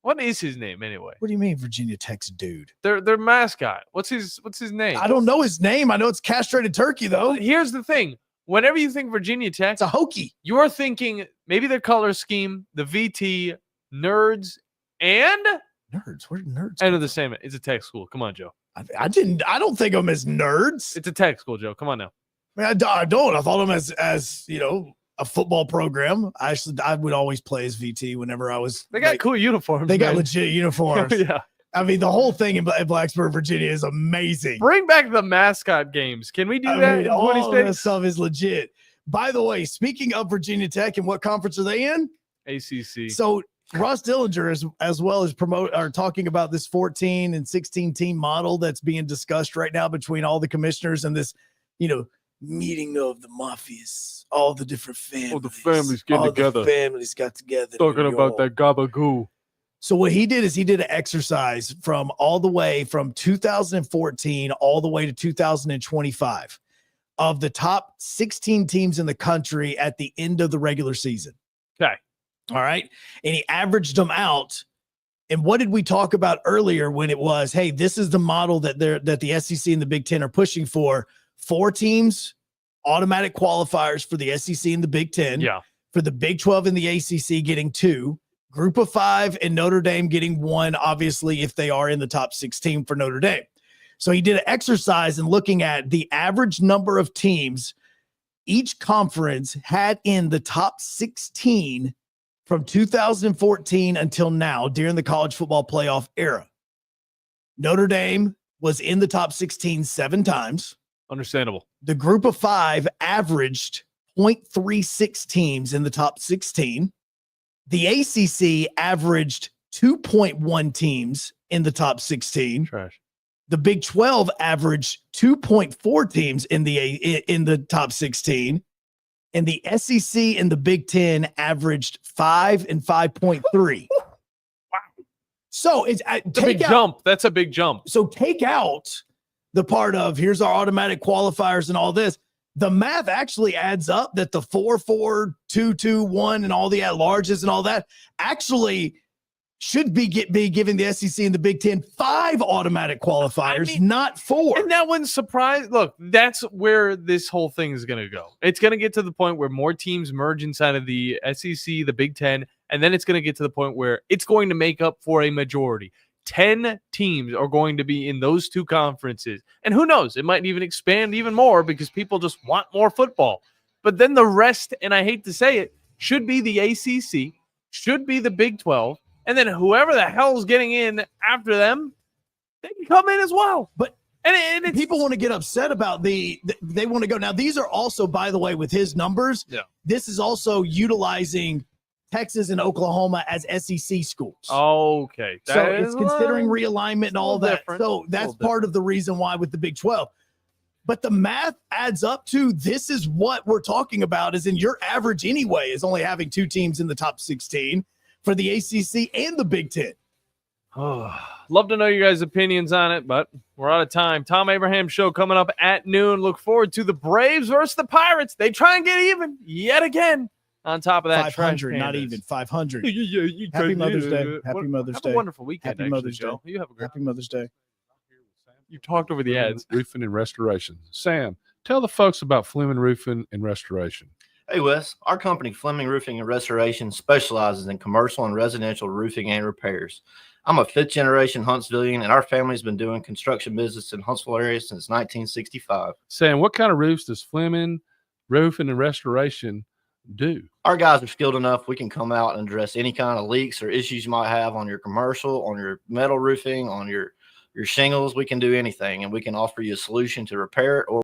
What is his name anyway? What do you mean, Virginia Tech's dude? Their mascot. What's his name? I don't know his name. I know it's castrated turkey though. Here's the thing. Whenever you think Virginia Tech, it's a Hokie. You're thinking maybe their color scheme, the VT, nerds, and nerds. Where did nerds? End of the same. It's a tech school. Come on, Joe. I don't think of them as nerds. It's a tech school, Joe. Come on now. I don't. I thought of them as a football program. I would always play as VT whenever I was. They got cool uniforms. They got man. legit uniforms. Yeah. I mean, the whole thing in Blacksburg, Virginia is amazing. Bring back the mascot games. Can we do that? In all 26? this stuff is legit. By the way, speaking of Virginia Tech and what conference are they in? ACC. So Ross Dillinger as well as talking about this 14 and 16 team model that's being discussed right now between all the commissioners and this, meeting of the mafias, all the different families. All the families getting together. The families got together. Talking about that gabagoo. So what he did is he did an exercise from all the way from 2014 all the way to 2025 of the top 16 teams in the country at the end of the regular season. Okay. All right. And he averaged them out. And what did we talk about earlier when it was, hey, this is the model that the SEC and the Big Ten are pushing for? 4 teams, automatic qualifiers for the SEC and the Big Ten. Yeah. For the Big 12 and the ACC getting 2. Group of 5 and Notre Dame getting 1, obviously, if they are in the top 16 for Notre Dame. So he did an exercise in looking at the average number of teams each conference had in the top 16 from 2014 until now during the college football playoff era. Notre Dame was in the top 16 7 times. Understandable. The group of 5 averaged 0.36 teams in the top 16. The ACC averaged 2.1 teams in the top 16. Trash. The Big 12 averaged 2.4 teams in the top 16. And the SEC and the Big 10 averaged 5 and 5.3. Wow. So it's a big jump. That's a big jump. So take out the part of here's our automatic qualifiers and all this. The math actually adds up that the 4-4, 2-2-1 and all the at-larges and all that actually should be giving the SEC and the Big Ten 5 automatic qualifiers, not 4. And that wouldn't surprise. Look, that's where this whole thing is going to go. It's going to get to the point where more teams merge inside of the SEC, the Big Ten, and then it's going to get to the point where it's going to make up for a majority. 10 teams are going to be in those 2 conferences. And who knows? It might even expand even more because people just want more football. But then the rest, and I hate to say it, should be the ACC, should be the Big 12, and then whoever the hell's getting in after them, they can come in as well. But and people want to get upset about they want to go. Now, these are also, by the way, with his numbers, this is also utilizing Texas and Oklahoma as SEC schools. Okay. So it's considering realignment and all that. different. So that's part of the reason why with the Big 12. But the math adds up to this is what we're talking about is in your average anyway is only having 2 teams in the top 16 for the ACC and the Big 10. Oh, love to know your guys' opinions on it, but we're out of time. Tom Abraham Show coming up at noon. Look forward to the Braves versus the Pirates. They try and get even yet again. On top of that, 500, not even 500. Happy Mother's Day. Happy Mother's Day. Have a wonderful weekend. Happy Mother's Day. Joe. You have a great. Happy Mother's Day. You talked over the ads. Roofing and restoration. Sam, tell the folks about Fleming Roofing and Restoration. Hey, Wes. Our company, Fleming Roofing and Restoration, specializes in commercial and residential roofing and repairs. I'm a 5th-generation Huntsvillian, and our family's been doing construction business in Huntsville area since 1965. Sam, what kind of roofs does Fleming Roofing and Restoration do? Our guys are skilled enough. We can come out and address any kind of leaks or issues you might have on your commercial, on your metal roofing, on your shingles. We can do anything, and we can offer you a solution to repair it or